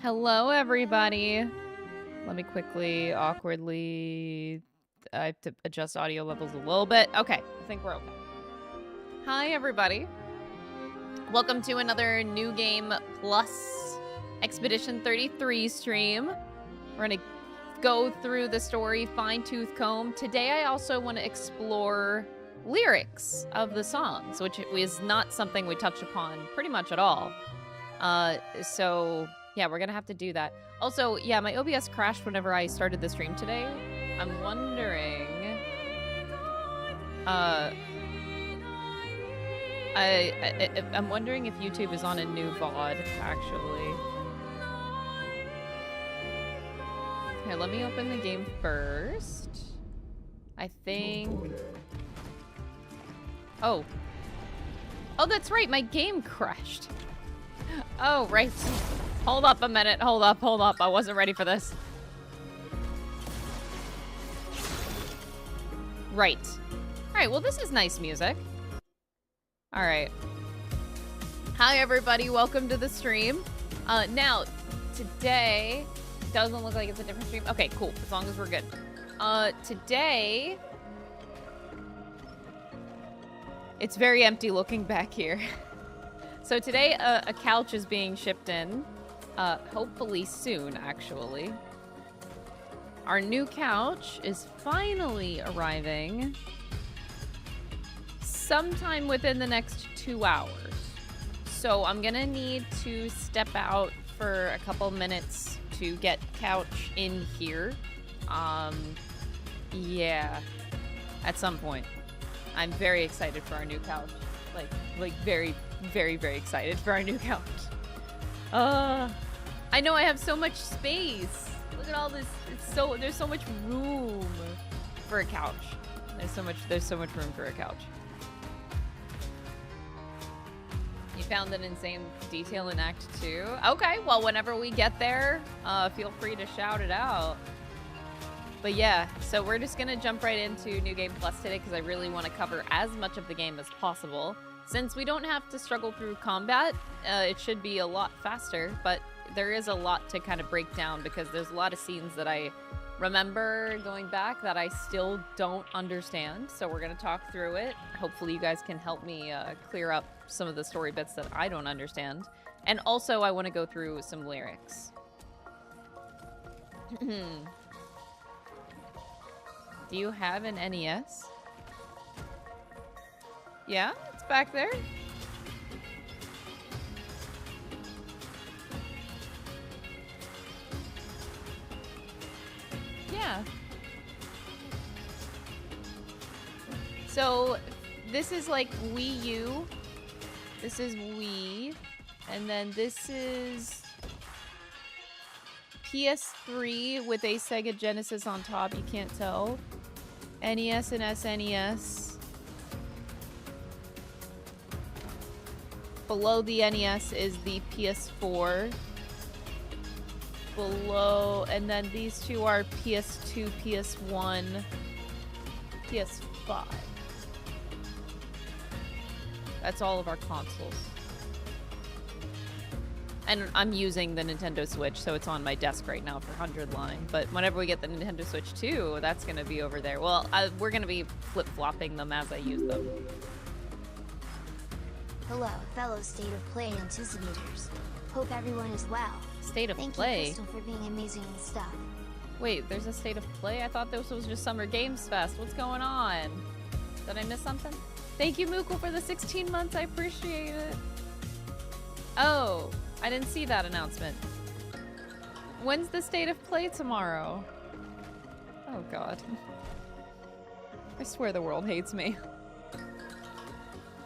Hello, everybody. Let me quickly, awkwardly, I have to adjust audio levels a little bit. Okay, I think we're okay. Hi, everybody. Welcome to another New Game Plus Expedition 33 stream. We're going to go through the story fine-tooth comb. Today, I also want to explore lyrics of the songs, which is not something we touched upon pretty much at all. So... yeah, we're gonna have to do that. Also, yeah, my OBS crashed whenever I started the stream today. I'm wondering... I'm wondering if YouTube is on a new VOD, actually. Here, let me open the game first. I think... oh. Oh, that's right, my game crashed. Oh, right. Hold up a minute. Hold up. I wasn't ready for this. Right. Alright, well, this is nice music. Alright. Hi, everybody. Welcome to the stream. Now, today... doesn't look like it's a different stream. Okay, cool. As long as we're good. Today... it's very empty looking back here. So today, a couch is being shipped in. Hopefully soon, actually. Our new couch is finally arriving sometime within the next 2 hours. So I'm gonna need to step out for a couple minutes to get couch in here. Yeah, at some point. I'm very excited for our new couch. Like very, very, very excited for our new couch. I know I have so much space. Look at all this. There's so much room for a couch. There's so much room for a couch. You found an insane detail in Act 2. Okay, well, whenever we get there, feel free to shout it out. But yeah, so we're just gonna jump right into New Game Plus today because I really want to cover as much of the game as possible. Since we don't have to struggle through combat, it should be a lot faster, but there is a lot to kind of break down because there's a lot of scenes that I remember going back that I still don't understand. So we're going to talk through it. Hopefully you guys can help me clear up some of the story bits that I don't understand. And also I want to go through some lyrics. Do you have an NES? Yeah, it's back there. Yeah. So this is like Wii U. This is Wii. And then this is PS3 with a Sega Genesis on top. You can't tell. NES and SNES. Below the NES is the PS4. Below, and then these two are PS2, PS1, PS5. That's all of our consoles. And I'm using the Nintendo Switch, so it's on my desk right now for 100 line. But whenever we get the Nintendo Switch 2, that's going to be over there. Well, we're going to be flip-flopping them as I use them. Hello, fellow State of Play anticipators. Hope everyone is well. State of Thank Play? you, Crystal, for being amazing and stuff. Wait, there's a State of Play? I thought this was just Summer Games Fest. What's going on? Did I miss something? Thank you, Mooko, for the 16 months. I appreciate it. Oh, I didn't see that announcement. When's the State of Play tomorrow? Oh, God. I swear the world hates me.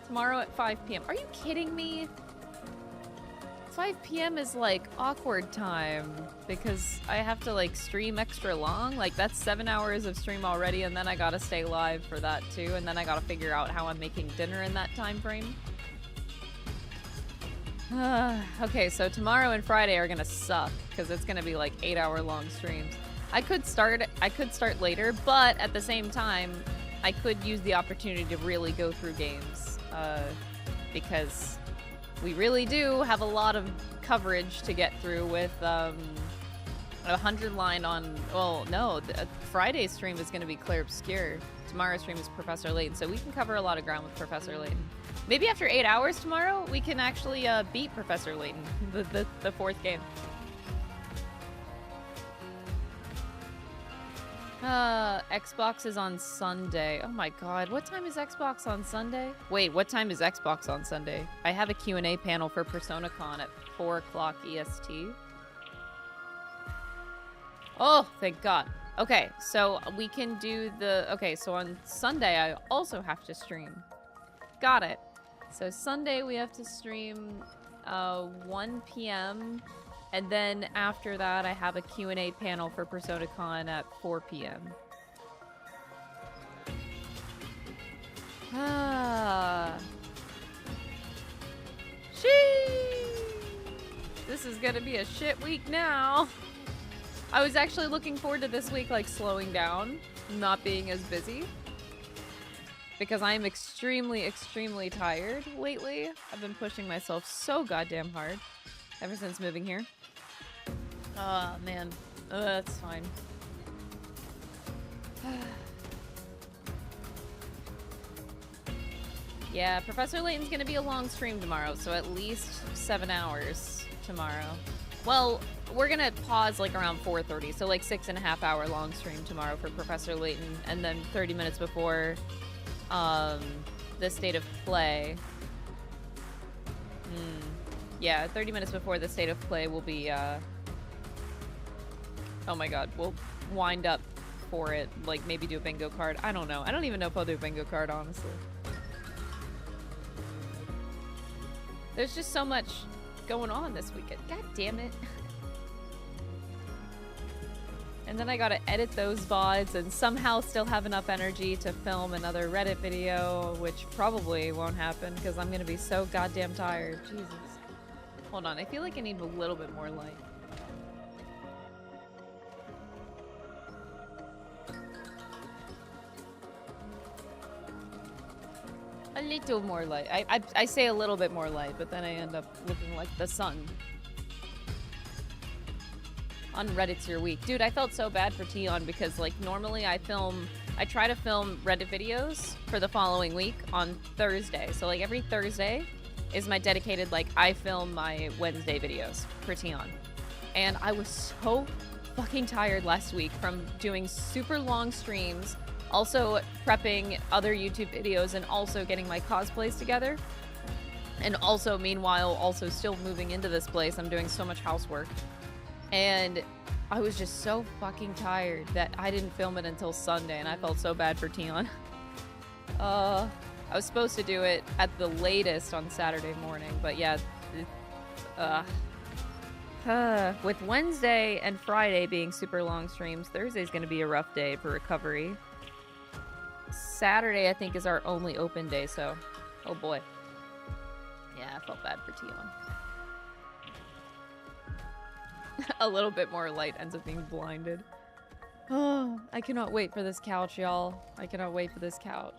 Tomorrow at 5 p.m. Are you kidding me? 5 p.m. is like awkward time because I have to like stream extra long. Like that's 7 hours of stream already, and then I gotta stay live for that too, and then I gotta figure out how I'm making dinner in that time frame. Okay, so tomorrow and Friday are gonna suck because it's gonna be like 8-hour long streams. I could start later, but at the same time, I could use the opportunity to really go through games because we really do have a lot of coverage to get through with 100 line on, well, no, Friday's stream is going to be Clair Obscur. Tomorrow's stream is Professor Layton, so we can cover a lot of ground with Professor Layton. Maybe after 8 hours tomorrow, we can actually beat Professor Layton, the fourth game. Xbox is on Sunday. Oh my god, what time is Xbox on Sunday? Wait, what time is Xbox on Sunday? I have a Q&A panel for PersonaCon at 4 o'clock EST. Oh, thank god. Okay, so we can do the... Okay, so on Sunday, I also have to stream. Got it. So Sunday, we have to stream 1 p.m., and then after that, I have a Q&A panel for PersonaCon at 4 p.m. Sheesh! This is gonna be a shit week now. I was actually looking forward to this week, like, slowing down, not being as busy. Because I am extremely, extremely tired lately. I've been pushing myself so goddamn hard ever since moving here. Oh, man. That's fine. Yeah, Professor Layton's gonna be a long stream tomorrow, so at least 7 hours tomorrow. Well, we're gonna pause like around 4:30, so like 6.5 hour long stream tomorrow for Professor Layton, and then 30 minutes before the State of Play. Yeah, 30 minutes before the State of Play will be oh my god, we'll wind up for it, like maybe do a bingo card. I don't know. I don't even know if I'll do a bingo card, honestly. There's just so much going on this weekend. God damn it. And then I gotta edit those VODs and somehow still have enough energy to film another Reddit video, which probably won't happen because I'm gonna be so goddamn tired. Jesus. Hold on, I feel like I need a little bit more light. A little more light. I say a little bit more light, but then I end up looking like the sun. On Reddit's Your Week. Dude, I felt so bad for Tion because, like, normally I try to film Reddit videos for the following week on Thursday. So, like, every Thursday is my dedicated, like, I film my Wednesday videos for Tion. And I was so fucking tired last week from doing super long streams, also prepping other YouTube videos, and also getting my cosplays together. And also, meanwhile, also still moving into this place. I'm doing so much housework. And I was just so fucking tired that I didn't film it until Sunday, and I felt so bad for Tion. I was supposed to do it at the latest on Saturday morning, but yeah. With Wednesday and Friday being super long streams, Thursday's gonna be a rough day for recovery. Saturday, I think, is our only open day, so... Oh boy. Yeah, I felt bad for Tion. A little bit more light ends up being blinded. Oh, I cannot wait for this couch, y'all. I cannot wait for this couch.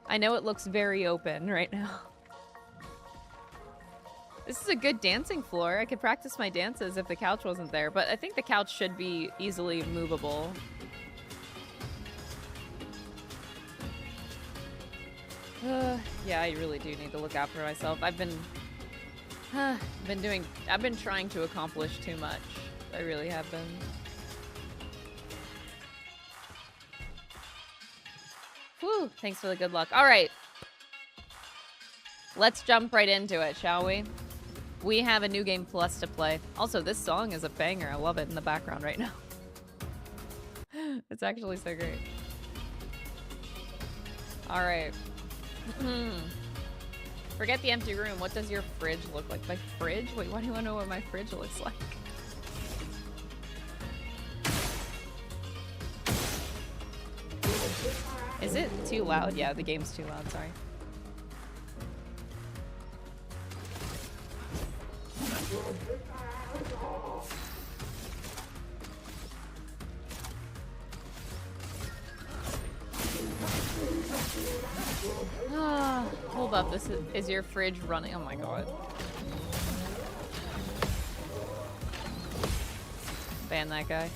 I know it looks very open right now. This is a good dancing floor. I could practice my dances if the couch wasn't there, but I think the couch should be easily movable. Yeah, I really do need to look out for myself. I've been trying to accomplish too much. I really have been. Whew, thanks for the good luck. All right. Let's jump right into it, shall we? We have a new game plus to play. Also, this song is a banger. I love it in the background right now. It's actually so great. All right. Forget the empty room. What does your fridge look like? My fridge? Wait, why do you want to know what my fridge looks like? Is it too loud? Yeah, the game's too loud, sorry. Hold up, this is your fridge running? Oh my god. Ban that guy.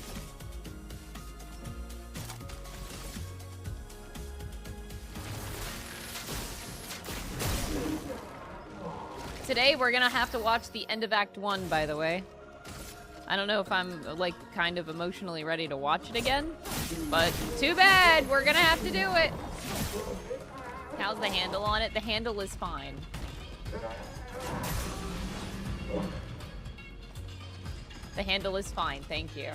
Today we're gonna have to watch the end of Act 1, by the way. I don't know if I'm, like, kind of emotionally ready to watch it again, but too bad! We're gonna have to do it! How's the handle on it? The handle is fine. The handle is fine, thank you.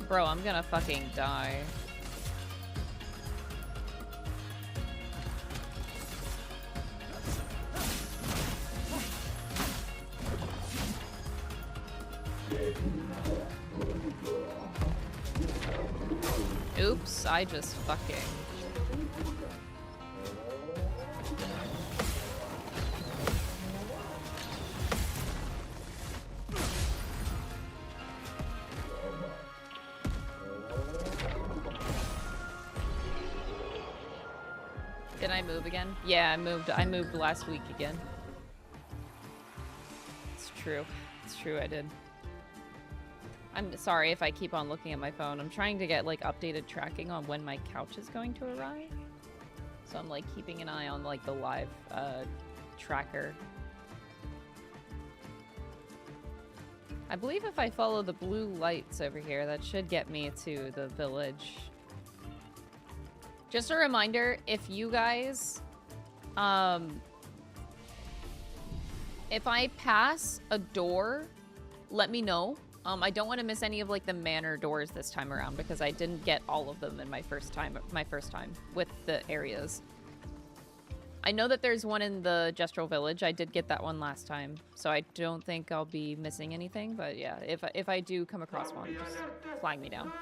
Bro, I'm gonna fucking die. Oops, I just fucking... Did I move again? Yeah, I moved last week again. It's true. It's true, I did. I'm sorry if I keep on looking at my phone. I'm trying to get, like, updated tracking on when my couch is going to arrive. So I'm, like, keeping an eye on, like, the live tracker. I believe if I follow the blue lights over here, that should get me to the village. Just a reminder, if you guys, if I pass a door, let me know. I don't want to miss any of, like, the manor doors this time around because I didn't get all of them in my first time with the areas. I know that there's one in the Gestalt village. I did get that one last time, so I don't think I'll be missing anything. But yeah, if I do come across one, just flag me down.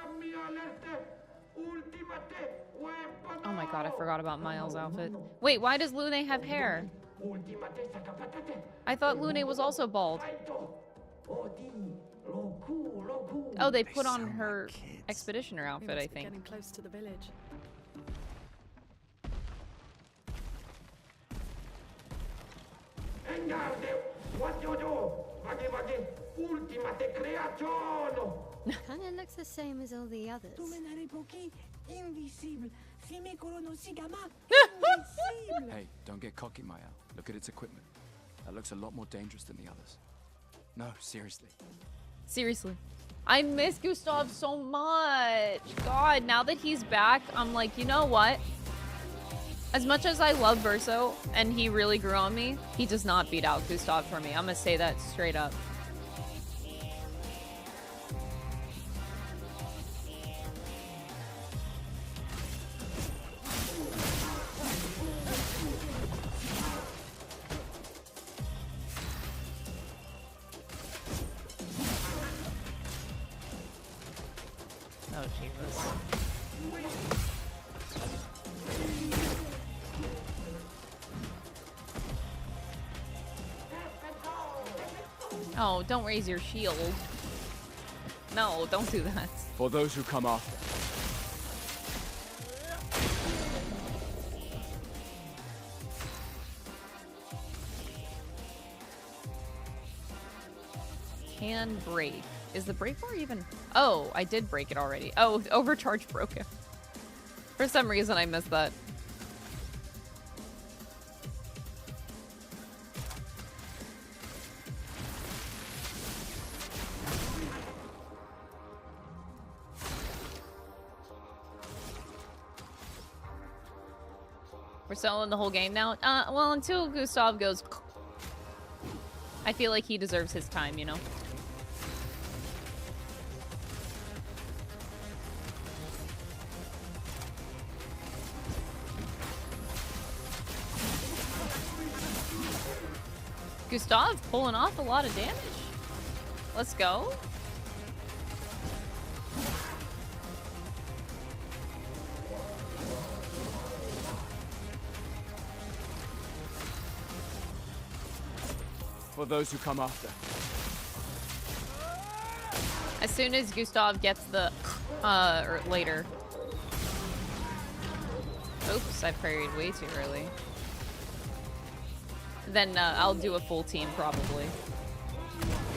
Oh my god, I forgot about Miles' outfit. Wait, why does Lune have hair? I thought Lune was also bald. Oh, they put on her expeditioner outfit, I think. Getting close to the village. Kinda looks the same as all the others. Hey, don't get cocky, Maya. Look at its equipment. That looks a lot more dangerous than the others. No, seriously. Seriously. I miss Gustav so much. God, now that he's back, I'm like, you know what? As much as I love Verso, and he really grew on me, he does not beat out Gustav for me. I'm gonna say that straight up. Oh, Jesus. Oh, don't raise your shield. No, don't do that. For those who come after. Can break. Is the break bar even? Oh, I did break it already. Oh, overcharge broke it. For some reason, I missed that. We're selling the whole game now? Well, until Gustav goes... I feel like he deserves his time, you know? Gustav pulling off a lot of damage. Let's go. For those who come after. As soon as Gustav gets the, or later. Oops, I parried way too early. Then I'll do a full team probably.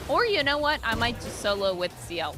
Or you know what? I might just solo with CL.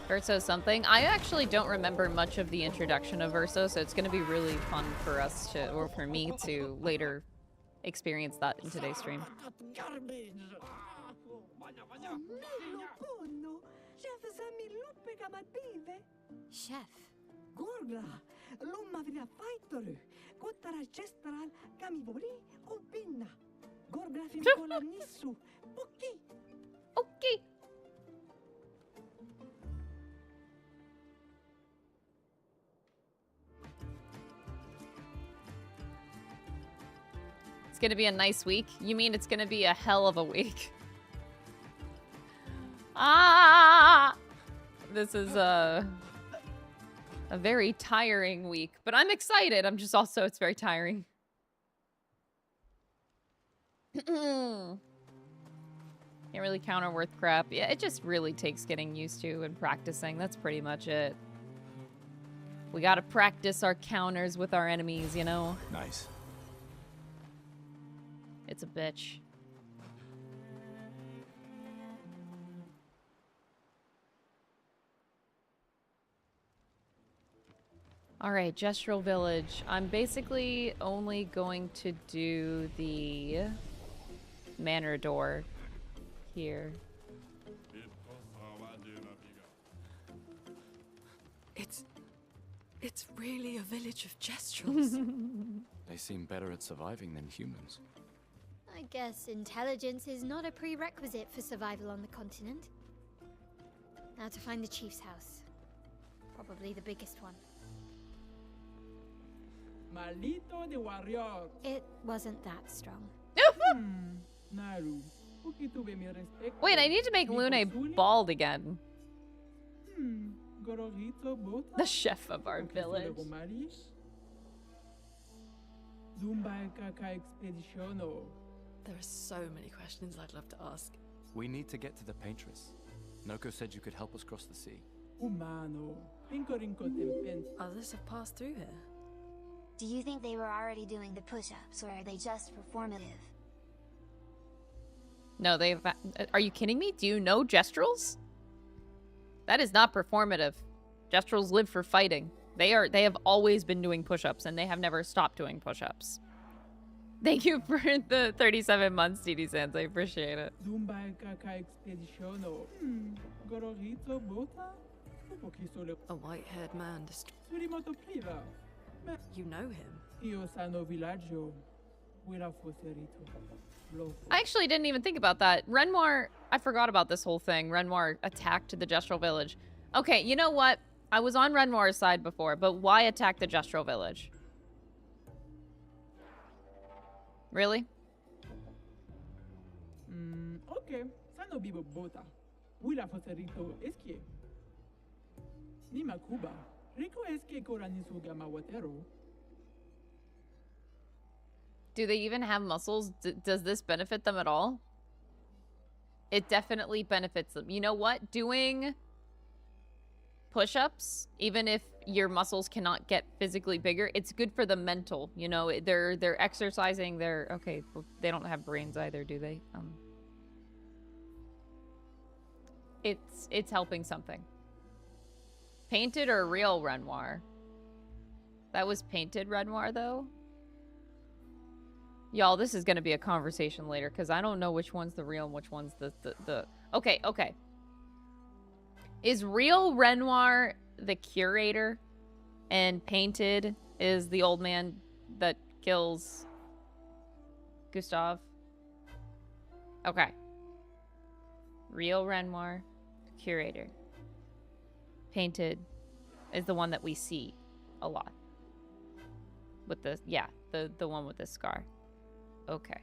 Verso something. I actually don't remember much of the introduction of Verso, so it's going to be really fun for us to, or for me to later experience that in today's stream. Chef. Okay. It's gonna be a nice week? You mean it's gonna be a hell of a week? Ah! This is a very tiring week, but I'm excited. I'm just also, it's very tiring. Can't really counter worth crap. Yeah, it just really takes getting used to and practicing. That's pretty much it. We gotta practice our counters with our enemies, you know? Nice. It's a bitch. Alright, Gestural Village. I'm basically only going to do the Manor door here. It's really a village of Gestrals. They seem better at surviving than humans. I guess intelligence is not a prerequisite for survival on the continent. Now to find the chief's house. Probably the biggest one. Malito de warrior. It wasn't that strong. Naru. Wait, I need to make Lune bald again. The chef of our village. There are so many questions I'd love to ask. We need to get to the paintress. Noko said you could help us cross the sea. Others have passed through here. Do you think they were already doing the push-ups, or are they just performative? No, they've... Are you kidding me? Do you know Gestrals? That is not performative. Gestrals live for fighting. They have always been doing push-ups, and they have never stopped doing push-ups. Thank you for the 37 months, DD Sands. I appreciate it. A white-haired man You know him. Io sano villaggio. Quella foserito. Loco. I actually didn't even think about that. Renoir, I forgot about this whole thing. Renoir attacked the Gestalt village. Okay, you know what? I was on Renoir's side before, but why attack the Gestalt village? Really? Ok, sano bibo bota. Quella foserito eskie. Nima Cuba. Rico eskie korani suga mawatero. Do they even have muscles? Does this benefit them at all? It definitely benefits them. You know what? Doing push-ups, even if your muscles cannot get physically bigger, it's good for the mental. You know, they're exercising their... Okay, well, they don't have brains either, do they? It's helping something. Painted or real Renoir? That was painted Renoir, though? Y'all, this is going to be a conversation later, because I don't know which one's the real and which one's the... Okay, okay. Is real Renoir the curator? And painted is the old man that kills Gustave? Okay. Real Renoir, curator. Painted is the one that we see a lot. With the... Yeah, the one with the scar. Okay.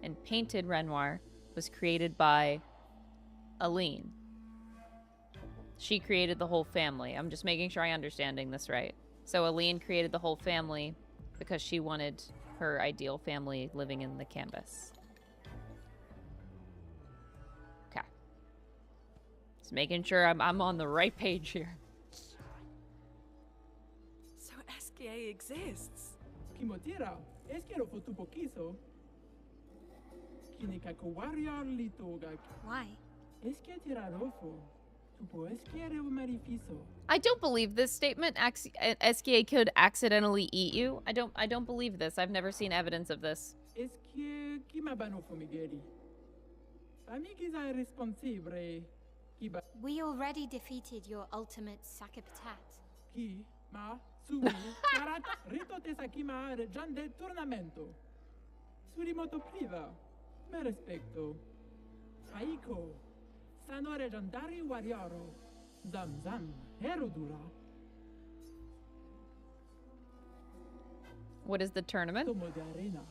And painted Renoir was created by Aline. She created the whole family. I'm just making sure I'm understanding this right. So Aline created the whole family because she wanted her ideal family living in the canvas. Okay. Just making sure I'm on the right page here. So Esier exists. Kimotira, esquiero fotupo kiso. Kinika warrior litoga. Why? Esquia tirarofo. Tupo esquiere marifiso. I don't believe this statement. Esier could accidentally eat you. I don't believe this. I've never seen evidence of this. Esquie kimabano fumigeri. Amigiza irresponsibile. Kiba We already defeated your ultimate Sakapatat. ki ma sui karat rito tesakima reggiande tornamento. Surimoto priva. Me respecto. Aiko. Sano reggiandari wariaro. Zam zam. Herodura. What is the tournament? Tomo de arena.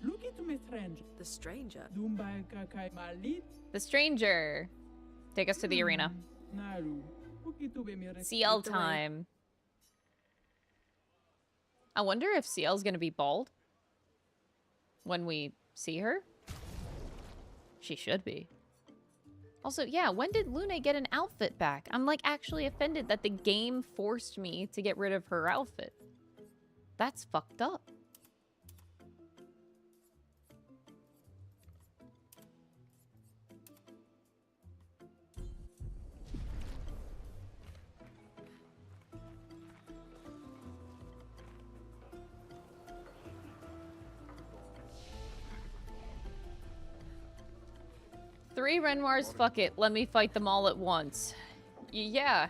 Luki to me strange. The stranger. Dumba kakai malit. The stranger. Take us to the arena. Naru. Uki tube mi respecto. CL time. I wonder if CL's gonna be bald when we see her. She should be. Also, yeah, when did Lune get an outfit back? I'm like actually offended that the game forced me to get rid of her outfit. That's fucked up. Three Renoirs, fuck it. Let me fight them all at once. Yeah.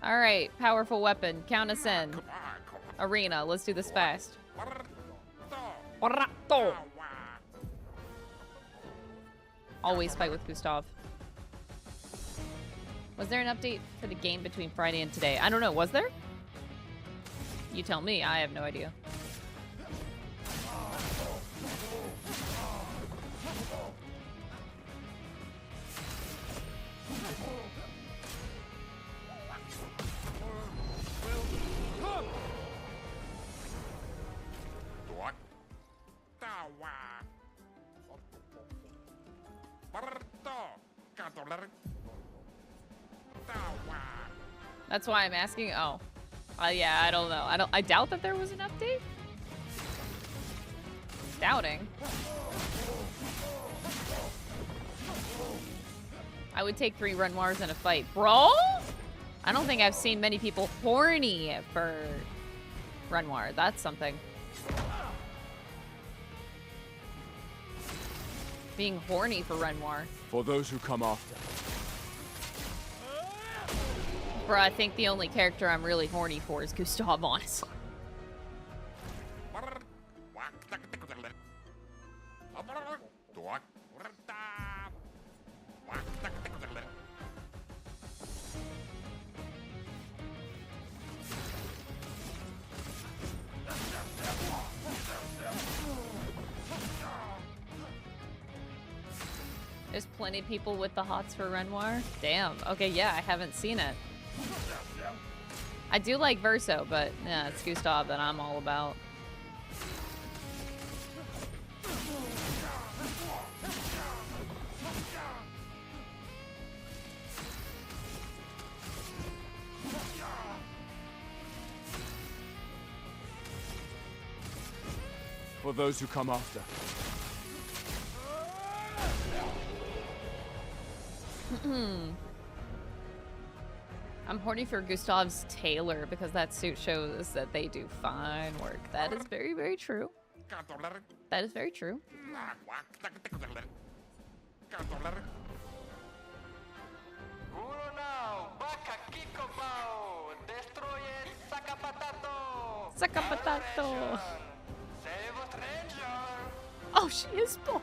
Alright, powerful weapon. Count us in. Arena, let's do this fast. Always fight with Gustave. Was there an update for the game between Friday and today? I don't know, was there? You tell me, I have no idea. That's why I'm asking. Oh. Yeah, I don't know. I doubt that there was an update. Doubting. I would take 3 Renoirs in a fight. Bro? I don't think I've seen many people horny for Renoir. That's something. Being horny for Renoir. For those who come after. Bruh, I think the only character I'm really horny for is Gustave, honestly. There's plenty of people with the hots for Renoir. Damn. Okay, yeah, I haven't seen it. I do like Verso, but yeah, it's Gustave that I'm all about. For those who come after. I'm horny for Gustave's tailor because that suit shows that they do fine work. That is very, very true. That is very true. Sakapatato. Oh, she is full.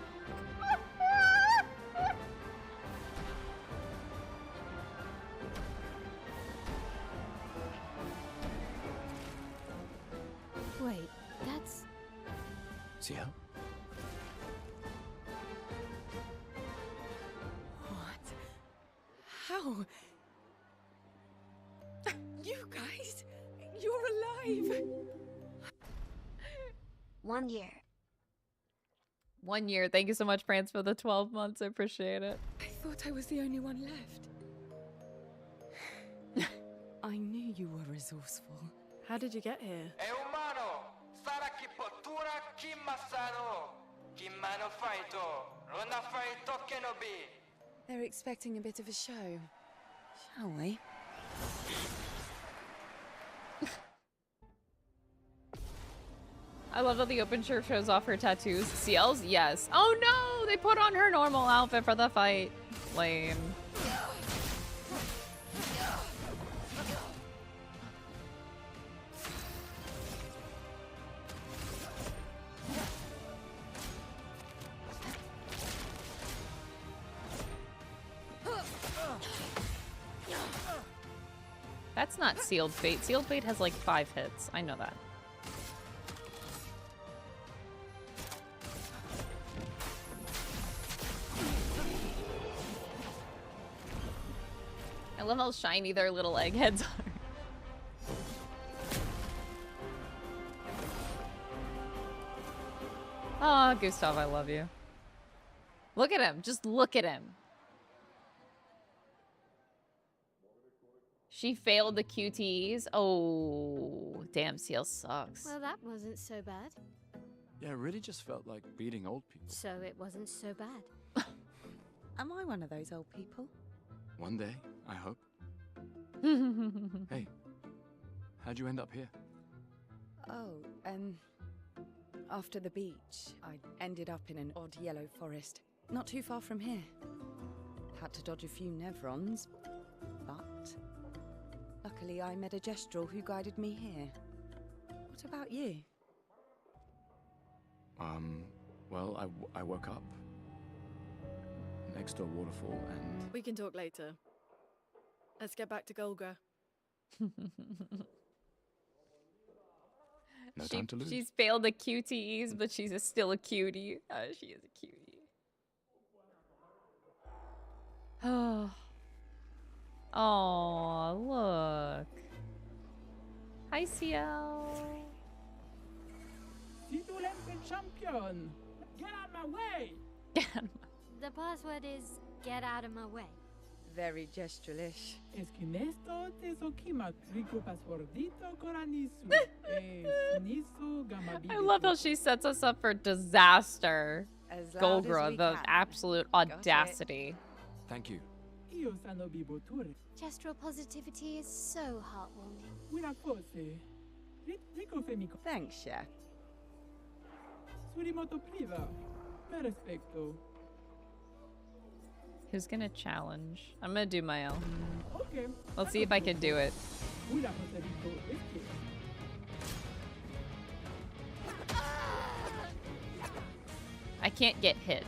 Wait, that's... See her? What? How? You guys, you're alive. 1 year. 1 year. Thank you so much, France, for the 12 months. I appreciate it. I thought I was the only one left. I knew you were resourceful. How did you get here? They're expecting a bit of a show. Shall we? I love how the open shirt shows off her tattoos. CLs? Yes. Oh no! They put on her normal outfit for the fight. Lame. That's not Sealed Fate. Sealed Fate has like 5 hits. I know that. I love how shiny their little eggheads are. Oh, Gustav, I love you. Look at him. Just look at him. She failed the QTEs. Oh, damn, CL sucks. Well, that wasn't so bad. Yeah, it really just felt like beating old people. So it wasn't so bad. Am I one of those old people? One day, I hope. Hey, how'd you end up here? Oh, after the beach, I ended up in an odd yellow forest, not too far from here. Had to dodge a few Nevrons, but luckily I met a Gestalt who guided me here. What about you? Well, I woke up next to a waterfall and... We can talk later. Let's get back to Golgra. No time to lose. She's failed the QTEs, but she's still a cutie. She is a cutie. Oh. Oh, look. Hi, CL. Titulante champion! Get out of my way! The password is get out of my way. Very Gestralish. Es que nesto te sokimak rico paswordito koranisu. Nisu gamabili. I love how she sets us up for disaster. As loud as Golgra, we the can. absolute Got it. audacity. Thank you. Io sano biboture. Gestural positivity is so heartwarming. Una pose. Rico femico. Thanks, Chef. Surimoto priva. Per respecto. Who's gonna challenge? I'm gonna do my own. Okay. Let's see if I can do it. Ula Joserito, es que. I can't get hit.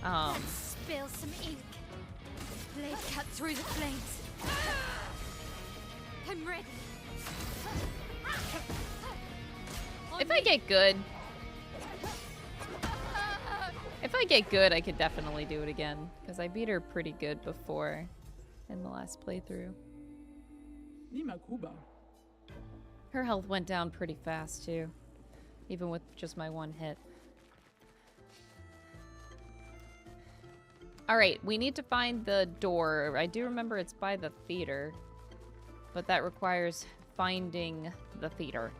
Spill some ink. The blade cut through the flames. I'm ready. If I get good, I could definitely do it again. Because I beat her pretty good before in the last playthrough. Nima Kuba. Her health went down pretty fast too. Even with just my one hit. Alright, we need to find the door. I do remember it's by the theater. But that requires finding the theater.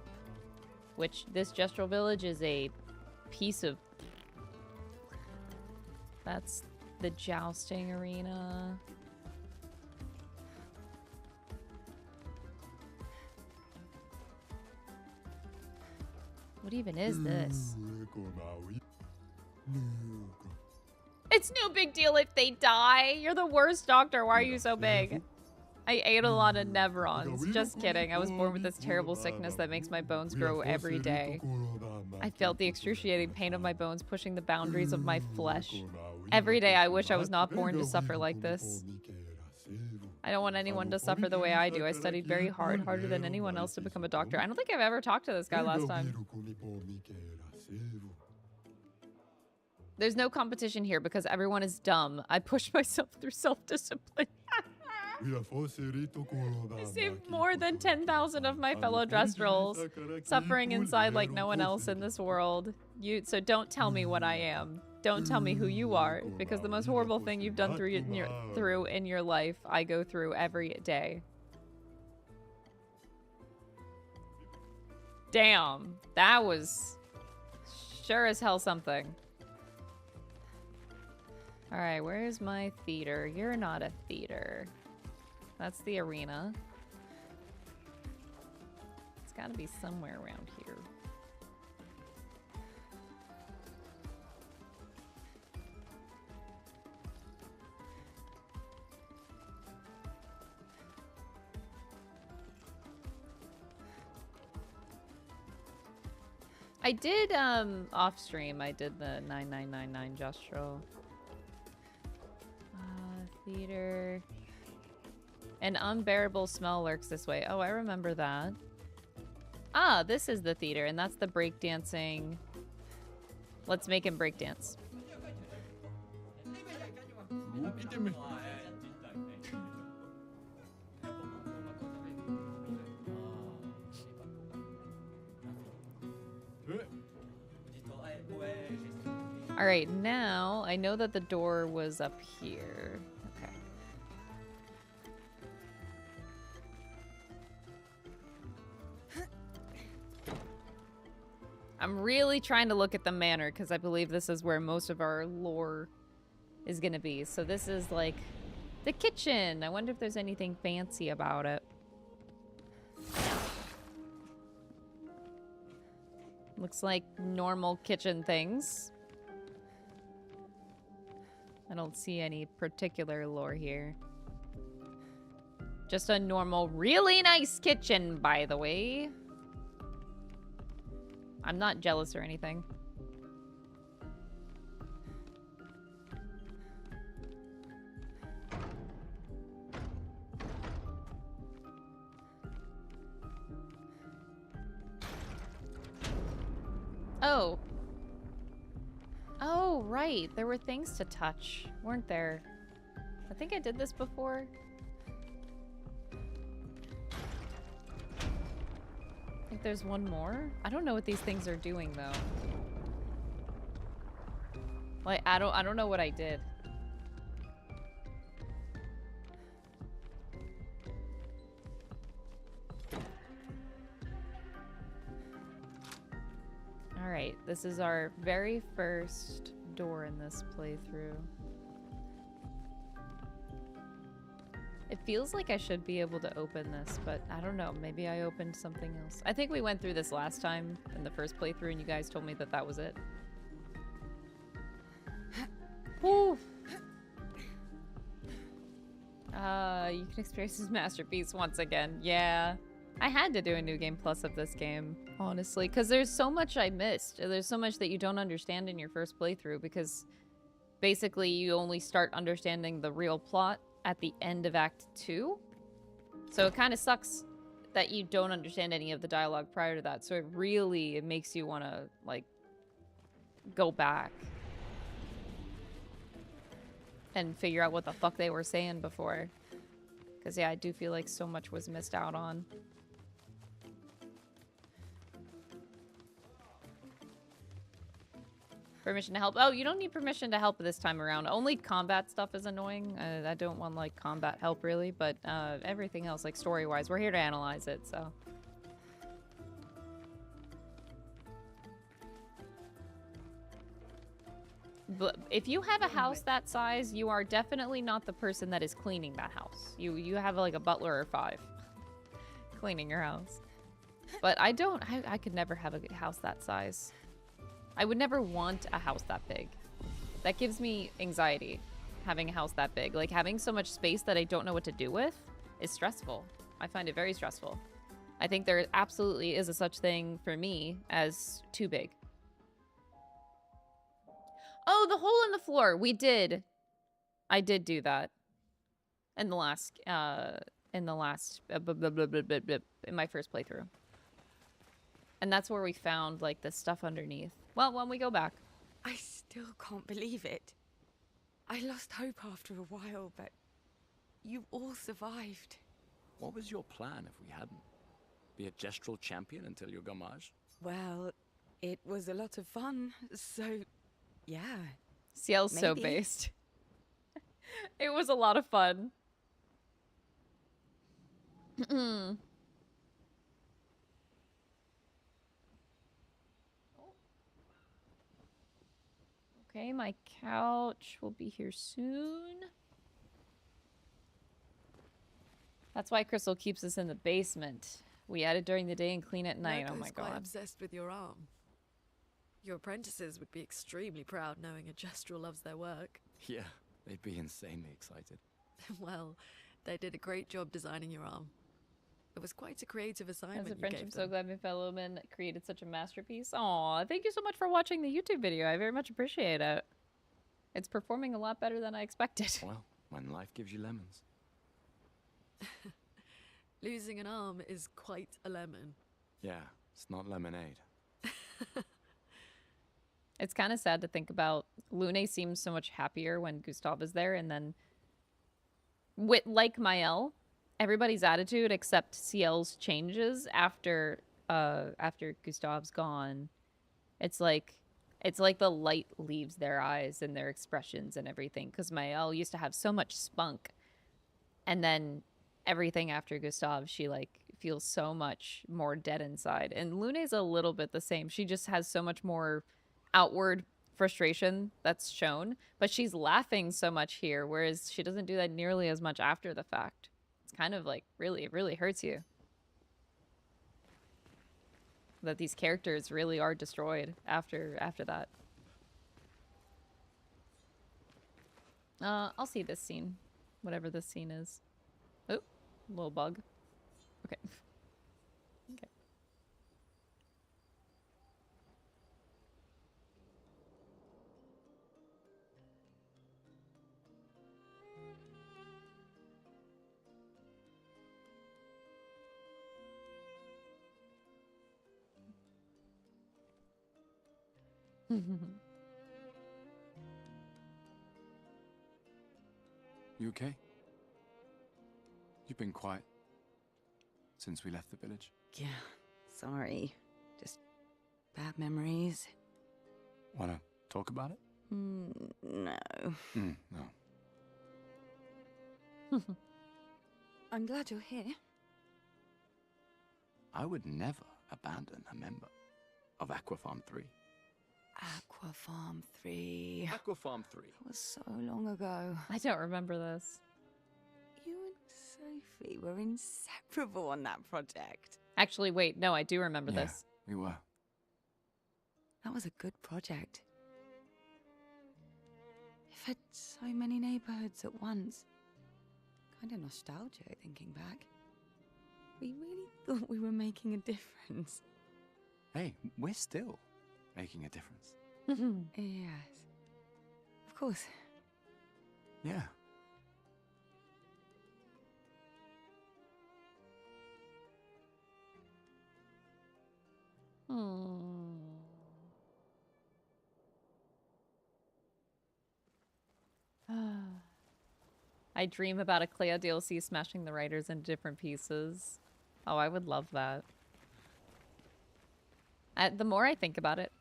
Which, this Gestalt village is a piece of... That's the jousting arena. What even is this? It's no big deal if they die. You're the worst doctor. Why are you so big? I ate a lot of Nevrons. Just kidding. I was born with this terrible sickness that makes my bones grow every day. I felt the excruciating pain of my bones pushing the boundaries of my flesh. Every day I wish I was not born to suffer like this. I don't want anyone to suffer the way I do. I studied very hard, harder than anyone else to become a doctor. I don't think I've ever talked to this guy last time. There's no competition here because everyone is dumb. I pushed myself through self-discipline. I saved more than 10,000 of my fellow Gestrals, suffering inside like no one else in this world. So don't tell me what I am. Don't tell me who you are, because the most horrible thing you've done through in your life, I go through every day. Damn, that was sure as hell something. All right, where's my theater? You're not a theater. That's the arena. It's got to be somewhere around here. I did, off stream, I did the 9999 Gestral. Theater. An unbearable smell lurks this way. Oh, I remember that. Ah, this is the theater, and that's the breakdancing. Let's make him breakdance. All right, now I know that the door was up here. Okay. I'm really trying to look at the manor because I believe this is where most of our lore is going to be. So this is like the kitchen. I wonder if there's anything fancy about it. Looks like normal kitchen things. I don't see any particular lore here. Just a normal, really nice kitchen, by the way. I'm not jealous or anything. Oh. Oh, right. There were things to touch, weren't there? I think I did this before. I think there's one more. I don't know what these things are doing, though. Like, I don't know what I did. Alright, this is our very first door in this playthrough. It feels like I should be able to open this, but I don't know. Maybe I opened something else. I think we went through this last time in the first playthrough and you guys told me that that was it. Woo! You can experience his masterpiece once again. Yeah. I had to do a New Game Plus of this game, honestly, because there's so much I missed. There's so much that you don't understand in your first playthrough, because basically you only start understanding the real plot at the end of Act 2. So it kind of sucks that you don't understand any of the dialogue prior to that. So it makes you want to, like, go back and figure out what the fuck they were saying before. Because, yeah, I do feel like so much was missed out on. Permission to help. Oh, you don't need permission to help this time around. Only combat stuff is annoying. I don't want, like, combat help, really. But everything else, like, story-wise, we're here to analyze it, so... But if you have a house that size, you are definitely not the person that is cleaning that house. You have like a butler or 5 cleaning your house. But I could never have a house that size. I would never want a house that big. That gives me anxiety, having a house that big. Like, having so much space that I don't know what to do with is stressful. I find it very stressful. I think there absolutely is a such thing for me as too big. Oh, the hole in the floor. We did. I did do that. In the last, in my first playthrough. And that's where we found, like, the stuff underneath. Well, when we go back. I still can't believe it. I lost hope after a while, but you all survived. What was your plan if we hadn't? Be a gestural champion until your gommage? Well, it was a lot of fun, so... yeah. CL's so based. It was a lot of fun. Okay, my couch will be here soon. That's why Crystal keeps us in the basement. We add it during the day and clean at night. Monoko's Oh my god. quite obsessed with your arm. Your apprentices would be extremely proud knowing a gestural loves their work. Yeah, they'd be insanely excited. Well, they did a great job designing your arm. It was quite a creative assignment. As a you friend, gave I'm so them. glad my fellow men created such a masterpiece. Aw, thank you so much for watching the YouTube video. I very much appreciate it. It's performing a lot better than I expected. Well, when life gives you lemons. Losing an arm is quite a lemon. Yeah, it's not lemonade. It's kind of sad to think about. Lune seems so much happier when Gustav is there, and then like Mael, everybody's attitude except CL's changes after Gustav's gone. It's like the light leaves their eyes and their expressions and everything, because Mael used to have so much spunk, and then everything after Gustav, she like feels so much more dead inside. And Lune's a little bit the same. She just has so much more outward frustration that's shown, but she's laughing so much here, whereas she doesn't do that nearly as much after the fact. It's kind of like it really hurts you that these characters really are destroyed after that. I'll see this scene, whatever this scene is. Oh, little bug. Okay. Okay. You okay? You've been quiet since we left the village. Yeah, sorry. Just bad memories. Wanna talk about it? No. No. I'm glad you're here. I would never abandon a member of Aquafarm 3. Aquafarm 3. Aquafarm 3. That was so long ago. I don't remember this. You and Sophie were inseparable on that project. Actually, wait, no, I do remember this. We were. That was a good project. It fed so many neighborhoods at once. Kind of nostalgic thinking back. We really thought we were making a difference. Hey, we're still making a difference. Yes. Of course. Yeah. I dream about a Clea DLC smashing the writers into different pieces. Oh, I would love that. The more I think about it,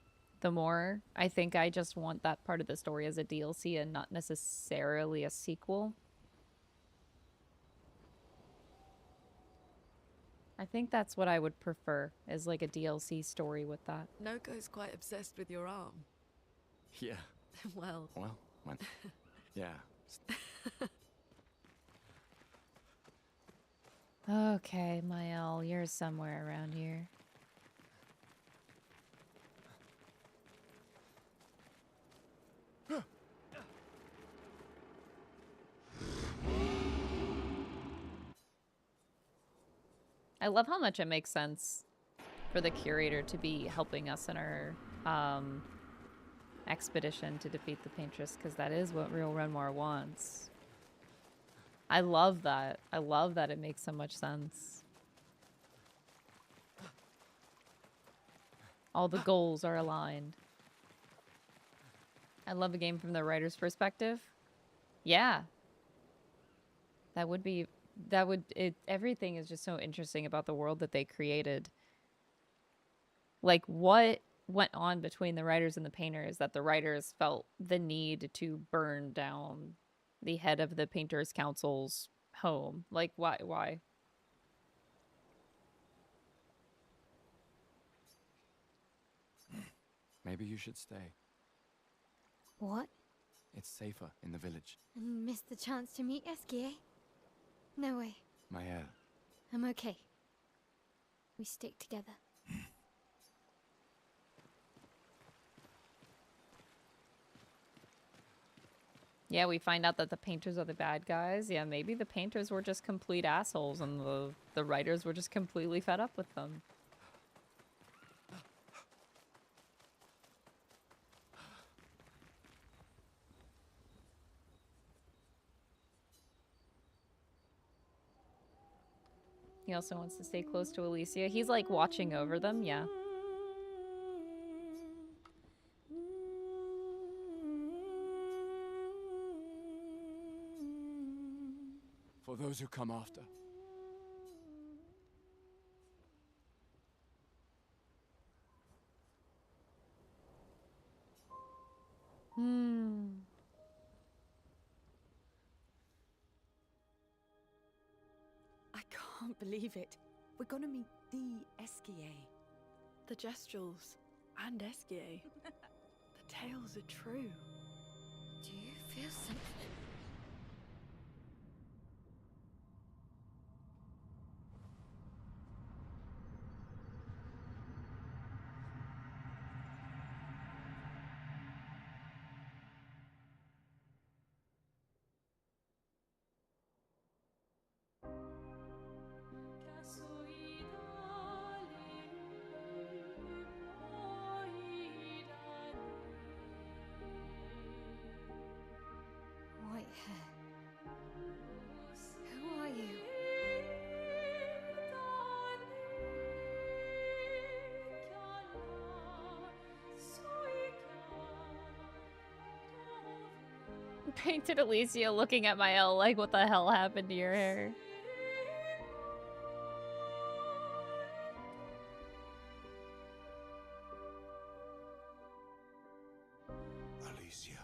the more I think I just want that part of the story as a DLC and not necessarily a sequel. I think that's what I would prefer, is like a DLC story with that. Noko's quite obsessed with your arm. Yeah. Well, When... yeah. Okay, Mael, you're somewhere around here. I love how much it makes sense for the curator to be helping us in our expedition to defeat the Paintress, because that is what real Renoir wants. I love that. I love that it makes so much sense. All the goals are aligned. I love a game from the writer's perspective. Yeah. That would be... everything is just so interesting about the world that they created. Like, what went on between the writers and the painters that the writers felt the need to burn down the head of the Painters Council's home? Like, why? Maybe you should stay. What? It's safer in the village. And missed the chance to meet Esier? No way. Mael. I'm okay. We stick together. Yeah, we find out that the painters are the bad guys. Yeah, maybe the painters were just complete assholes and the writers were just completely fed up with them. He also wants to stay close to Alicia. He's like watching over them, yeah. For those who come after. I can't believe it. We're gonna meet the Esier. the Gestrals and Esier. The tales are true. Do you feel something? White hair. Who are you? Painted Alicia looking at Mael like, what the hell happened to your hair? Alicia,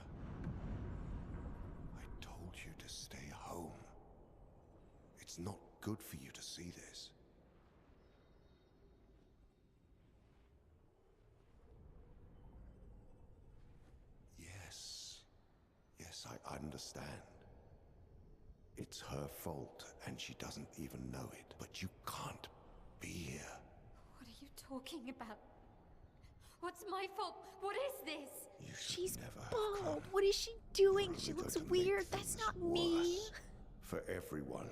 I told you to stay home. It's not good for you to see this. Yes, I understand. It's her fault, and she doesn't even know it. But you can't be here. What are you talking about? What's my fault? What is this? You should She's never have bald. come. What is she doing? You're She only looks going to make weird. That's things not me. worse for everyone.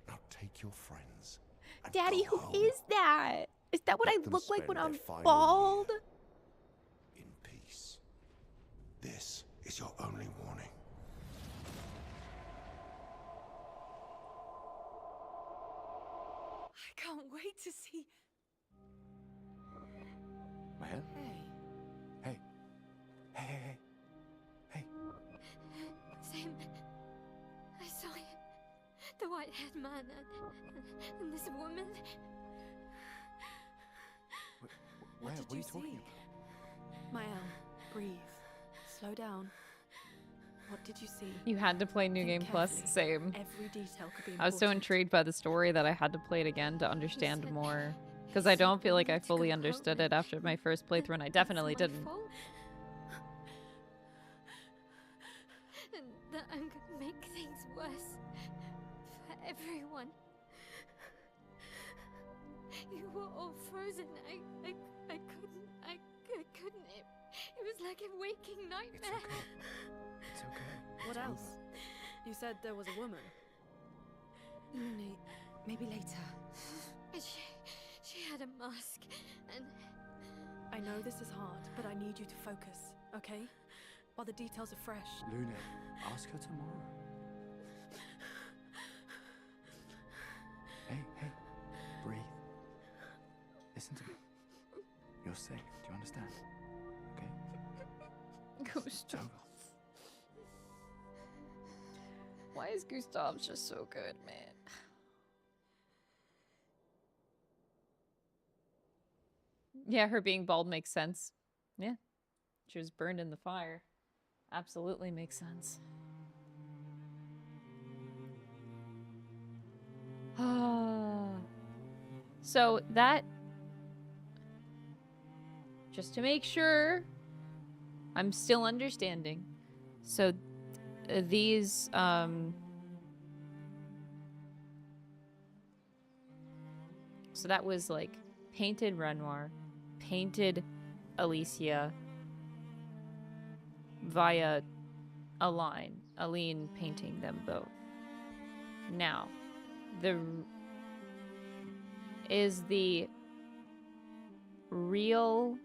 Now take your friends. And Daddy, go who home. is that? Is that what Let I them look like when spend I'm their final bald? year in peace. This is your only warning. I can't wait to see. Maya? Hey. Hey. Hey, hey, hey. Hey. Sam, I saw him. The white-haired man and this woman. Where? did What are you you talking see? about? Mael, breathe. Slow down. What did you see? You had to play New Think Game Plus. carefully. Same. Every detail could be I was so important. intrigued by the story that I had to play it again to understand said- more. he Because I said don't feel we like I need to go fully home understood it after my first playthrough, and I That's definitely my didn't. fault. And that I'm gonna make things worse for everyone. You were all frozen. I couldn't. It was like a waking It's nightmare. okay. It's okay. What It's else? over. You said there was a woman. Lune, maybe later. She had a mask, and I know this is hard, but I need you to focus, okay? While the details are fresh. Lune, ask her tomorrow. Hey, hey. Breathe. Listen to me. You're safe. Do you understand? Okay? It's over. Why is Gustav just so good, man? Yeah, her being bald makes sense. Yeah. She was burned in the fire. Absolutely makes sense. So that... Just to make sure I'm still understanding. So these, so that was like painted Renoir, painted Alicia via Aline painting them both. Now, is the real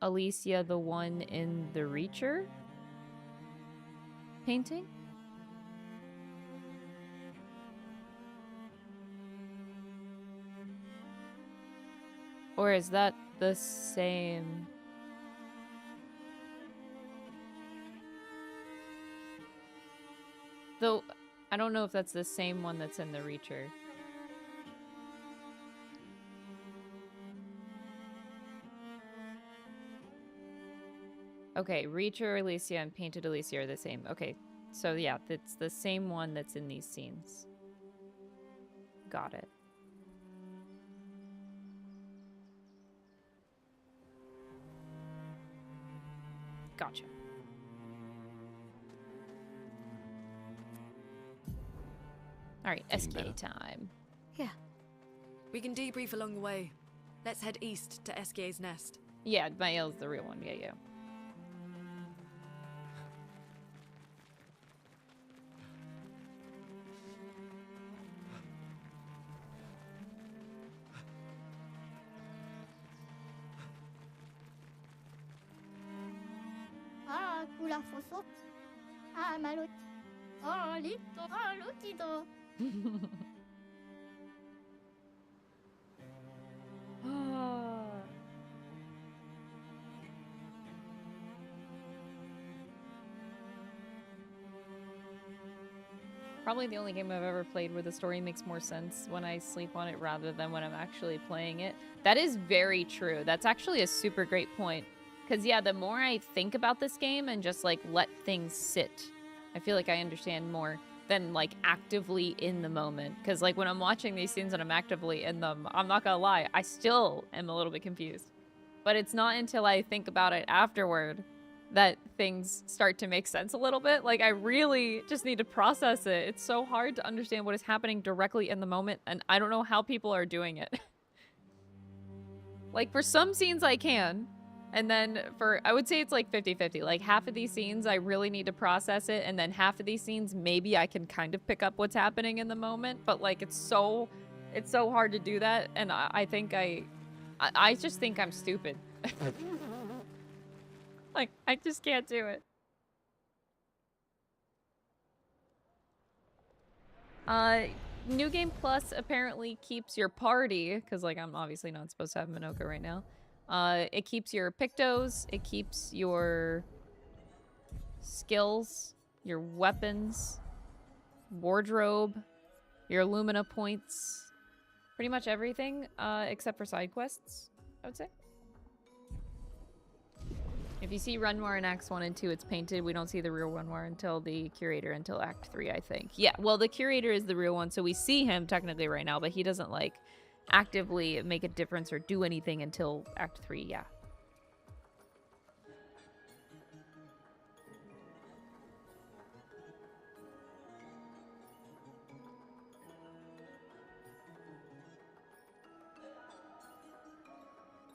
Alicia the one in the Reacher painting? Or is that the same? Though, I don't know if that's the same one that's in the Reacher. Okay, Reacher Alicia and Painted Alicia are the same. Okay, so yeah, it's the same one that's in these scenes. Got it. Gotcha. Alright, Feeling SK better? time. yeah. We can debrief along the way. Let's head east to Esquier's nest. Yeah, Mael's the real one. Yeah, yeah. Ah, kula foso. Ah, malo. Ah, lito. Ah, lutido. Probably the only game I've ever played where the story makes more sense when I sleep on it rather than when I'm actually playing it. That is very true. That's actually a super great point. Because, yeah, the more I think about this game and just, like, let things sit, I feel like I understand more than, like, actively in the moment. Because, like, when I'm watching these scenes and I'm actively in them, I'm not gonna lie, I still am a little bit confused. But it's not until I think about it afterward that things start to make sense a little bit. Like, I really just need to process it. It's so hard to understand what is happening directly in the moment, and I don't know how people are doing it. Like, for some scenes I can, And then I would say it's like 50-50. Like half of these scenes, I really need to process it. And then half of these scenes, maybe I can kind of pick up what's happening in the moment. But like, it's so hard to do that. And I think I just think I'm stupid. Like, I just can't do it. New Game Plus apparently keeps your party, because like I'm obviously not supposed to have Monoko right now. It keeps your pictos, it keeps your skills, your weapons, wardrobe, your Lumina points, pretty much everything, except for side quests, I would say. If you see Renoir in Acts 1 and 2, it's painted. We don't see the real Renoir until the Curator, until Act 3, I think. Yeah, well, the Curator is the real one, so we see him technically right now, but he doesn't, like, actively make a difference or do anything until Act 3, yeah.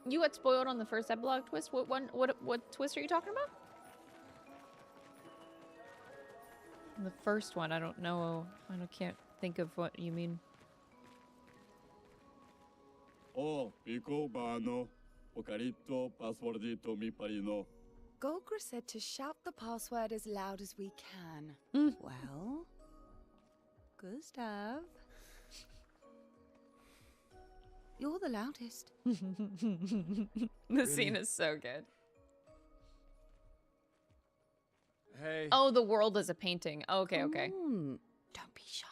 You got spoiled on the first epilogue twist? What twist are you talking about? The first one, I don't know. Can't think of what you mean. Oh, Pico Bano, Ocarito, Passwordito, Mi Parino. Golgra said to shout the password as loud as we can. Well, Gustav, you're the loudest. The scene is so good. Hey. Oh, the world is a painting. Okay, okay. Don't be shy.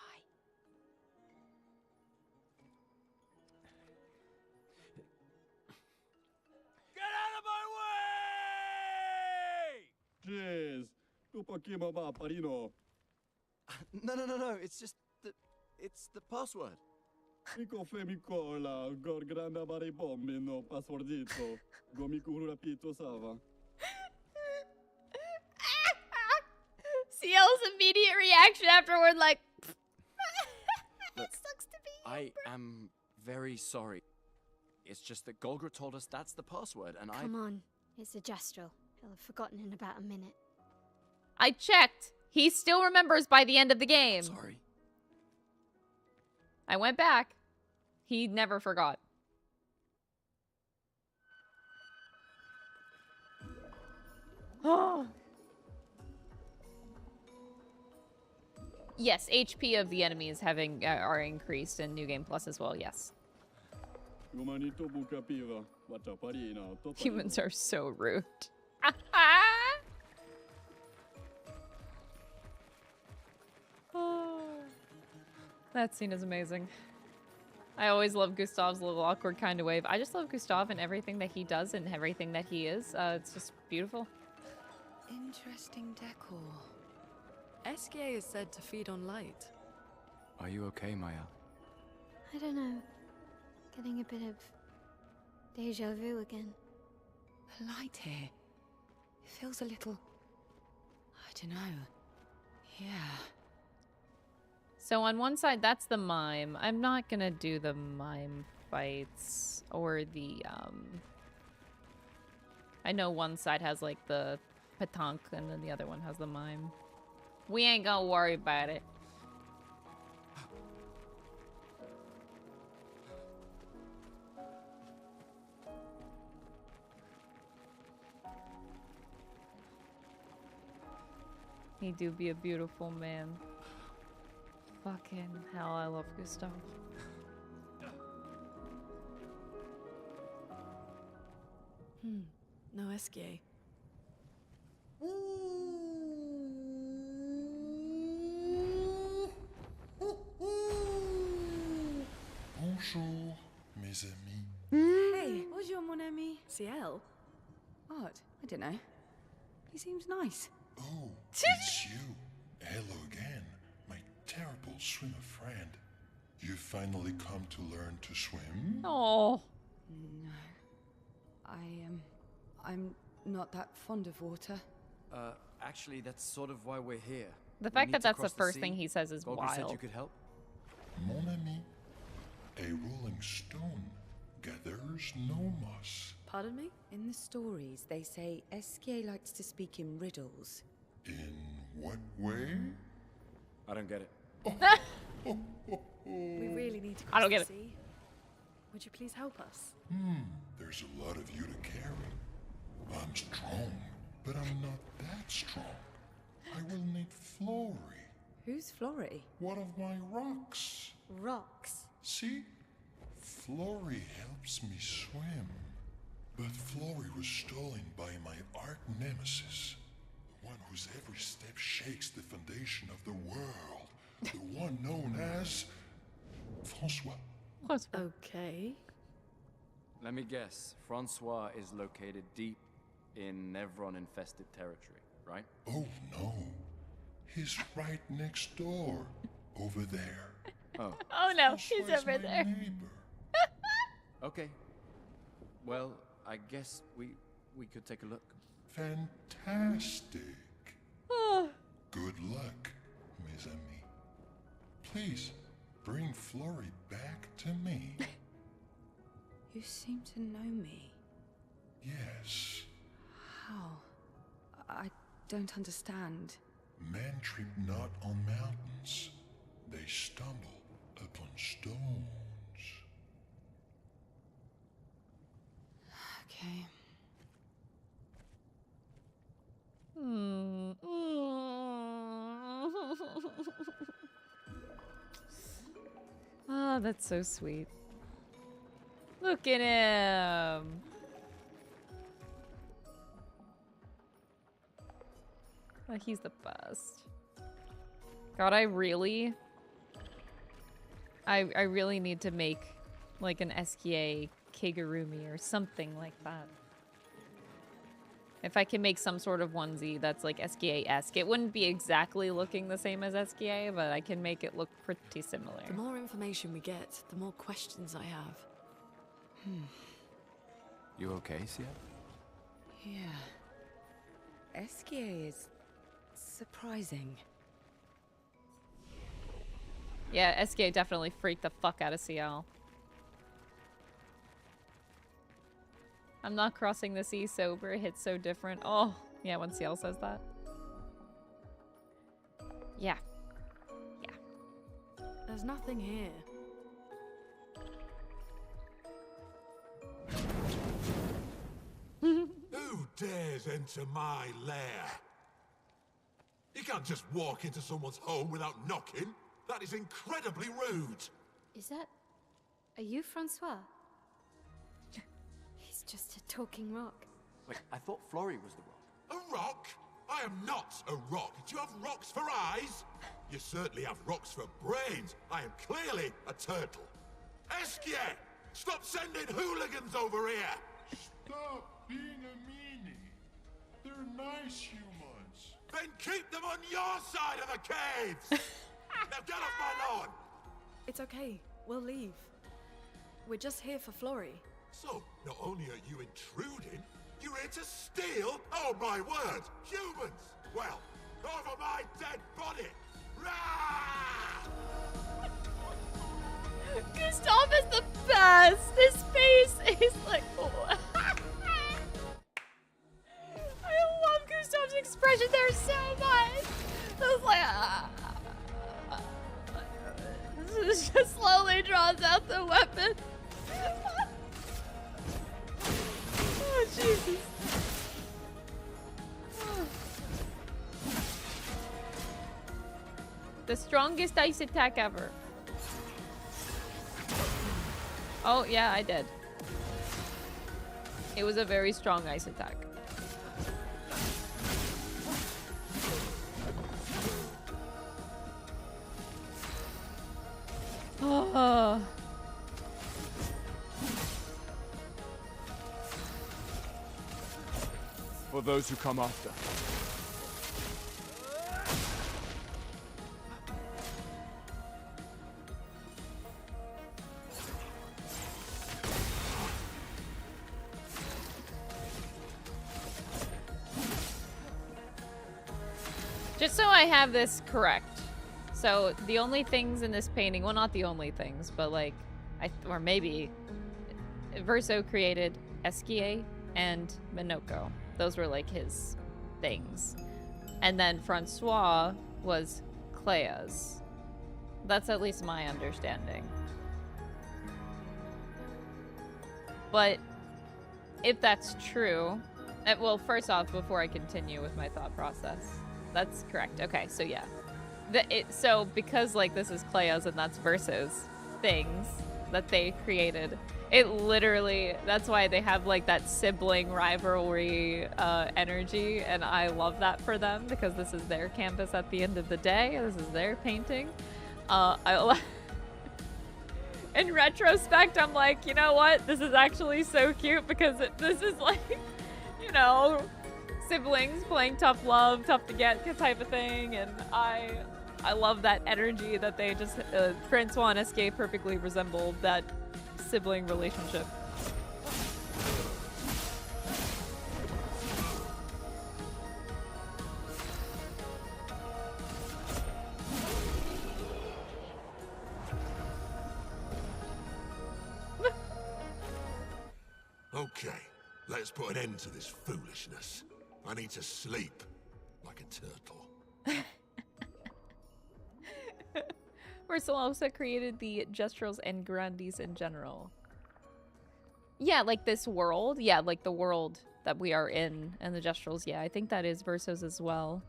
Get out of my way! Jeez, Tupakima Ma Parino. No. It's just it's the password. Pico Femico la Gorgranda Baribomino Passwordito. Gomiku Rapito Sava. CL's immediate reaction afterward, like, Look, Sucks to be you, I am very sorry. It's just that Golgra told us that's the password, and Come on, it's a Gestalt. He'll have forgotten in about a minute. I checked. He still remembers by the end of the game. Sorry. I went back. He never forgot. Oh. Yes, HP of the enemies are increased in New Game Plus as well, yes. Humans are so rude. Oh, that scene is amazing. I always love Gustav's little awkward kind of wave. I just love Gustav and everything that he does and everything that he is. It's just beautiful. Interesting decor. Esier is said to feed on light. Are you okay, Maya? I don't know. Getting a bit of deja vu again. The light here. It feels a little... I don't know. Yeah. So on one side, that's the mime. I'm not gonna do the mime fights or the, I know one side has, like, the petanque and then the other one has the mime. We ain't gonna worry about it. He do be a beautiful man. Fucking hell, I love Gustav. No Esier. Bonjour, mes amis. Hey, bonjour, mon ami. CL? What? I don't know. He seems nice. Oh, it's you. Hello again, my terrible swimmer friend. You finally come to learn to swim? Oh. No. I'm not that fond of water. Actually, that's sort of why we're here. The We fact need that to that's the cross first sea. thing he says is Golgra said you wild. could help. Mon ami, a rolling stone gathers nomas. Pardon me? In the stories, they say Esier likes to speak in riddles. In what way? I don't get it. We really need to I don't cross get the sea. Would you please help us? There's a lot of you to carry. I'm strong, but I'm not that strong. I will need Flory, Who's Flory? one of my rocks. Rocks. See? Flory helps me swim. But Flory was stolen by my arch nemesis. The one whose every step shakes the foundation of the world. The one known as... François. Okay. Let me guess. Francois is located deep in Nevron-infested territory, right? Oh no. He's right next door. Over there. Oh. Oh no, François he's is over my there. neighbor. Okay. Well, I guess we could take a look. Fantastic. Oh. Good luck, mes amis. Please, bring Flory back to me. You seem to know me. Yes. How? I don't understand. Men trip not on mountains. They stumble upon stones. Okay. Oh, that's so sweet. Look at him. Oh, he's the best. God, I really need to make like an Esier Kigurumi or something like that. If I can make some sort of onesie that's like Esier-esque. It wouldn't be exactly looking the same as Esier, but I can make it look pretty similar. The more information we get, the more questions I have. You okay, Sia? Yeah. Esier is surprising. Yeah, Esier definitely freaked the fuck out of CL. I'm not crossing the sea sober, it hits so different. Oh, yeah, when CL says that. Yeah. Yeah. There's nothing here. Who dares enter my lair? You can't just walk into someone's home without knocking. That is incredibly rude. Is that... Are you Francois? He's just a talking rock. Wait, I thought Flory was the rock. A rock? I am not a rock. Do you have rocks for eyes? You certainly have rocks for brains. I am clearly a turtle. Esier! Stop sending hooligans over here! Stop being a meanie. They're nice humans. Then keep them on your side of the caves! Now get off my lawn! It's okay. We'll leave. We're just here for Flory. So, not only are you intruding, you're here to steal? Oh my word! Humans! Well, over my dead body! Rah! Gustav is the best! His face is like... Oh. I love Gustav's expression there so much! It was like... just slowly draws out the weapon. Oh, Jesus. The strongest ice attack ever. Oh, yeah, I did. It was a very strong ice attack. Oh. For those who come after. Just so I have this correct. So the only things in this painting, well, not the only things, but like, or maybe Verso created Esier and Monoko. Those were like his things. And then François was Clea's. That's at least my understanding. But if that's true, well, first off, before I continue with my thought process, that's correct. Okay, so yeah. So because like this is Clea's and that's Verso's things that they created, it literally, that's why they have like that sibling rivalry energy, and I love that for them because this is their canvas at the end of the day. This is their painting. In retrospect, I'm like, you know what? This is actually so cute because this is like, you know, siblings playing tough love, tough to get type of thing, and I love that energy that they just, François and Esier perfectly resembled that sibling relationship. Okay, let's put an end to this foolishness. I need to sleep like a turtle. Verso also created the Gestrals and Grandies in general. Yeah, like this world. Yeah, like the world that we are in and the Gestrals. Yeah, I think that is Verso's as well.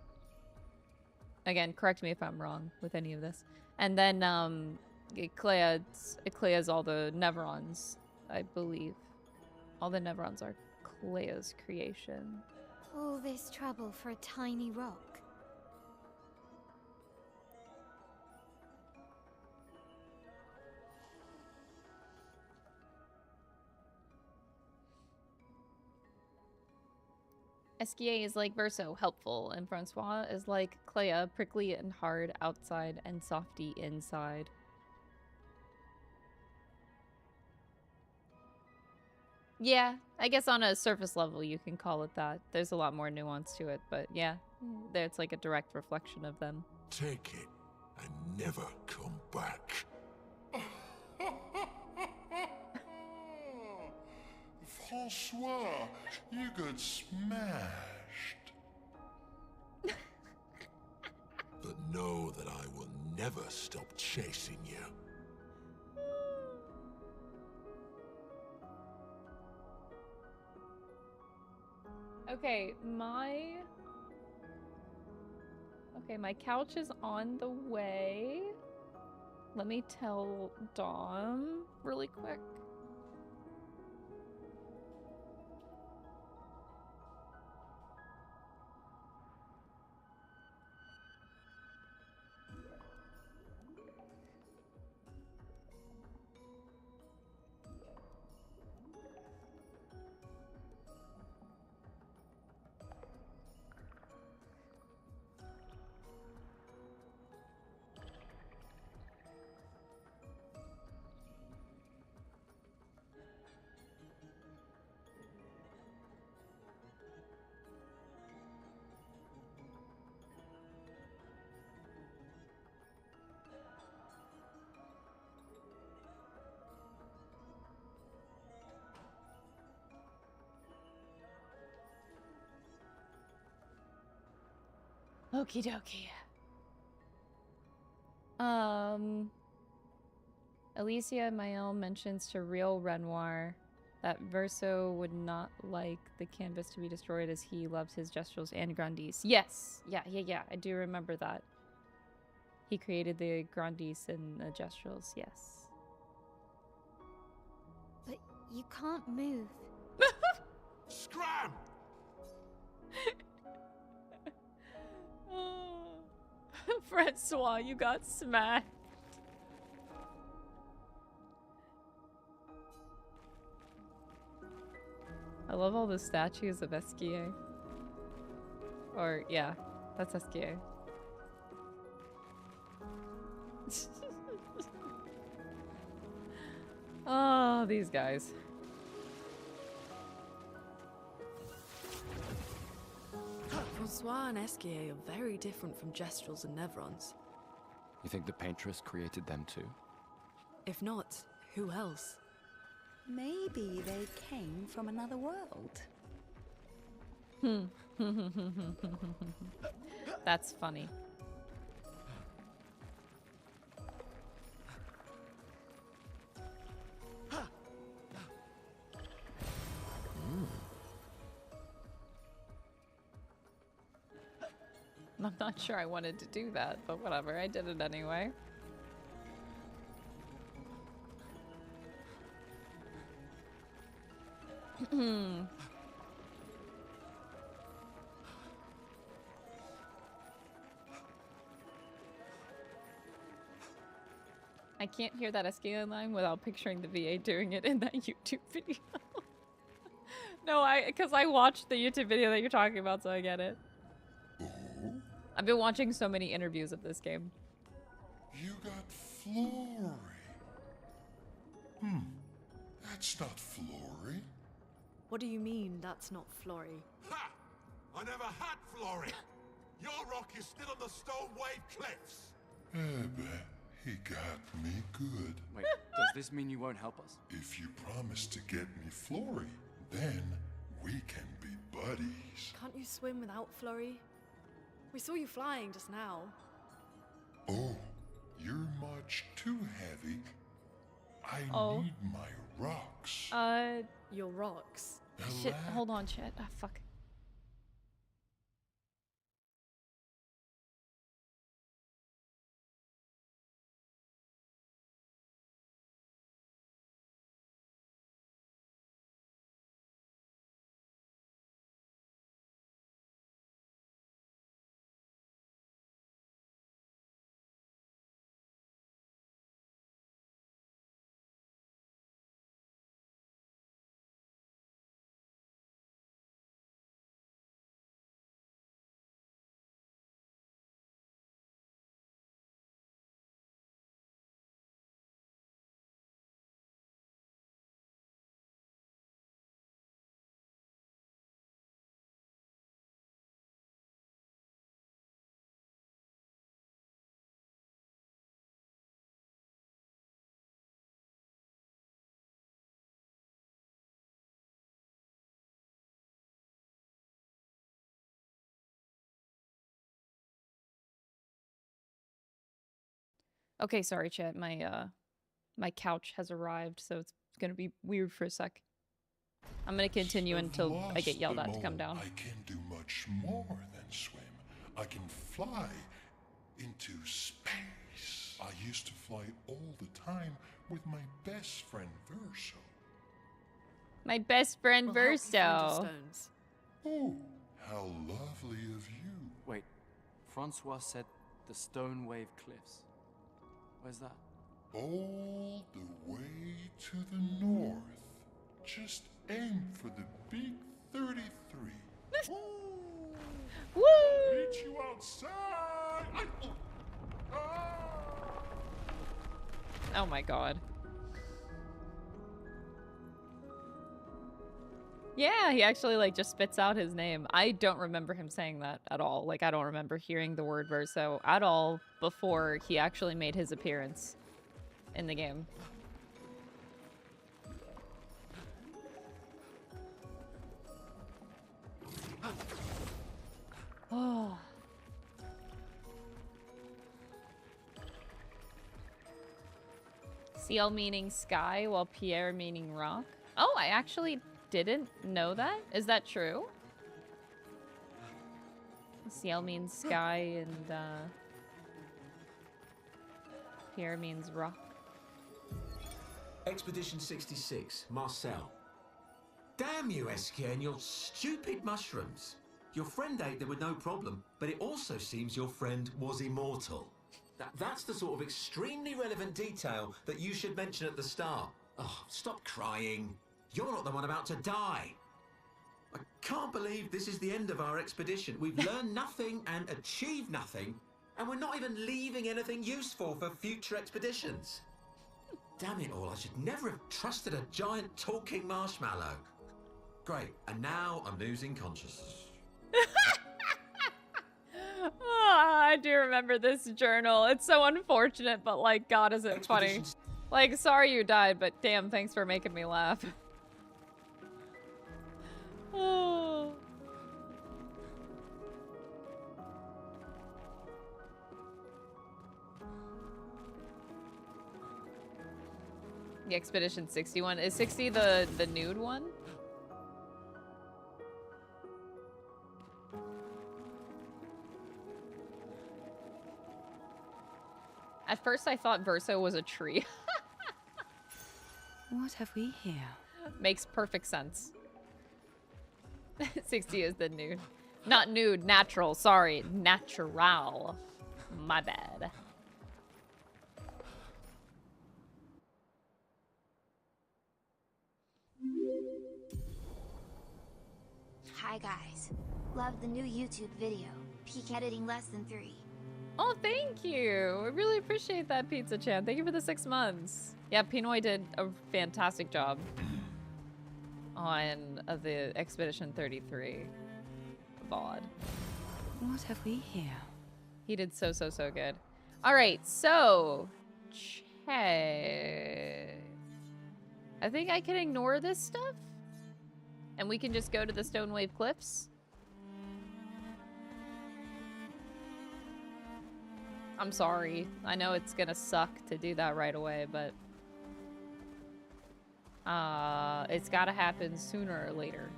Again, correct me if I'm wrong with any of this. And then Clea's all the Neverons, I believe. All the Neverons are Clea's creation. All this trouble for a tiny rock. Esier is like Verso, helpful, and François is like Clea, prickly and hard outside and softy inside. Yeah, I guess on a surface level you can call it that. There's a lot more nuance to it, but yeah, it's like a direct reflection of them. Take it and never come back. François, you got smashed. But know that I will never stop chasing you. Okay, my couch is on the way. Let me tell Dom really quick. Okie dokie. Alicia Mael mentions to Real Renoir that Verso would not like the canvas to be destroyed as he loves his Gestrals and Grandies. Yes! Yeah, I do remember that. He created the Grandies and the Gestrals, yes. But you can't move. Scram! François, you got smacked. I love all the statues of Esier. Or, yeah, that's Esier. Oh, these guys. François and Esier are very different from Gestrals and Neverons. You think the paintress created them too? If not, who else? Maybe they came from another world. That's funny. I'm not sure I wanted to do that, but whatever, I did it anyway. I can't hear that Esier line without picturing the VA doing it in that YouTube video. No, because I watched the YouTube video that you're talking about, so I get it. I've been watching so many interviews of this game. You got Flory. That's not Flory. What do you mean, that's not Flory? Ha! I never had Flory! Your rock is still on the Stonewave cliffs! He got me good. Wait, does this mean you won't help us? If you promise to get me Flory, then we can be buddies. Can't you swim without Flory? We saw you flying just now. Oh, you're much too heavy. I need my rocks. Your rocks? Shit, hold on, shit. Ah, fuck. Okay, sorry, chat. My couch has arrived, so it's gonna be weird for a sec. I'm gonna continue until I get yelled at to come down. I can do much more than swim. I can fly into space. I used to fly all the time with my best friend Verso. My best friend Verso. Oh, how lovely of you. Wait, Francois said the Stonewave cliffs. Where's that? All the way to the north. Just aim for the big 33. Woo! I'll meet you outside. Oh my god. Yeah, he actually like just spits out his name. I don't remember him saying that at all. Like I don't remember hearing the word Verso at all before he actually made his appearance in the game. Oh. Ciel meaning sky, while Pierre meaning rock. Oh, I actually didn't know that. Is that true? Ciel means sky and Pierre means rock. Expedition 66, Marcel. Damn you, Esier, and your stupid mushrooms. Your friend ate them with no problem, but it also seems your friend was immortal. That's the sort of extremely relevant detail that you should mention at the start. Oh, stop crying. You're not the one about to die. I can't believe this is the end of our expedition. We've learned nothing and achieved nothing, and we're not even leaving anything useful for future expeditions. Damn it all, I should never have trusted a giant talking marshmallow. Great, and now I'm losing consciousness. Oh, I do remember this journal. It's so unfortunate, but like, God, is it funny. Like, sorry you died, but damn, thanks for making me laugh. Oh. The Expedition 61. Is 60 the nude one? At first I thought Verso was a tree. What have we here? Makes perfect sense. 60 is the nude. Not nude, natural. Sorry, natural. My bad. Hi guys. Love the new YouTube video. Peak editing less than 3. Oh, thank you. I really appreciate that, Pizza Chan. Thank you for the 6 months. Yeah, Pinoy did a fantastic job on the Expedition 33 VOD. What have we here? He did so good. All right, so check. I think I can ignore this stuff, and we can just go to the Stonewave Cliffs. I'm sorry. I know it's gonna suck to do that right away, but it's gotta happen sooner or later.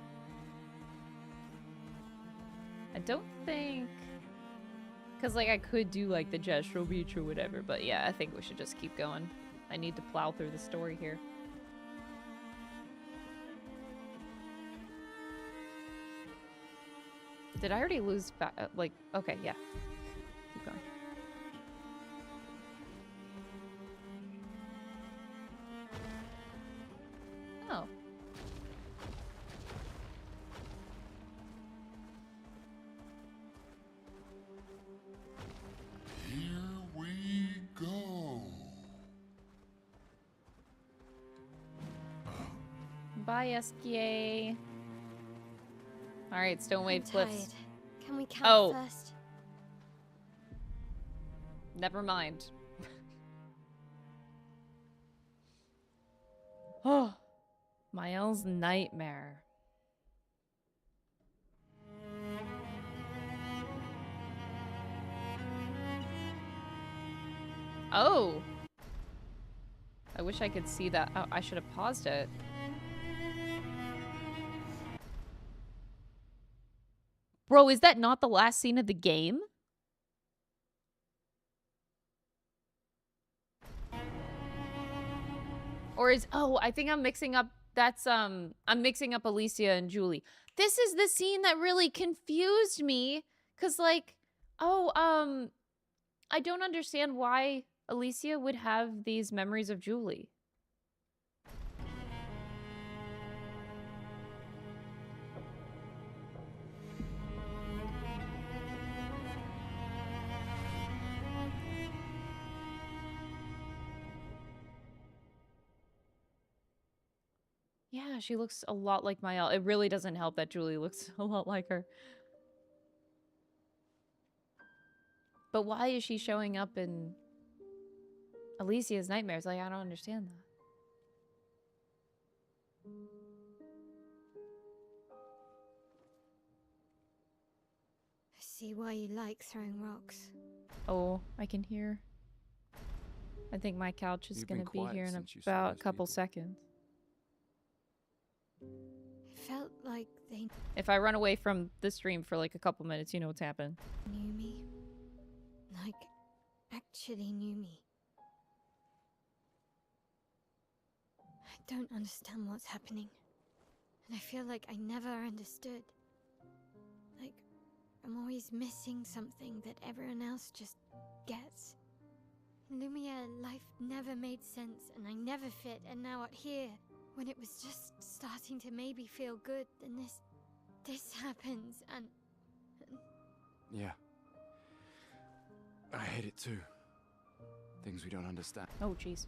I don't think... Because, like, I could do, like, the Gestural Beach or whatever, but yeah, I think we should just keep going. I need to plow through the story here. Did I already lose... like, okay, yeah. Keep going. Oh. Here we go. Bye, Esier. All right, Stonewave Cliffs. Can we camp Oh. first? Never mind. Oh, Miles' nightmare. Oh. I wish I could see that. Oh, I should have paused it. Bro, is that not the last scene of the game? Or is... Oh, I think I'm mixing up... That's, I'm mixing up Alicia and Julie. This is the scene that really confused me. Because, like... Oh, I don't understand why Alicia would have these memories of Julie. Yeah, she looks a lot like Mael. It really doesn't help that Julie looks a lot like her. But why is she showing up in Alicia's nightmares? Like, I don't understand that. I see why you like throwing rocks. Oh, I can hear. I think my couch is You've gonna been be quiet here in since you saw about a those couple people. seconds. It felt like they If I run away from the stream for like a couple minutes, you know what's happening. knew me. Like, actually knew me. I don't understand what's happening. And I feel like I never understood. Like, I'm always missing something that everyone else just gets. Lumiere life never made sense, and I never fit, and now out here, when it was just starting to maybe feel good, then this happens, and... Yeah. I hate it too. Things we don't understand. Oh, jeez.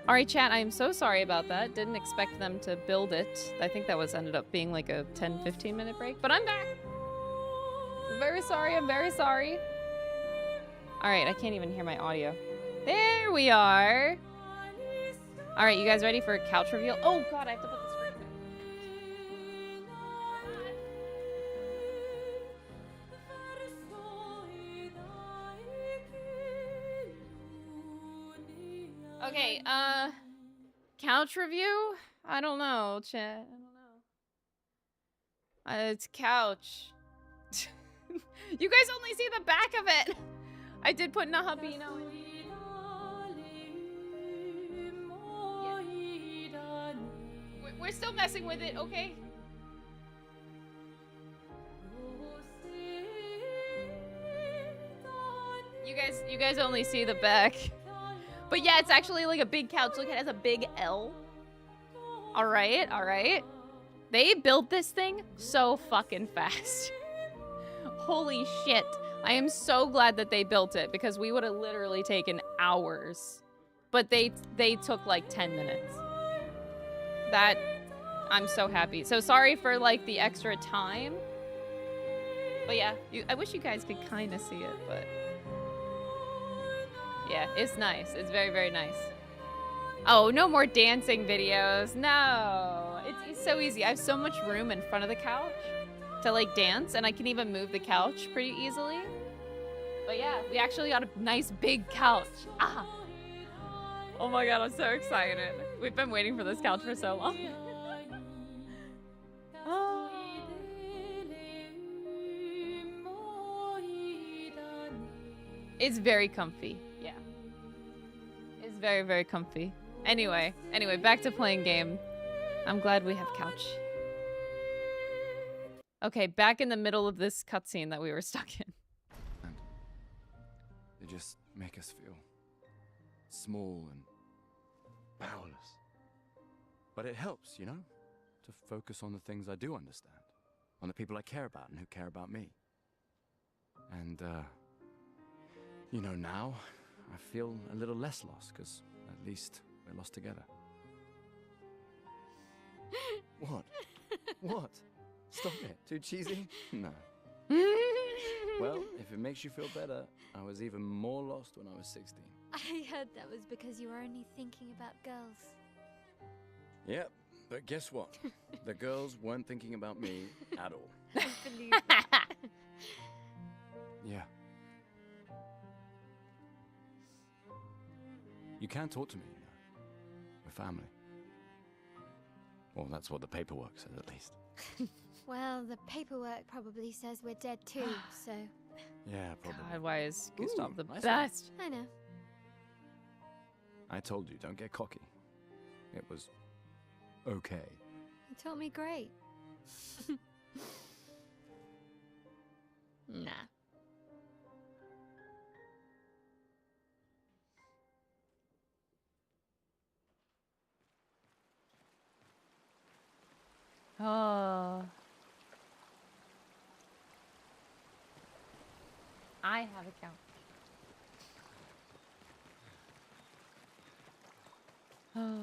Alright, chat, I am so sorry about that. Didn't expect them to build it. I think that was ended up being like a 10-15 minute break, but I'm back! I'm very sorry, I'm very sorry. Alright, I can't even hear my audio. There we are! Alright, you guys ready for a couch reveal? Oh god, I have to put the screen back. Okay, couch review? I don't know, chat. I don't know. It's couch. You guys only see the back of it! I did put Nahabino in. Yeah. We're still messing with it, okay? You guys only see the back. But yeah, it's actually like a big couch. Look, it has a big L. Alright, alright. They built this thing so fucking fast. Holy shit. I am so glad that they built it because we would have literally taken hours. But they took like 10 minutes. That, I'm so happy. So sorry for like the extra time. But yeah, I wish you guys could kind of see it, but... Yeah, it's nice. It's very, very nice. Oh, no more dancing videos. No. It's so easy. I have so much room in front of the couch to like dance, and I can even move the couch pretty easily. But yeah, we actually got a nice big couch. Ah. Oh my god, I'm so excited. We've been waiting for this couch for so long. Oh. It's very comfy. Yeah. It's very, very comfy. Anyway, back to playing game. I'm glad we have couch. Okay, back in the middle of this cutscene that we were stuck in. And they just make us feel small and powerless. But it helps, you know, to focus on the things I do understand, on the people I care about and who care about me. And, you know, now I feel a little less lost, because at least we're lost together. What? What? Stop it. Too cheesy? No. Well, if it makes you feel better, I was even more lost when I was 16. I heard that was because you were only thinking about girls. Yep, but guess what? The girls weren't thinking about me at all. I believe that. Yeah. You can talk to me, you know. We're family. Well, that's what the paperwork says, at least. Well, the paperwork probably says we're dead too, so... Yeah, probably. God, why is Gestalt the nice best? I know. I told you, don't get cocky. It was okay. You taught me great. Nah. Oh. I have a couch. Oh,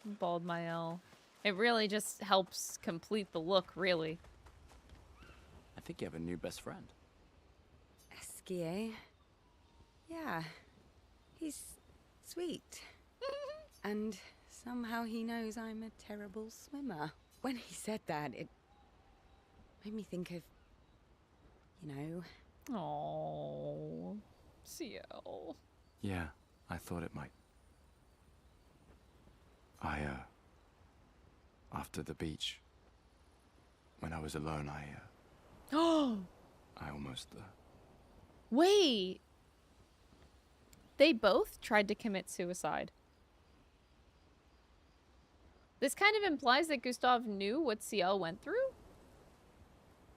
bald my L. It really just helps complete the look, really. I think you have a new best friend. Esier. Yeah. He's sweet. And somehow he knows I'm a terrible swimmer. When he said that, it made me think of, you know... Oh, CL. Yeah, I thought it might. After the beach, when I was alone, Oh! I almost, Wait! They both tried to commit suicide. This kind of implies that Gustav knew what CL went through?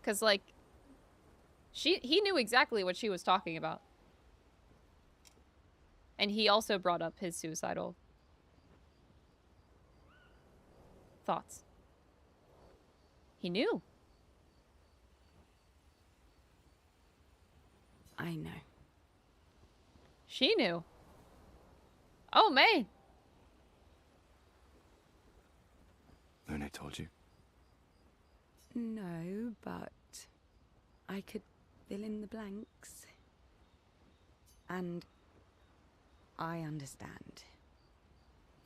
Because, like, he knew exactly what she was talking about. And he also brought up his suicidal thoughts. He knew. I know. She knew. Oh, man. told you? No, but I could fill in the blanks. And I understand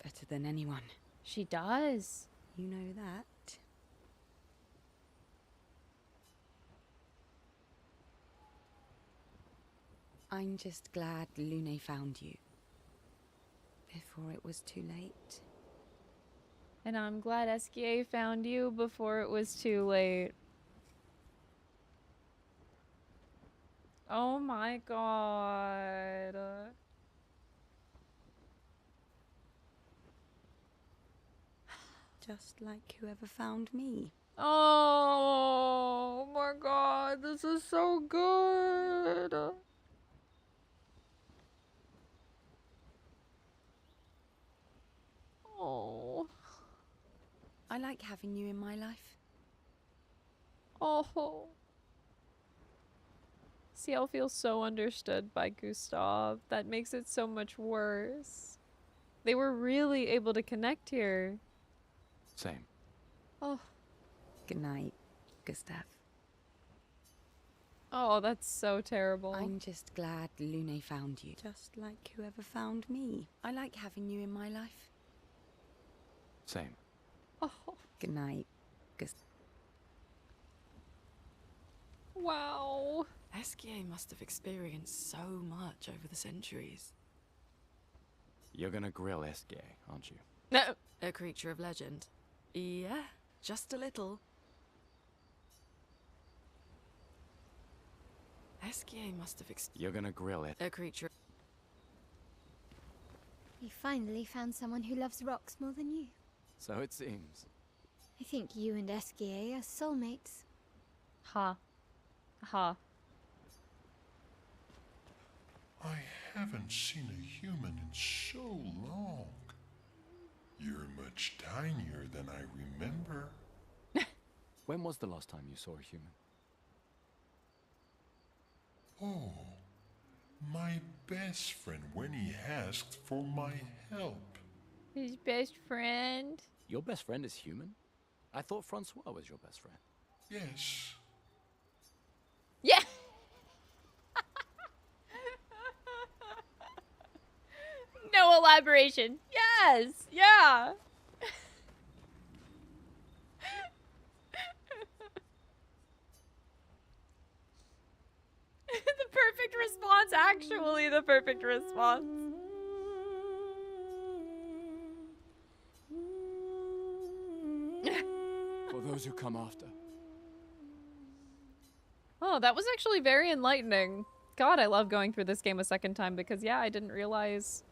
better than anyone. She does. You know that. I'm just glad Lune found you before it was too late. And I'm glad Esier found you before it was too late. Oh my god. Just like whoever found me. Oh my god, this is so good. Oh. I like having you in my life. Oh. Ciel feels so understood by Gustav. That makes it so much worse. They were really able to connect here. Same. Oh. Good night, Gustav. Oh, that's so terrible. I'm just glad Lune found you. Just like whoever found me. I like having you in my life. Same. Oh. Good night, Gustav. Wow. Esier must have experienced so much over the centuries. You're gonna grill Esier, aren't you? No. A creature of legend. Yeah, just a little. Esier must have You're gonna grill it. A creature. You finally found someone who loves rocks more than you. So it seems. I think you and Esier are soulmates. Ha. Ha. I haven't seen a human in so long. You're much tinier than I remember. When was the last time you saw a human? Oh, my best friend when he asked for my help. His best friend? Your best friend is human? I thought François was your best friend. Yes. Yeah! No elaboration. Yes! Yeah! The perfect response, actually the perfect response. For those who come after. Oh, that was actually very enlightening. God, I love going through this game a second time because, yeah, I didn't realize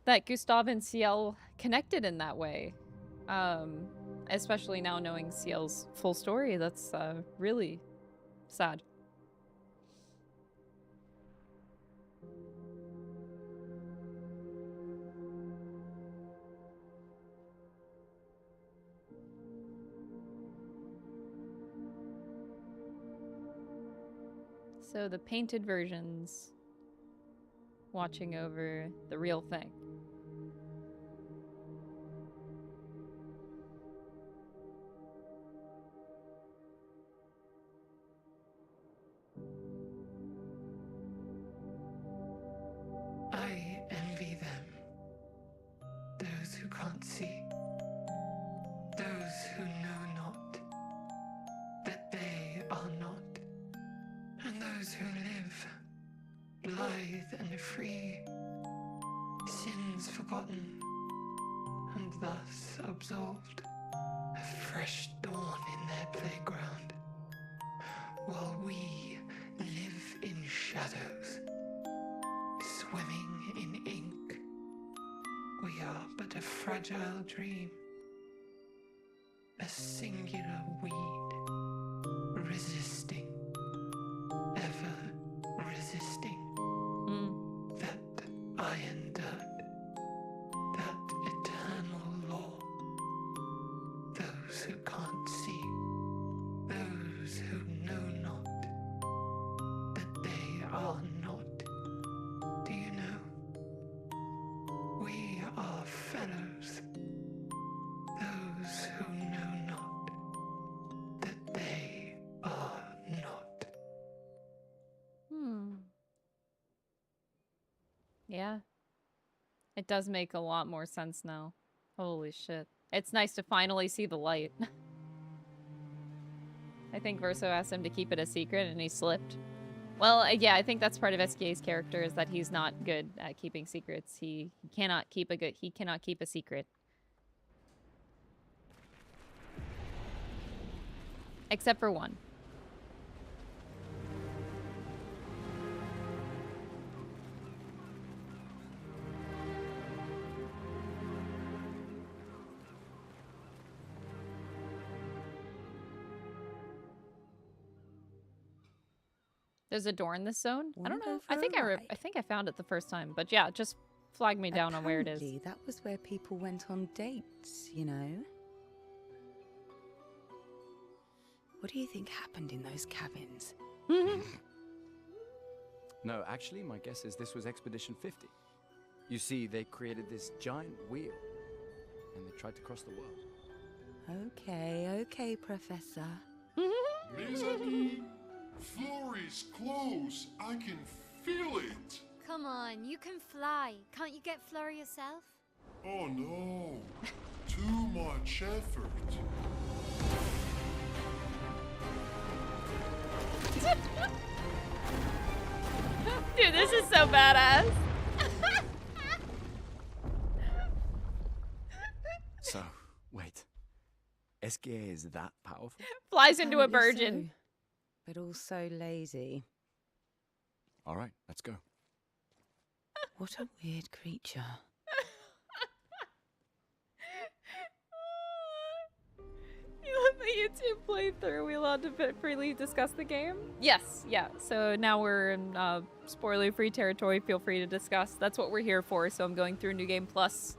that Gustav and Ciel connected in that way. Especially now knowing Ciel's full story, that's really sad. So the painted versions watching over the real thing. I envy them. Those who can't see. Those who know not that they are not. And those who live, blithe and free, sins forgotten, and thus absolved, a fresh dawn in their playground, while we live in shadows, swimming in ink. We are but a fragile dream, a singular weed, resisting. Ever resisting that iron dirt, that eternal law. Those who can't see, those who know not that they are not. Do you know? We are fellows. Those who It does make a lot more sense now. Holy shit. It's nice to finally see the light. I think Verso asked him to keep it a secret and he slipped. Well, yeah, I think that's part of Esquier's character is that he's not good at keeping secrets. He cannot keep a secret. Except for one. There's a door in this zone? I don't know. I think I found it the first time, but yeah, just flag me down on where it is. Apparently, that was where people went on dates, you know? What do you think happened in those cabins? No, actually, my guess is this was Expedition 50. You see, they created this giant wheel, and they tried to cross the world. Okay, Professor. Mes-amis, Florie's close. I can feel it. Come on, you can fly. Can't you get Flora yourself? Oh no, too much effort. Dude, this is so badass. So, wait. Esier is that powerful? Flies into a Apparently virgin. so, but also lazy. All right, let's go. What a weird creature. You let the YouTube playthrough. Are we allowed to freely discuss the game? Yes, yeah. So now we're in spoiler-free territory. Feel free to discuss. That's what we're here for. So I'm going through New Game Plus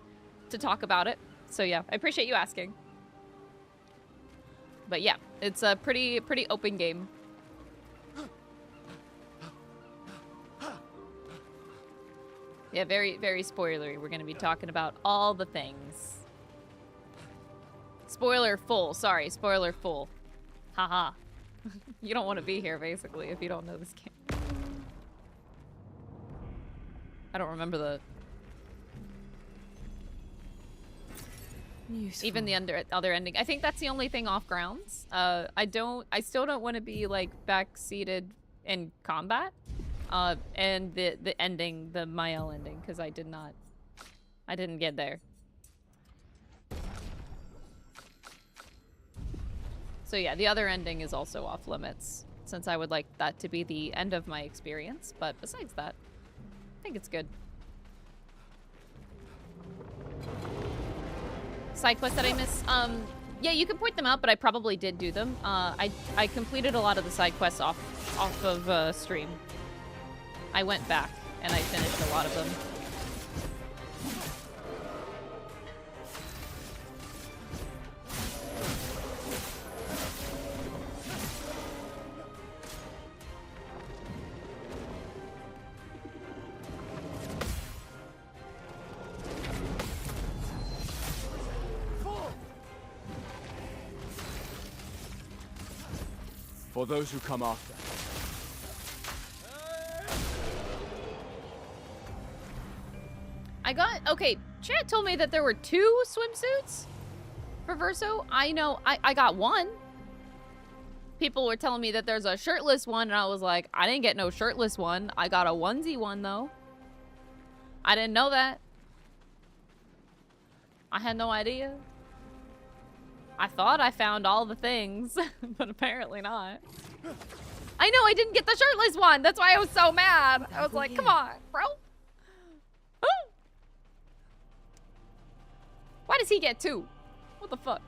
to talk about it. So yeah, I appreciate you asking. But yeah, it's a pretty open game. Yeah, very spoilery. We're going to be talking about all the things. Spoiler full. Sorry, spoiler full. Haha. You don't want to be here, basically, if you don't know this game. I don't remember the... Useful. Even the other ending. I think that's the only thing off grounds. I still don't want to be, like, backseated in combat. And the ending, the Mael ending, because I didn't get there. So yeah, the other ending is also off limits, since I would like that to be the end of my experience, but besides that, I think it's good. Side quests that I miss? Yeah, you can point them out, but I probably did do them. I completed a lot of the side quests off of stream. I went back and I finished a lot of them. For those who come after. Okay, chat told me that there were 2 swimsuits for Verso. I know, I got one. People were telling me that there's a shirtless one, and I was like, I didn't get no shirtless one. I got a onesie one, though. I didn't know that. I had no idea. I thought I found all the things, but apparently not. I know I didn't get the shirtless one. That's why I was so mad. I was like, come on, bro. Why does he get 2? What the fuck?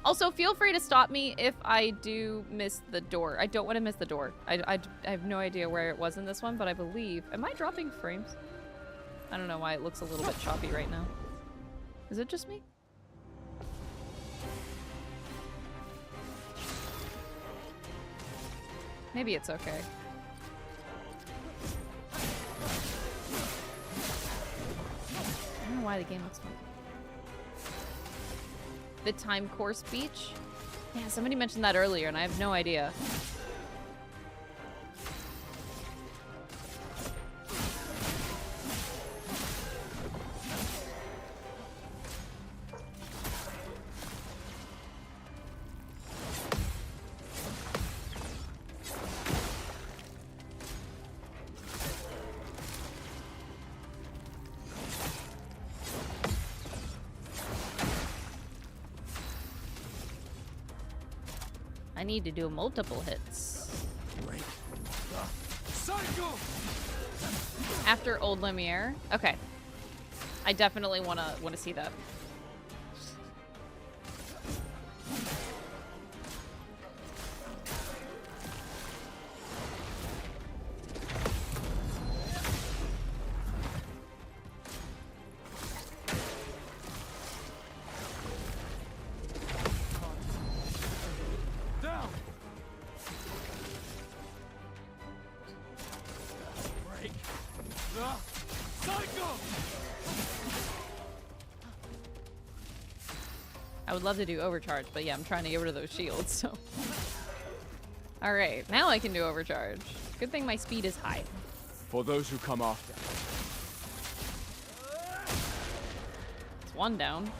Also, feel free to stop me if I do miss the door. I don't want to miss the door. I have no idea where it was in this one, but I believe... Am I dropping frames? I don't know why it looks a little bit choppy right now. Is it just me? Maybe it's okay. I don't know why the game looks funky. The time course beach? Yeah, somebody mentioned that earlier and I have no idea. I need to do multiple hits. After old Lumiere? Okay. I definitely wanna see that. I would love to do overcharge, but yeah, I'm trying to get rid of those shields, so. Alright, now I can do overcharge. Good thing my speed is high. For those who come after. It's one down.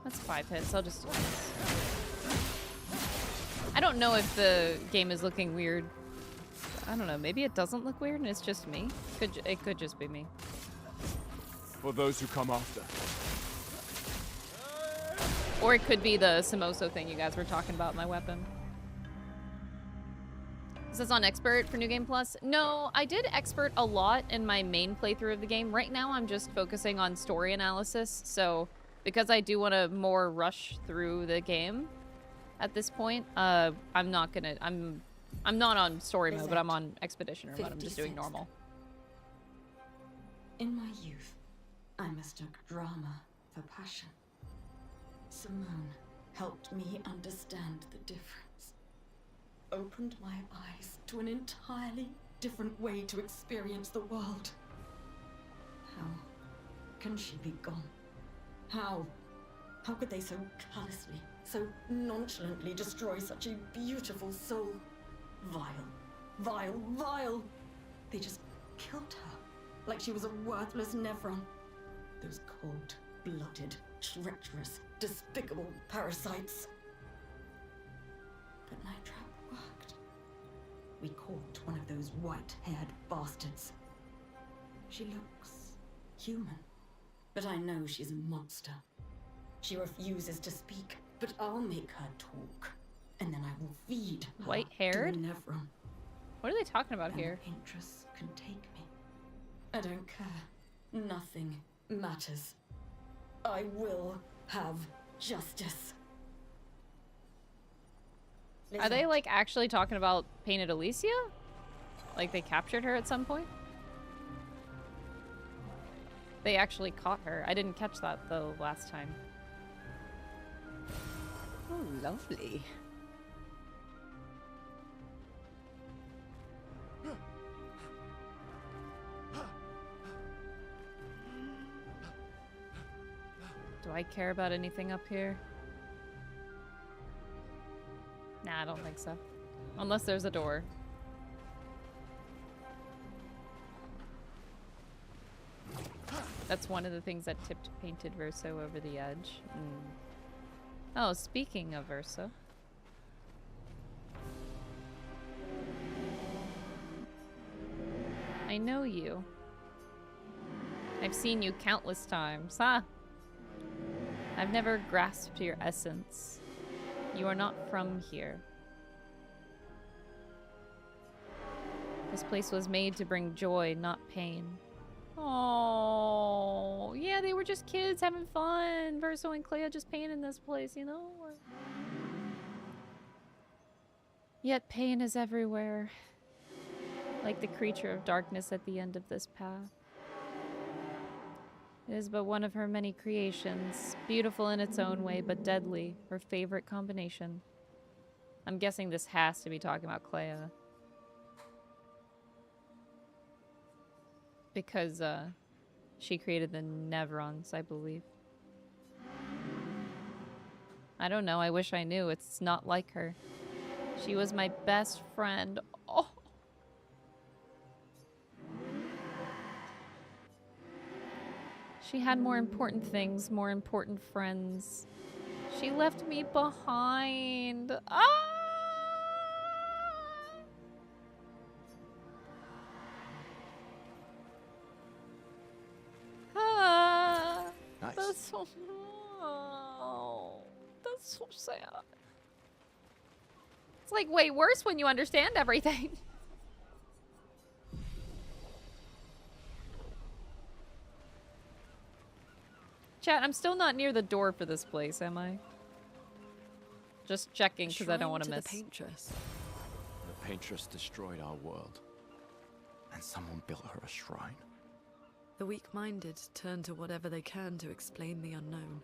That's 5 hits. I'll just do this. I don't know if the game is looking weird. I don't know. Maybe it doesn't look weird and it's just me. It could just be me. For those who come after. Or it could be the Samoso thing you guys were talking about, my weapon. Is this on Expert for New Game Plus? No, I did Expert a lot in my main playthrough of the game. Right now I'm just focusing on story analysis, so because I do want to more rush through the game at this point, I'm not on story mode, but I'm on expeditioner mode. I'm just doing normal. In my youth, I mistook drama for passion. Simone helped me understand the difference. Opened my eyes to an entirely different way to experience the world. How can she be gone? How could they so callously, so nonchalantly destroy such a beautiful soul? Vile, vile, vile! They just killed her, like she was a worthless Nevron. Those cold-blooded, treacherous, despicable parasites. But my trap worked. We caught one of those white-haired bastards. She looks human, but I know she's a monster. She refuses to speak, but I'll make her talk, and then I will feed her. White-haired? To Nevron. What are they talking about here? Interest can take me. I don't care. Nothing matters. I will have justice. Are they like actually talking about Painted Alicia? Like they captured her at some point? They actually caught her. I didn't catch that though last time. Oh, lovely. Do I care about anything up here? Nah, I don't think so. Unless there's a door. That's one of the things that tipped Painted Verso over the edge. Oh, speaking of Verso. I know you. I've seen you countless times. Huh? I've never grasped your essence. You are not from here. This place was made to bring joy, not pain. Oh, yeah, they were just kids having fun. Verso and Clea just painting this place, you know? Yet pain is everywhere. Like the creature of darkness at the end of this path. It is but one of her many creations, beautiful in its own way, but deadly, her favorite combination. I'm guessing this has to be talking about Clea. Because, she created the Nevrons, I believe. I don't know, I wish I knew. It's not like her. She was my best friend. Oh! She had more important things, more important friends. She left me behind. Nice. That's so. Oh, that's so sad. It's like way worse when you understand everything. Chat, I'm still not near the door for this place, am I? Just checking because I don't want to miss. The paintress. The paintress destroyed our world, and someone built her a shrine. The weak-minded turn to whatever they can to explain the unknown.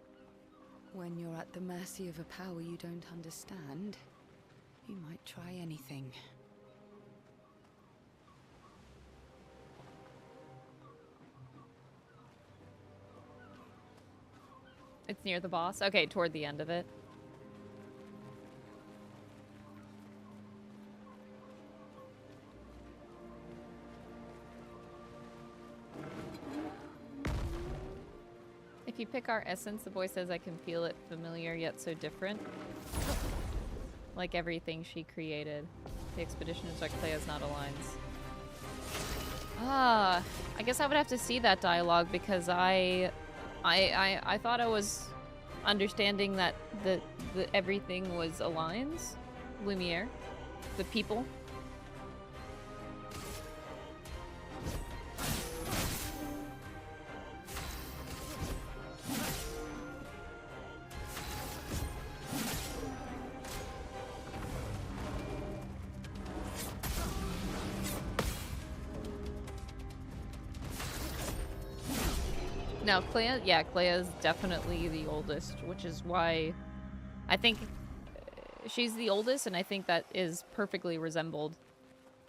When you're at the mercy of a power you don't understand, you might try anything. It's near the boss? Okay, toward the end of it. If you pick our essence, the boy says I can feel it familiar yet so different. Like everything she created. The expedition is like Clea's not aligns. I guess I would have to see that dialogue because I thought I was understanding that the everything was Alliance, Lumiere, the people. No, Clea, yeah, Clea is definitely the oldest, which is why I think she's the oldest, and I think that is perfectly resembled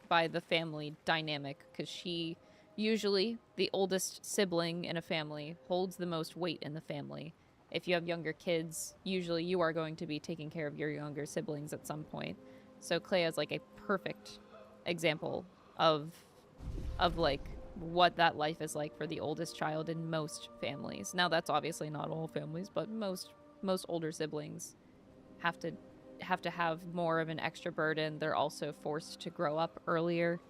by the family dynamic, because she, usually, the oldest sibling in a family, holds the most weight in the family. If you have younger kids, usually you are going to be taking care of your younger siblings at some point. So Clea is like a perfect example of like, what that life is like for the oldest child in most families. Now that's obviously not all families, but most older siblings have to have more of an extra burden. They're also forced to grow up earlier.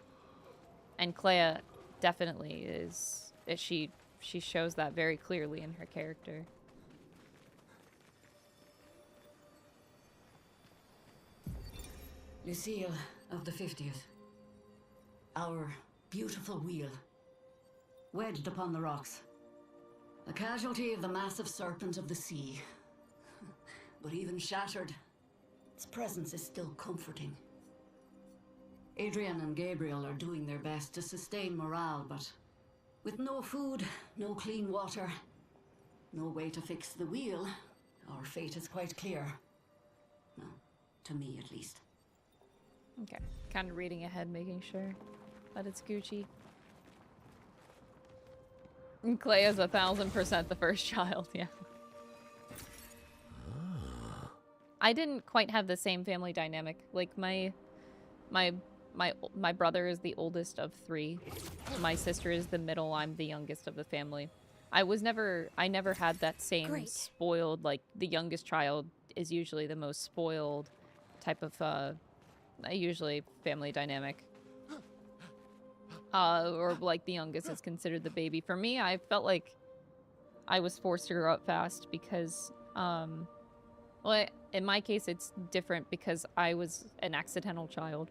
And Clea definitely is, she shows that very clearly in her character. Lucille of the 50th. Our beautiful wheel. Wedged upon the rocks. A casualty of the massive serpent of the sea. But even shattered, its presence is still comforting. Adrian and Gabriel are doing their best to sustain morale, but with no food, no clean water, no way to fix the wheel, our fate is quite clear. Well, to me at least. Okay, kind of reading ahead, making sure that it's Gucci. And Clea is 1000% the first child, yeah. I didn't quite have the same family dynamic. Like my brother is the oldest of 3. My sister is the middle. I'm the youngest of the family. I never had that same spoiled, like the youngest child is usually the most spoiled type of usually family dynamic. Or like the youngest is considered the baby. For me, I felt like I was forced to grow up fast because, well, in my case, it's different because I was an accidental child.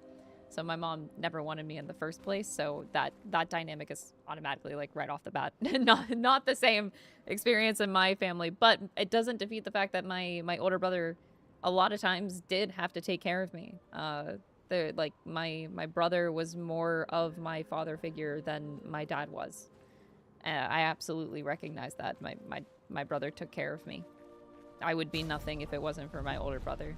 So my mom never wanted me in the first place. So that dynamic is automatically like right off the bat, not the same experience in my family. But it doesn't defeat the fact that my older brother, a lot of times, did have to take care of me. Like my brother was more of my father figure than my dad was. I absolutely recognize that. My brother took care of me. I would be nothing if it wasn't for my older brother.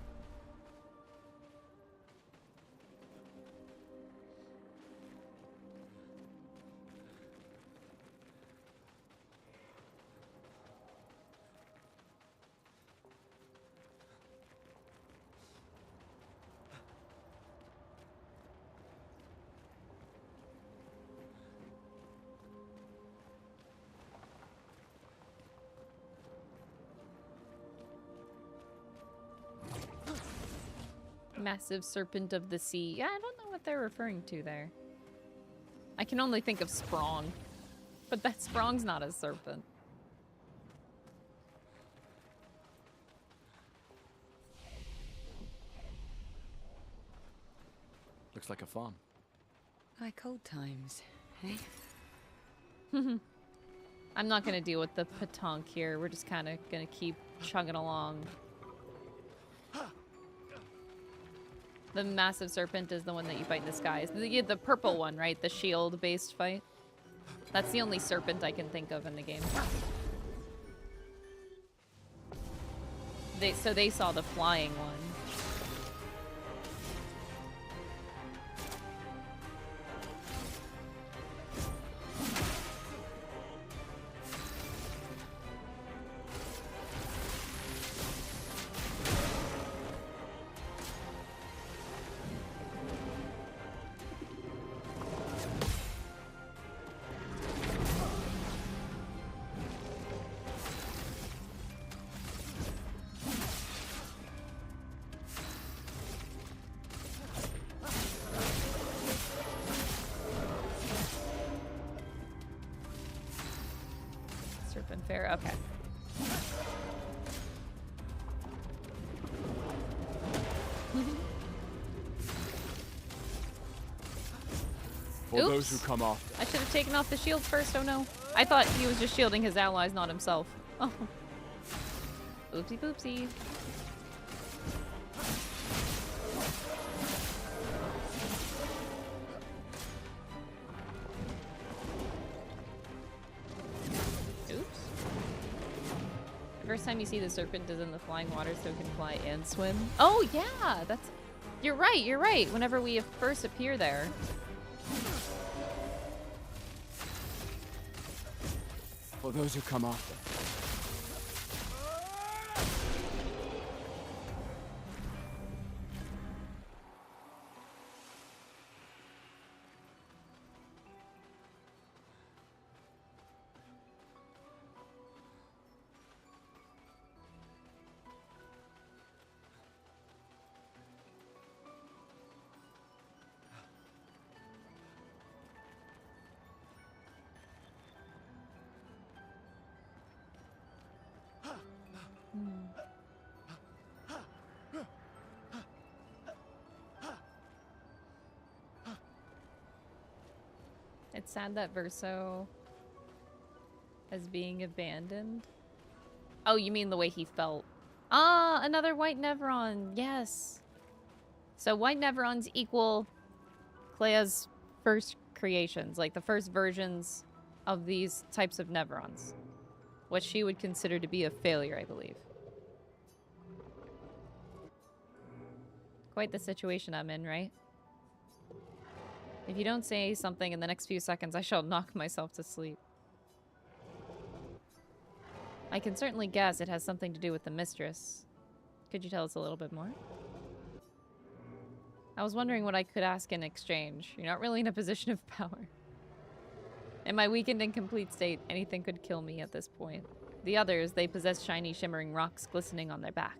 Massive serpent of the sea. Yeah, I don't know what they're referring to there. I can only think of Sprong. But that Sprong's not a serpent. Looks like a farm. Like old times, hey? I'm not gonna deal with the petanque here. We're just kind of gonna keep chugging along. The massive serpent is the one that you fight in the skies. The purple one, right? The shield-based fight. That's the only serpent I can think of in the game. So they saw the flying one. Serpent fair, okay. For those who come after. I should have taken off the shield first, oh no. I thought he was just shielding his allies, not himself. Oh. Oopsie boopsie. Oops. The first time you see the serpent is in the flying water so it can fly and swim. Oh yeah, that's... You're right. Whenever we first appear there. For those who come after. It's sad that Verso is being abandoned. Oh, you mean the way he felt. Ah, another white Nevron. Yes. So white Nevrons equal Clea's first creations, like the first versions of these types of Nevrons. What she would consider to be a failure, I believe. Quite the situation I'm in, right? If you don't say something in the next few seconds, I shall knock myself to sleep. I can certainly guess it has something to do with the mistress. Could you tell us a little bit more? I was wondering what I could ask in exchange. You're not really in a position of power. In my weakened and complete state, anything could kill me at this point. The others, they possess shiny, shimmering rocks glistening on their back.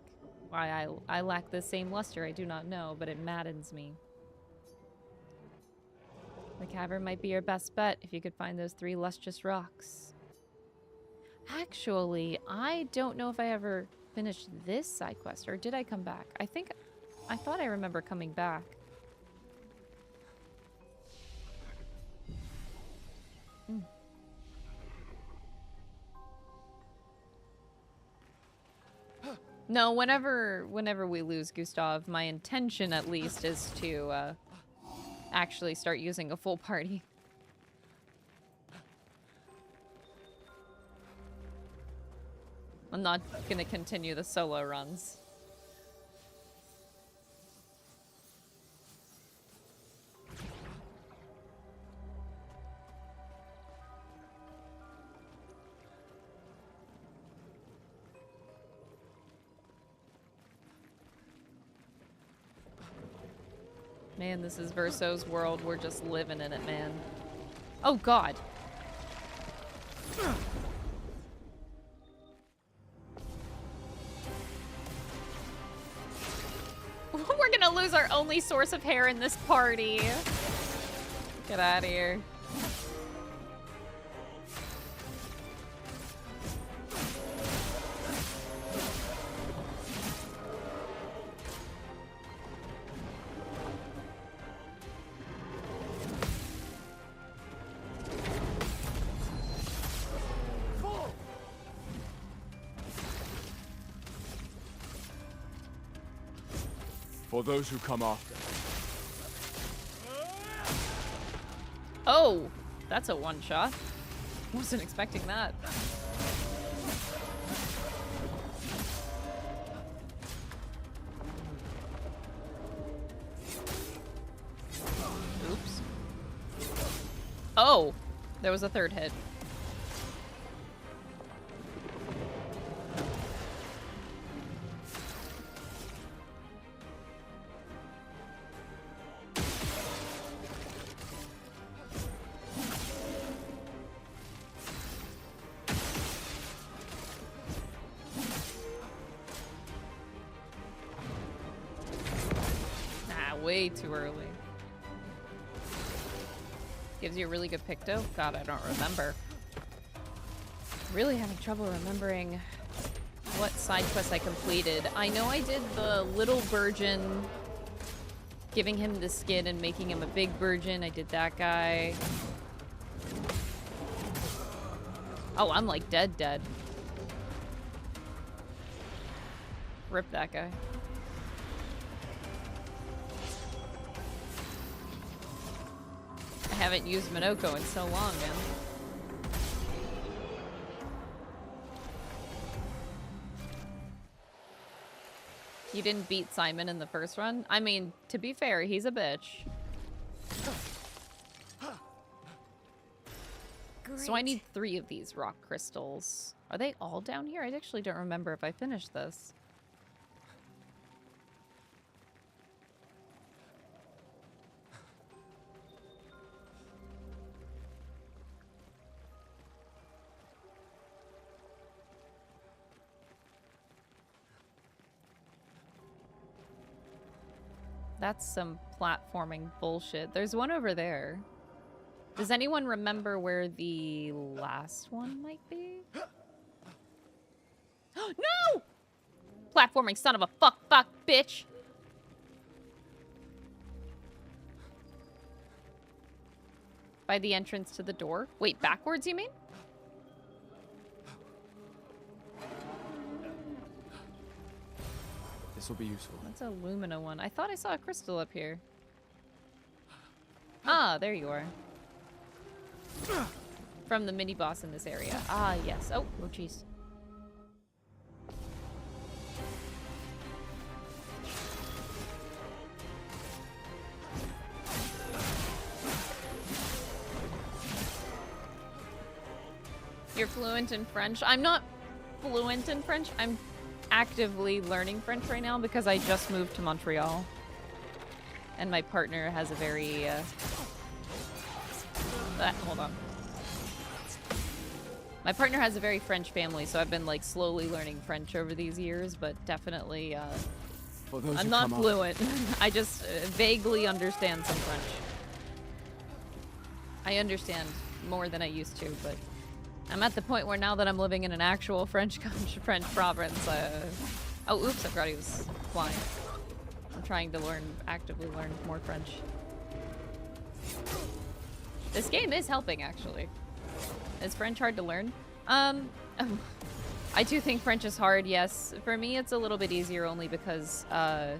Why I lack the same luster, I do not know, but it maddens me. The cavern might be your best bet if you could find those 3 lustrous rocks. Actually, I don't know if I ever finished this side quest, or did I come back? I thought I remember coming back. No, whenever we lose Gustav, my intention at least is to actually start using a full party. I'm not gonna continue the solo runs. Man, this is Verso's world. We're just living in it, man. Oh, God. We're gonna gonna lose our only source of hair in this party. Get out of here. For those who come after. Oh, that's a one shot. Wasn't expecting that. Oops. Oh, there was a third hit. Way too early. Gives you a really good pick though. God, I don't remember. Really having trouble remembering what side quest I completed. I know I did the little virgin, giving him the skin and making him a big virgin. I did that guy. Oh, I'm like dead. Rip that guy. I haven't used Monoko in so long, man. You didn't beat Simon in the first run? I mean, to be fair, he's a bitch. Great. So I need 3 of these rock crystals. Are they all down here? I actually don't remember if I finished this. That's some platforming bullshit. There's one over there. Does anyone remember where the last one might be? No! Platforming son of a fuck, bitch! By the entrance to the door? Wait, backwards you mean? This will be useful. That's a Lumina one. I thought I saw a crystal up here. Ah, there you are. From the mini-boss in this area. Ah, yes. Oh, jeez. You're fluent in French? I'm not fluent in French. I'm actively learning French right now because I just moved to Montreal. And my partner has a very, hold on. My partner has a very French family, so I've been, like, slowly learning French over these years, but definitely, I'm not fluent. I just vaguely understand some French. I understand more than I used to, but I'm at the point where now that I'm living in an actual French province, oh, oops, I forgot he was flying. I'm trying to actively learn more French. This game is helping, actually. Is French hard to learn? I do think French is hard, yes. For me, it's a little bit easier only because, I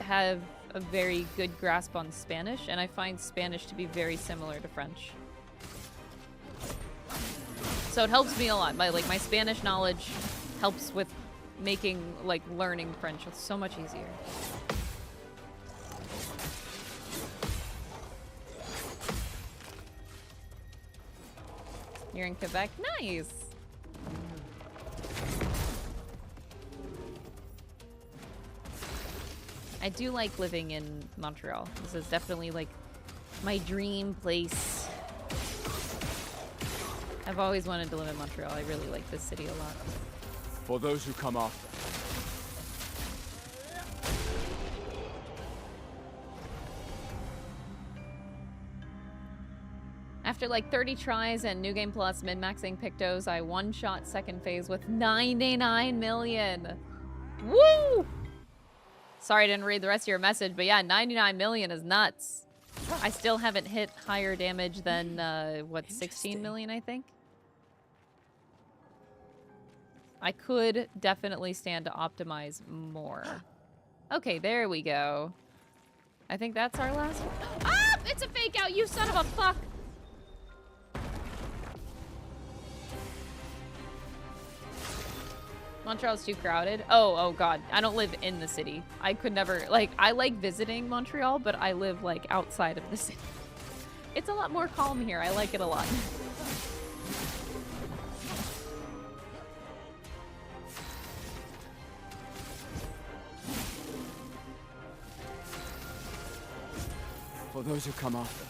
have a very good grasp on Spanish, and I find Spanish to be very similar to French. So it helps me a lot. My Spanish knowledge helps with making, learning French so much easier. You're in Quebec? Nice! I do like living in Montreal. This is definitely, my dream place. I've always wanted to live in Montreal. I really like this city a lot. For those who come after. After like 30 tries and New Game Plus min-maxing Pictos, I one-shot second phase with 99 million. Woo! Sorry I didn't read the rest of your message, but yeah, 99 million is nuts. I still haven't hit higher damage than, what, 16 million, I think? I could definitely stand to optimize more. Okay, there we go. I think that's our last one. Ah! It's a fake out, you son of a fuck! Montreal's too crowded. Oh god. I don't live in the city. I could never, like, I like visiting Montreal, but I live, like, outside of the city. It's a lot more calm here. I like it a lot. For those who come after.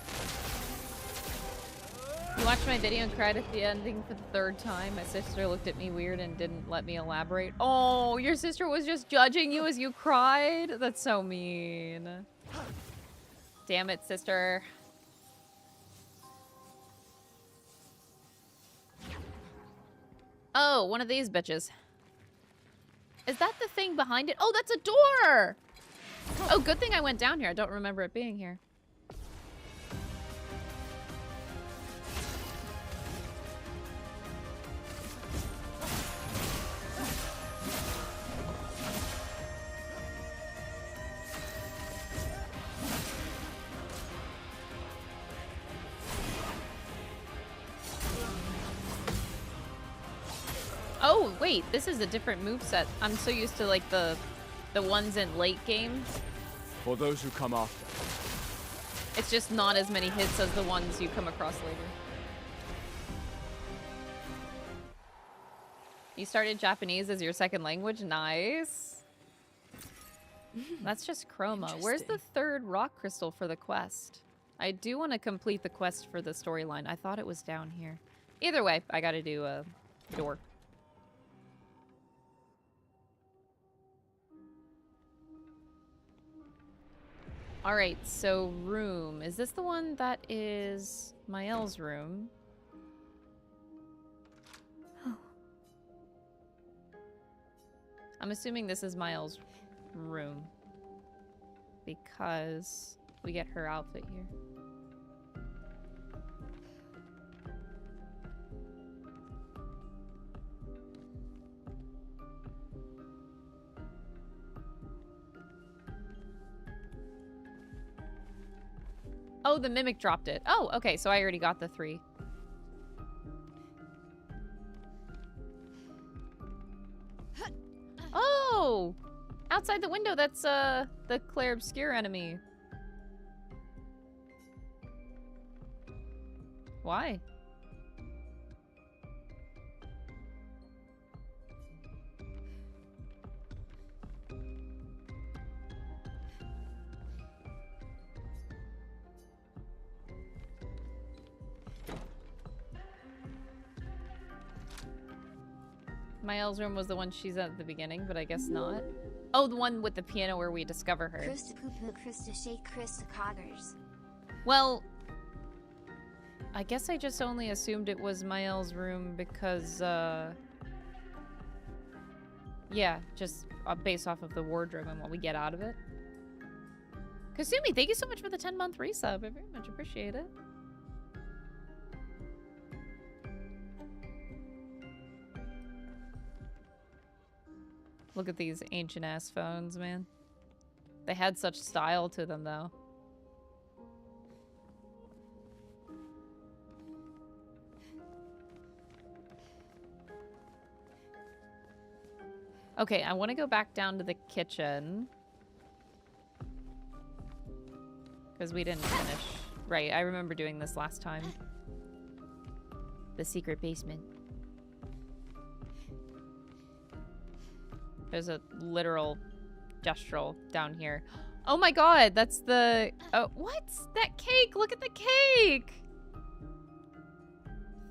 You watched my video and cried at the ending for the third time. My sister looked at me weird and didn't let me elaborate. Oh, your sister was just judging you as you cried? That's so mean. Damn it, sister. Oh, one of these bitches. Is that the thing behind it? Oh, that's a door! Oh, good thing I went down here. I don't remember it being here. Oh, wait, this is a different moveset. I'm so used to, like, the ones in late game. For those who come after. It's just not as many hits as the ones you come across later. You started Japanese as your second language? Nice. That's just chroma. Where's the third rock crystal for the quest? I do want to complete the quest for the storyline. I thought it was down here. Either way, I gotta do a door. Alright, so room. Is this the one that is Mael's room? Oh. I'm assuming this is Mael's room. Because we get her outfit here. Oh, the mimic dropped it. Oh, okay, so I already got the 3. Oh! Outside the window, that's the Clair Obscur enemy. Why? Mael's room was the one she's at the beginning, but I guess not. Oh, the one with the piano where we discover her. Well, I guess I just only assumed it was Mael's room because, yeah, just based off of the wardrobe and what we get out of it. Kasumi, thank you so much for the 10-month resub. I very much appreciate it. Look at these ancient-ass phones, man. They had such style to them, though. Okay, I want to go back down to the kitchen. Because we didn't finish. Right, I remember doing this last time. The secret basement. There's a literal gestural down here. Oh my god, that's the... Oh, what? That cake! Look at the cake!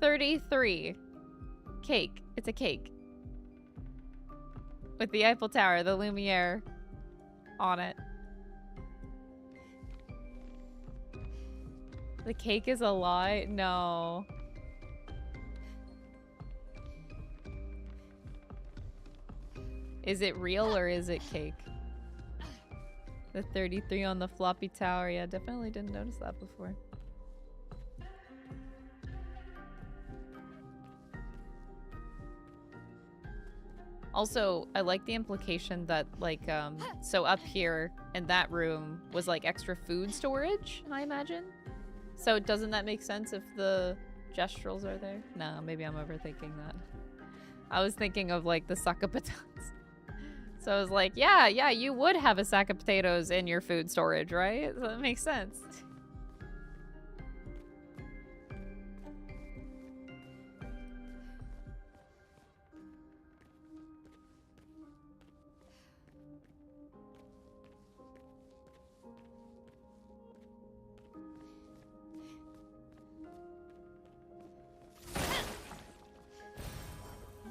33. Cake. It's a cake. With the Eiffel Tower, the Lumiere on it. The cake is a lie? No. Is it real or is it cake? The 33 on the floppy tower. Yeah, definitely didn't notice that before. Also, I like the implication that, like, so up here in that room was, like, extra food storage, I imagine? So doesn't that make sense if the gestrals are there? No, maybe I'm overthinking that. I was thinking of, like, the sack of potatoes. So I was like, yeah, you would have a sack of potatoes in your food storage, right? So that makes sense.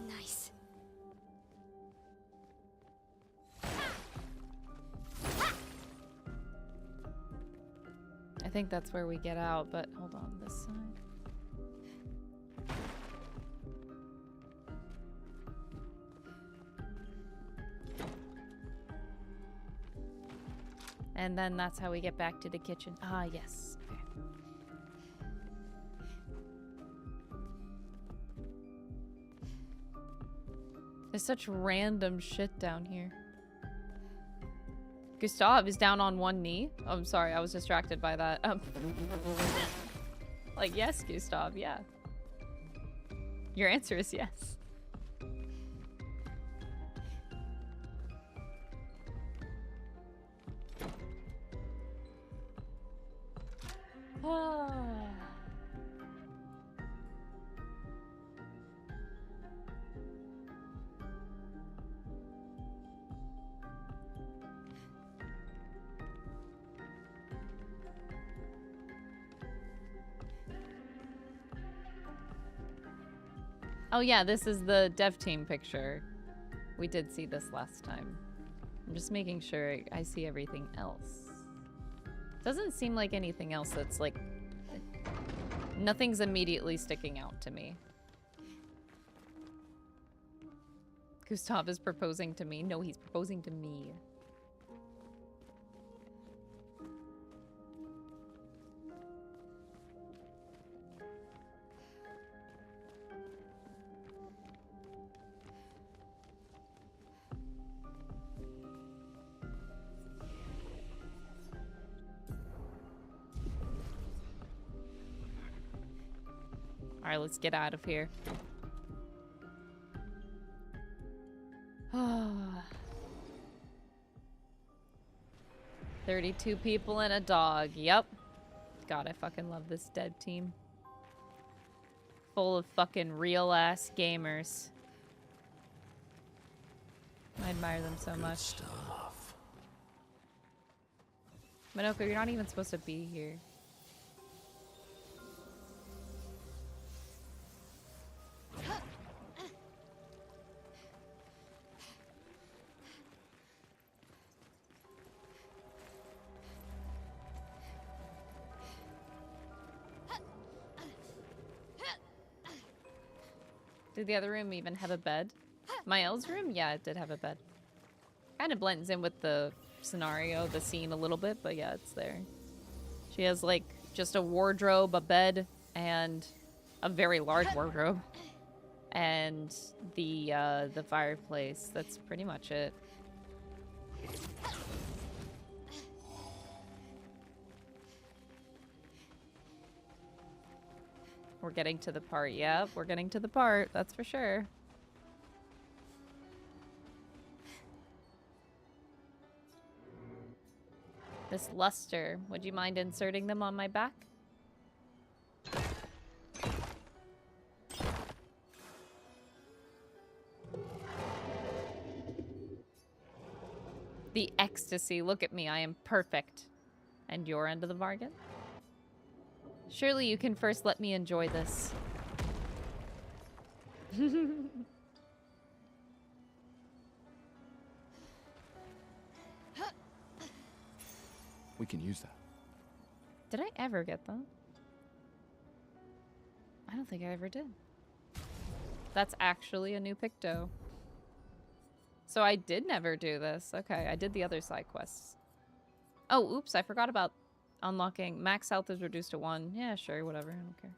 Nice. I think that's where we get out, but hold on, this side. And then that's how we get back to the kitchen. Ah, yes. Okay. There's such random shit down here. Gustav is down on one knee. Oh, I'm sorry, I was distracted by that. Like, yes, Gustav, yeah. Your answer is yes. Ah. Oh yeah, this is the dev team picture. We did see this last time. I'm just making sure I see everything else. Doesn't seem like anything else that's like... Nothing's immediately sticking out to me. Gustav is proposing to me. No, he's proposing to me. Alright, let's get out of here. 32 people and a dog. Yep. God, I fucking love this dev team. Full of fucking real-ass gamers. I admire them so much. Stuff. Monoko, you're not even supposed to be here. Did the other room even have a bed? Mael's room? Yeah, it did have a bed. Kind of blends in with the scenario, the scene a little bit, but yeah, it's there. She has like just a wardrobe, a bed, and a very large wardrobe. And the fireplace. That's pretty much it. We're getting to the part. Yep, we're getting to the part. That's for sure. This luster. Would you mind inserting them on my back? The ecstasy. Look at me. I am perfect. And your end of the bargain? Surely you can first let me enjoy this. We can use that. Did I ever get them? I don't think I ever did. That's actually a new picto. So I did never do this. Okay, I did the other side quests. Oh, oops, I forgot about unlocking. Max health is reduced to 1. Yeah, sure, whatever. I don't care.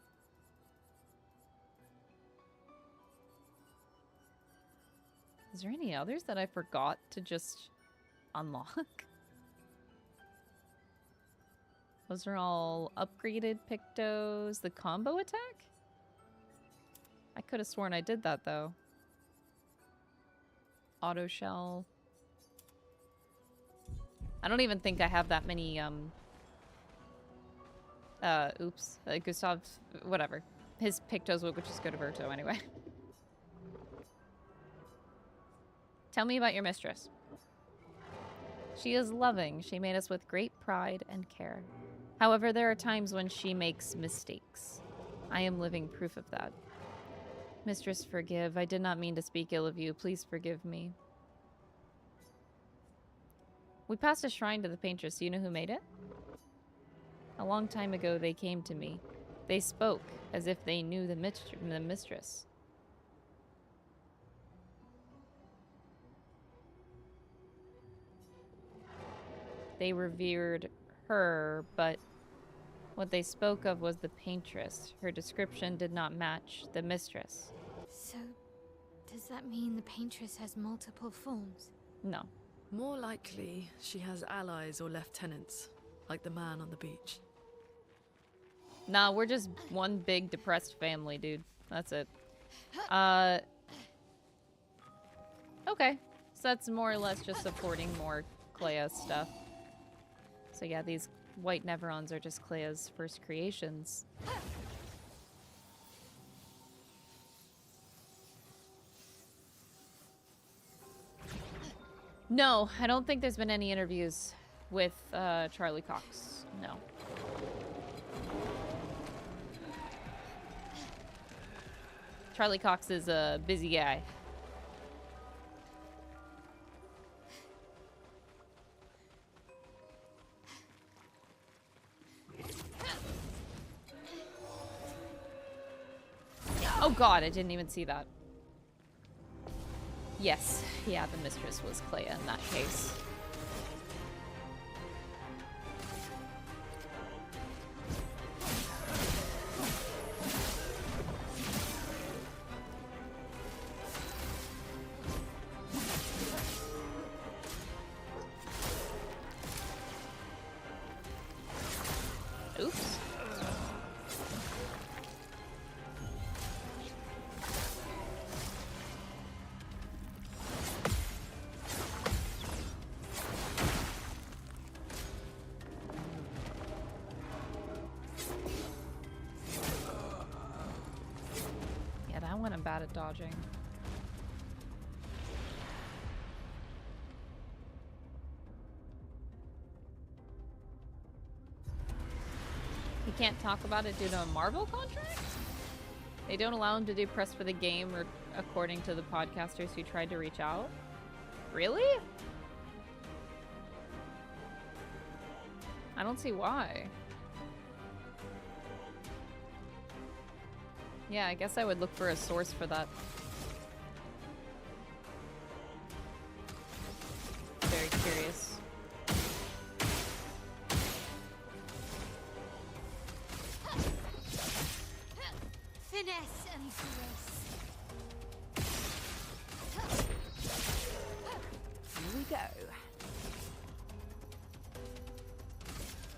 Is there any others that I forgot to just unlock? Those are all upgraded pictos. The combo attack? I could have sworn I did that, though. Auto shell. I don't even think I have that many, Gustav, whatever. His pictos would just go to Verto anyway. Tell me about your mistress. She is loving. She made us with great pride and care. However, there are times when she makes mistakes. I am living proof of that. Mistress, forgive. I did not mean to speak ill of you. Please forgive me. We passed a shrine to the paintress. Do you know who made it? A long time ago, they came to me. They spoke as if they knew the mistress. They revered her, but what they spoke of was the paintress. Her description did not match the mistress. So, does that mean the paintress has multiple forms? No. More likely, she has allies or lieutenants, like the man on the beach. Nah, we're just one big depressed family, dude. That's it. Okay. So that's more or less just supporting more Clea stuff. So yeah, these white Neverons are just Clea's first creations. No, I don't think there's been any interviews with Charlie Cox. No. Charlie Cox is a busy guy. Oh god, I didn't even see that. Yes, yeah, the mistress was Clea in that case. Oops. I'm bad at dodging. He can't talk about it due to a Marvel contract? They don't allow him to do press for the game, or according to the podcasters who tried to reach out? Really? I don't see why. Yeah, I guess I would look for a source for that. Very curious. Finesse and grace. Here we go.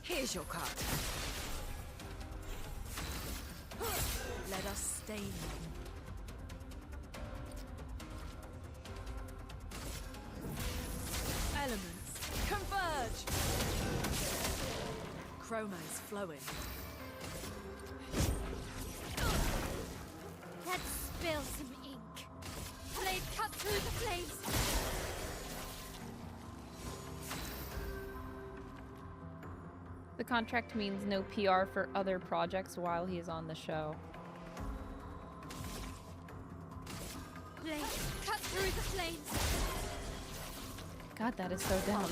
Here's your card. Let us stain them. Elements, converge! Chroma is flowing. Let's spill some ink. Blade cut through the flames. The contract means no PR for other projects while he is on the show. Blade cut through the flames. God, that is so dumb.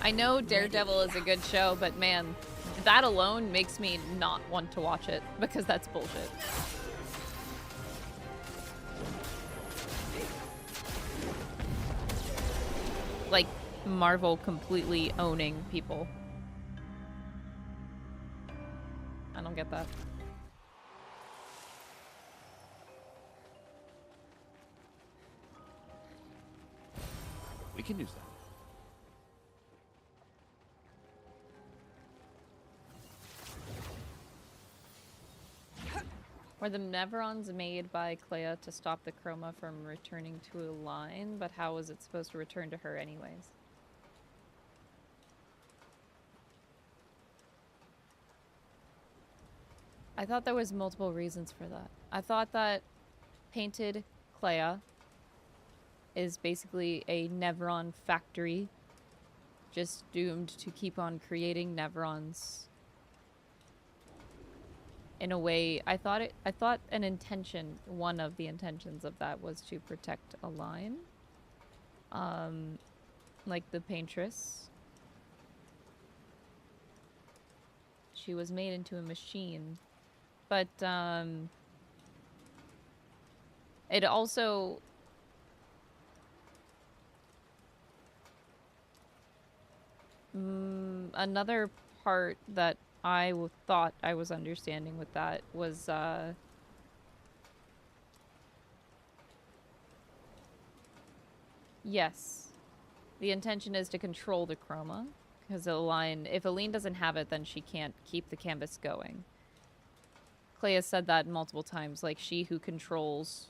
I know Daredevil is a good show, but man, that alone makes me not want to watch it because that's bullshit. Like Marvel completely owning people. I don't get that. We can use that. Were the Nevrons made by Clea to stop the chroma from returning to a line? But how was it supposed to return to her anyways? I thought there was multiple reasons for that. I thought that painted Clea is basically a Nevron factory, just doomed to keep on creating Nevrons. In a way, I thought an intention, one of the intentions of that was to protect a line. Like the paintress. She was made into a machine. But, it also... another part that I thought I was understanding with that was, yes, the intention is to control the chroma, because if Aline doesn't have it, then she can't keep the canvas going. Clea said that multiple times, like he who controls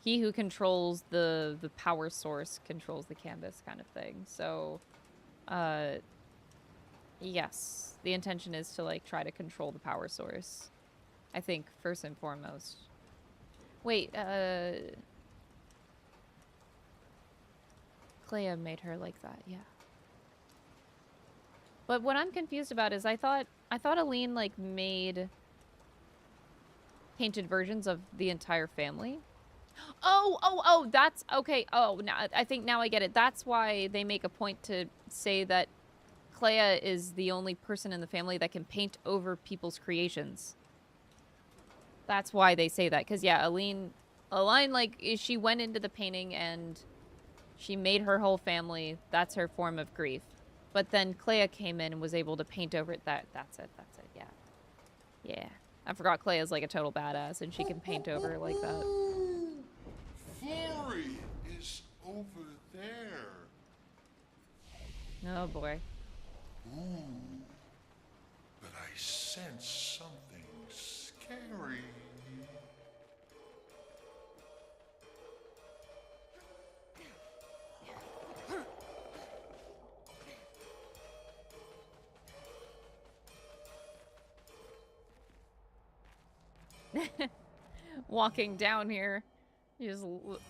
the power source controls the canvas kind of thing. So, yes, the intention is to like try to control the power source. I think first and foremost. Wait, Clea made her like that, yeah. But what I'm confused about is I thought Aline like made painted versions of the entire family. Oh, that's okay. Oh, now I think now I get it. That's why they make a point to say that Clea is the only person in the family that can paint over people's creations. That's why they say that. Because, yeah, Aline, like, she went into the painting and she made her whole family. That's her form of grief. But then Clea came in and was able to paint over it. That's it, yeah. Yeah. I forgot Clea's like a total badass and she can paint over like that. Florrie is over there. Oh, boy. Ooh, but I sense something scary. Walking down here. You just...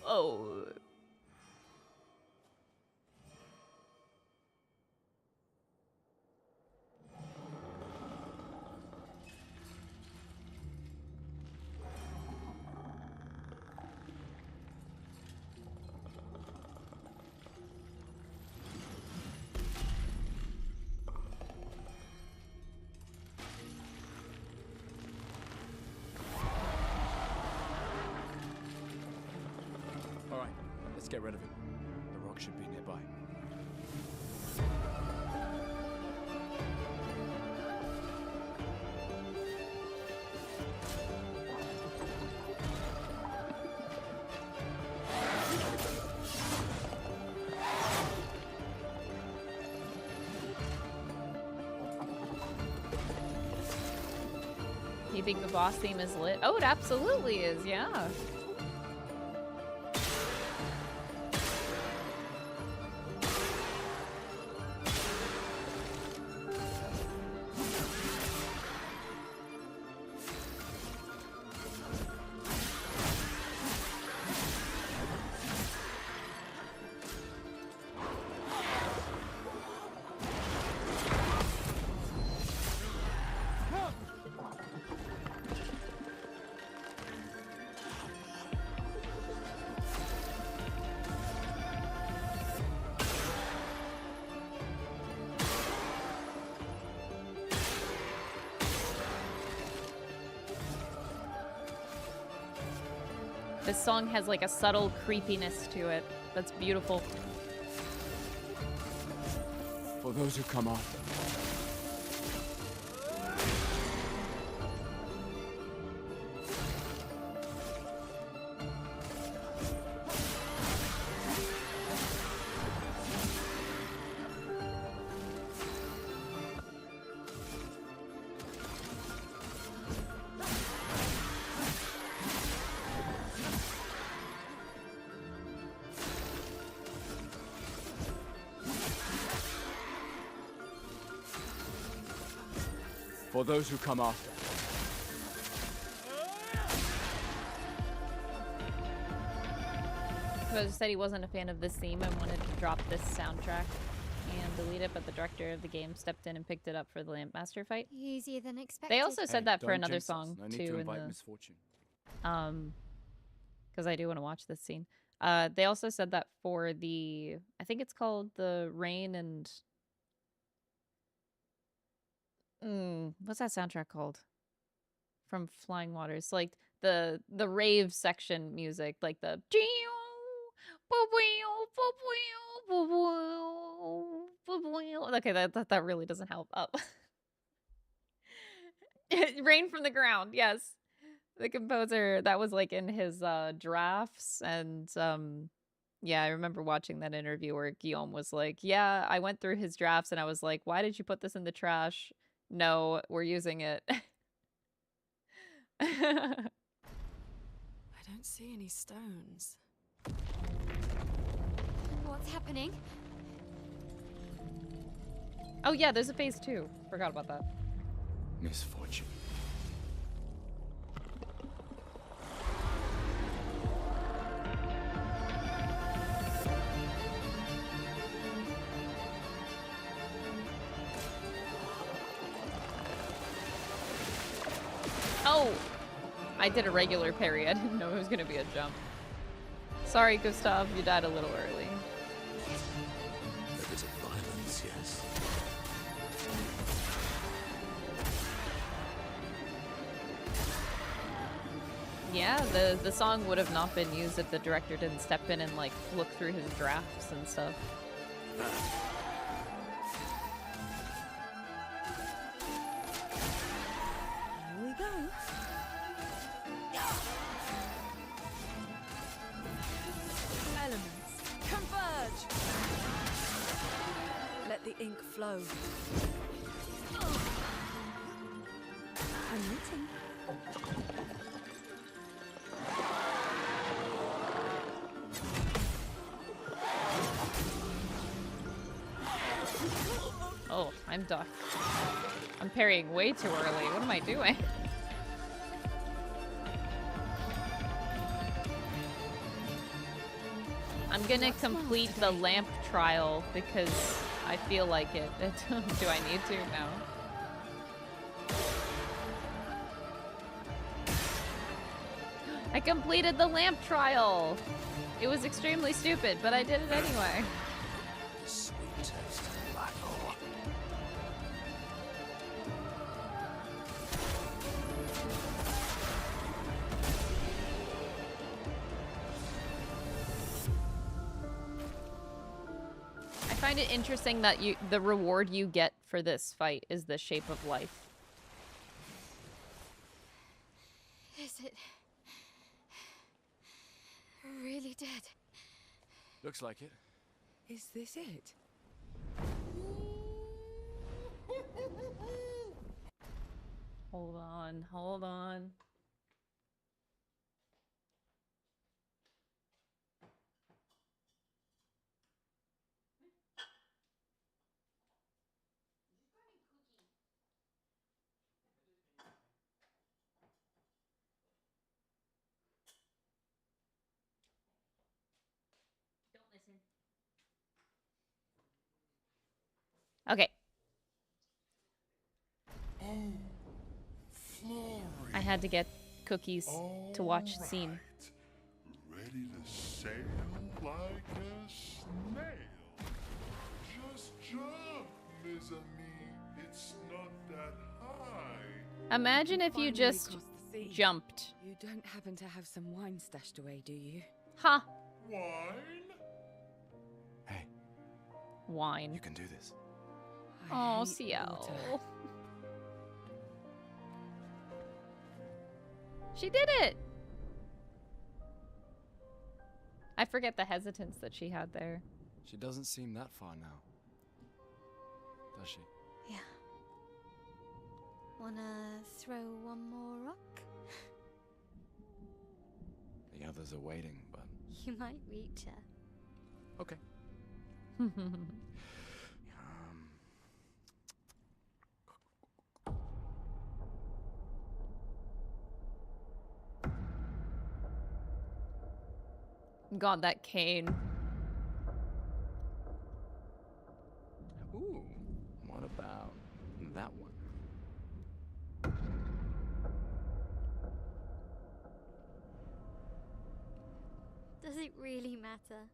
Oh... Let's get rid of him. The rock should be nearby. You think the boss theme is lit? Oh, it absolutely is, yeah. This song has like a subtle creepiness to it. That's beautiful. For those who come after. For those who come after. Whoever said he wasn't a fan of this theme and wanted to drop this soundtrack and delete it, but the director of the game stepped in and picked it up for the Lampmaster fight. Easier than expected. They also said that for don't another jinx us. song No need too to in invite the misfortune. because I do want to watch this scene. They also said that for the, I think it's called the Rain and what's that soundtrack called? From Flying Waters, like the rave section music, like the okay, that really doesn't help. Up. Rain from the Ground, yes. The composer, that was like in his drafts, and yeah, I remember watching that interview where Guillaume was like, yeah, I went through his drafts and I was like, why did you put this in the trash? No, we're using it. I don't see any stones. What's happening? Oh yeah, there's a phase 2. Forgot about that. Misfortune. Oh! I did a regular parry. I didn't know it was gonna be a jump. Sorry, Gustav, you died a little early. There is a violence, yes. Yeah, the song would have not been used if the director didn't step in and like look through his drafts and stuff. Here we go. Elements, converge! Let the ink flow. I'm waiting. Oh, I'm ducked. I'm parrying way too early. What am I doing? I'm gonna complete the lamp trial because I feel like it. Do I need to? No. I completed the lamp trial! It was extremely stupid, but I did it anyway. The sweet taste of battle. I find it interesting that the reward you get for this fight is the shape of life. Is it really dead? Looks like it. Is this it? Hold on, hold on. Okay. Oh, Flory. I had to get cookies to watch the scene. Ready to sail like a snail. Just jump, mes amis. It's not that high. Imagine if you just see. Jumped. You don't happen to have some wine stashed away, do you? Ha! Wine? Hey. Wine. You can do this. Oh, hate Ciel. water. She did it! I forget the hesitance that she had there. She doesn't seem that far now. Does she? Yeah. Wanna throw one more rock? The others are waiting, but... You might reach her. Okay. God, that cane. Ooh, what about that one? Does it really matter?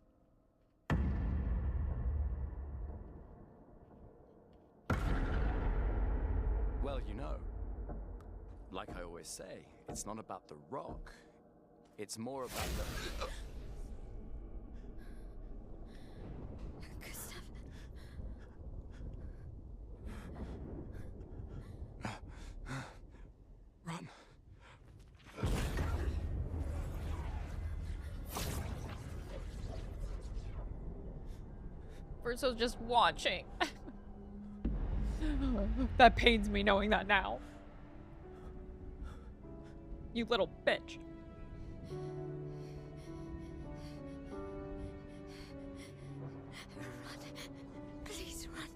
Well, you know, like I always say, it's not about the rock. It's more about the... Run. Verso's just watching. That pains me knowing that now. You little bitch. Run. Please run.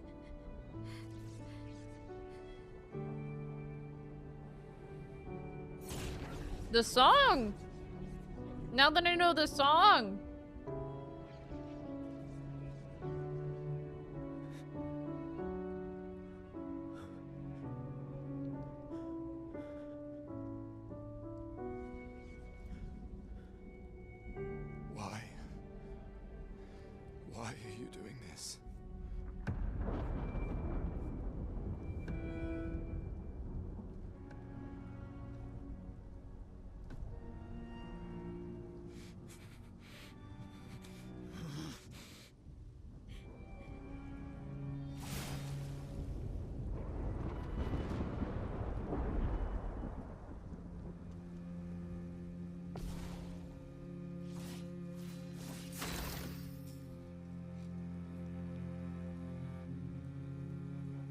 The song! Now that I know the song! Why are you doing this?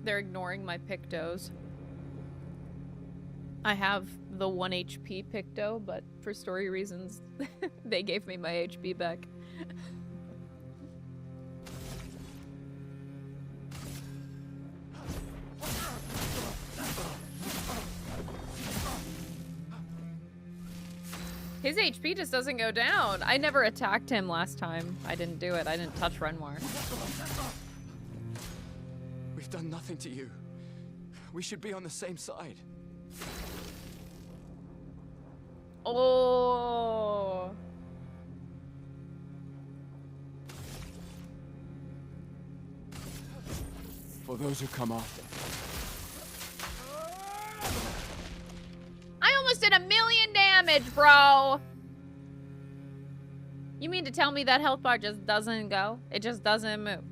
They're ignoring my pictos. I have the 1 HP picto, but for story reasons, they gave me my HP back. His HP just doesn't go down. I never attacked him last time. I didn't do it. I didn't touch Renoir. We've done nothing to you. We should be on the same side. Oh. For those who come after. I almost did 1,000,000 damage, bro. You mean to tell me that health bar just doesn't go? It just doesn't move.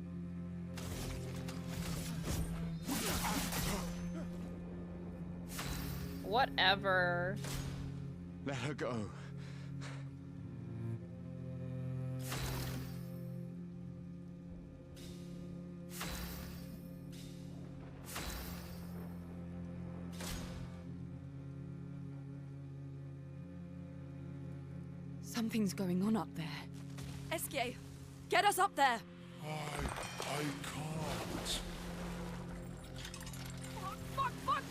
Whatever. Let her go. Something's going on up there. Esier, get us up there! I can't. Fuck, fuck, fuck!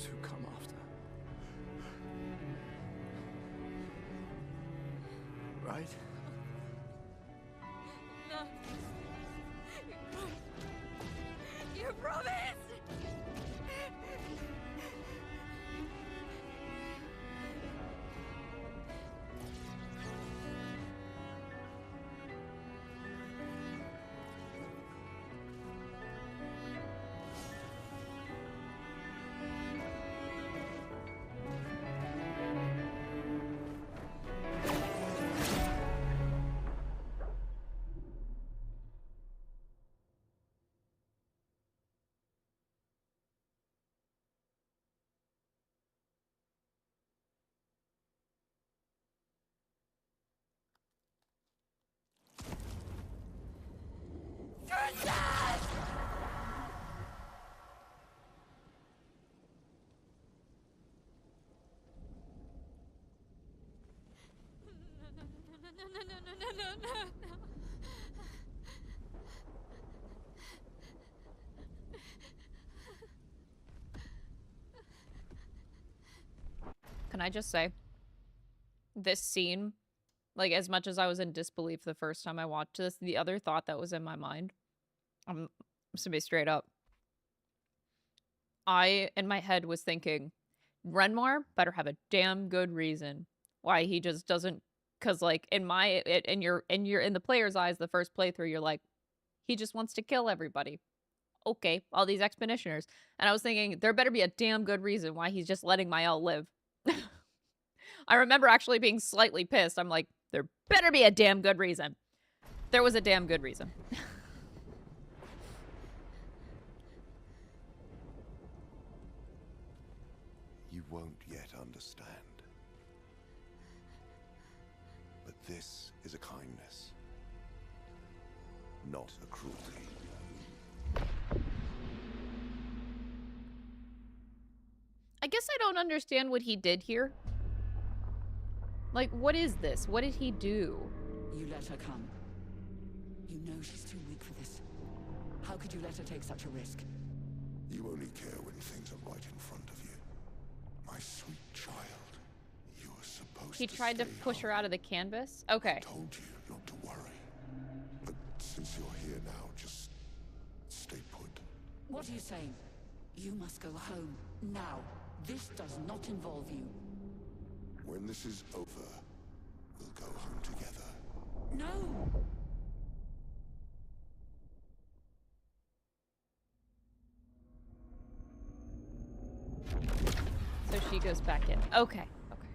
those who come after. Right? No. You promised! No. Can I just say, this scene, like, as much as I was in disbelief the first time I watched this, the other thought that was in my mind, I'm just gonna be straight up. I, in my head, was thinking, Renoir better have a damn good reason why he just doesn't, because, like, in the player's eyes, the first playthrough, you're like, he just wants to kill everybody. Okay, all these expeditioners. And I was thinking, there better be a damn good reason why he's just letting Mael live. I remember actually being slightly pissed. I'm like, there better be a damn good reason. There was a damn good reason. You won't yet understand. But this is a kindness, not a cruelty. I guess I don't understand what he did here. Like, what is this? What did he do? You let her come. You know she's too weak for this. How could you let her take such a risk? You only care when things are right in front of you. My sweet child, you were supposed He to tried to stay push her out of the canvas? Okay. I told you not to worry. But since you're here now, just stay put. What are you saying? You must go home, now. This does not involve you. When this is over, we'll go home together. No! So she goes back in. Okay. Okay.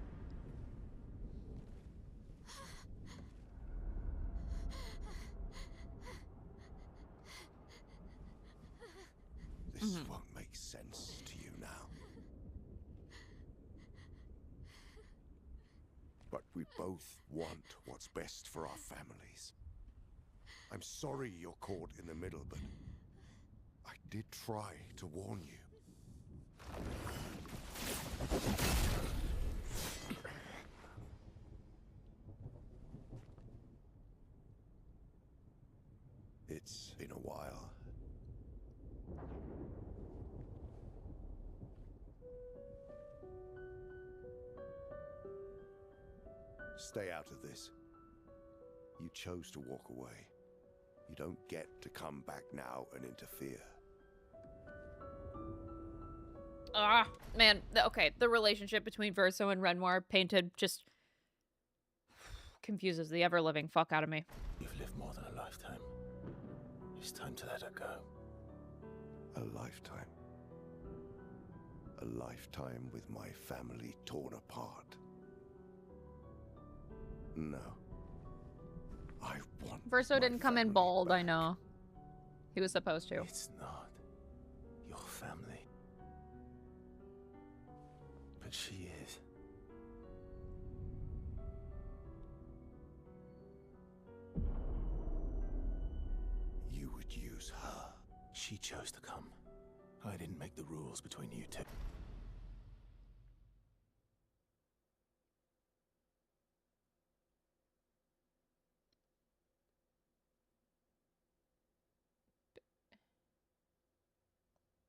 This won't make sense to you now. But we both want what's best for our families. I'm sorry you're caught in the middle, but I did try to warn you. It's been a while. Stay out of this. You chose to walk away. You don't get to come back now and interfere. Ah, man. Okay, the relationship between Verso and Renoir painted just confuses the ever-living fuck out of me. You've lived more than a lifetime. It's time to let her go. A lifetime. A lifetime with my family torn apart. No. I want Verso didn't come in bald, I know. He was supposed to. It's not your family. But she is. You would use her. She chose to come. I didn't make the rules between you two.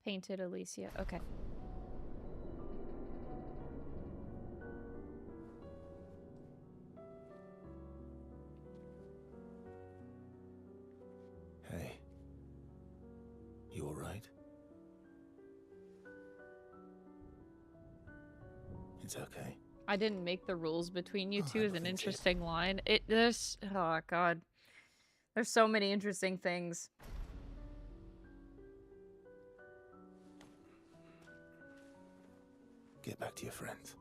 Painted Alicia. Okay. friends, okay? I didn't make the rules between you two is an interesting line. Oh god. There's so many interesting things. Get back to your friends.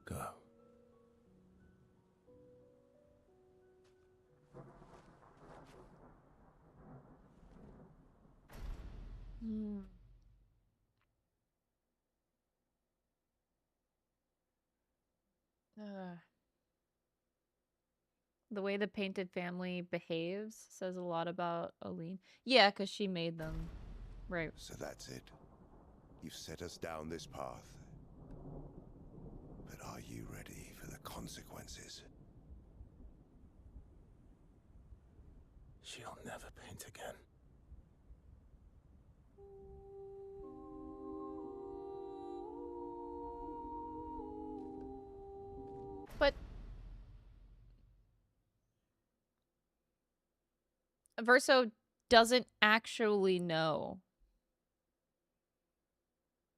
Go. The way the painted family behaves says a lot about Aline. Yeah, because she made them. Right. So that's it. You've set us down this path. But are you ready for the consequences? She'll never paint again. But Verso doesn't actually know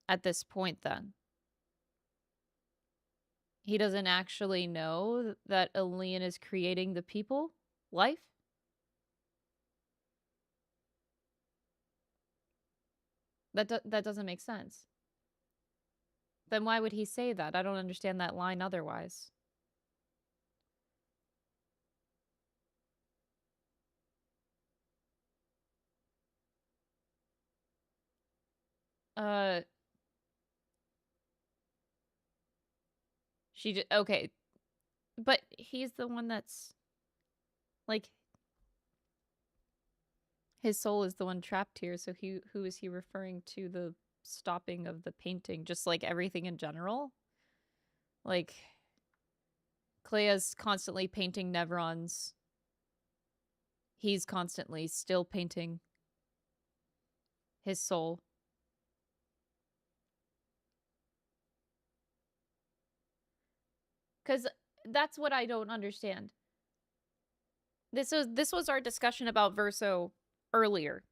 at this point then. He doesn't actually know that Aline is creating the people life? That doesn't make sense. Then why would he say that? I don't understand that line otherwise. Okay. But he's the one that's like his soul is the one trapped here, so who is he referring to the stopping of the painting? Just like everything in general? Like Clea's constantly painting Nevrons. He's constantly still painting his soul. Because that's what I don't understand. This was our discussion about Verso earlier.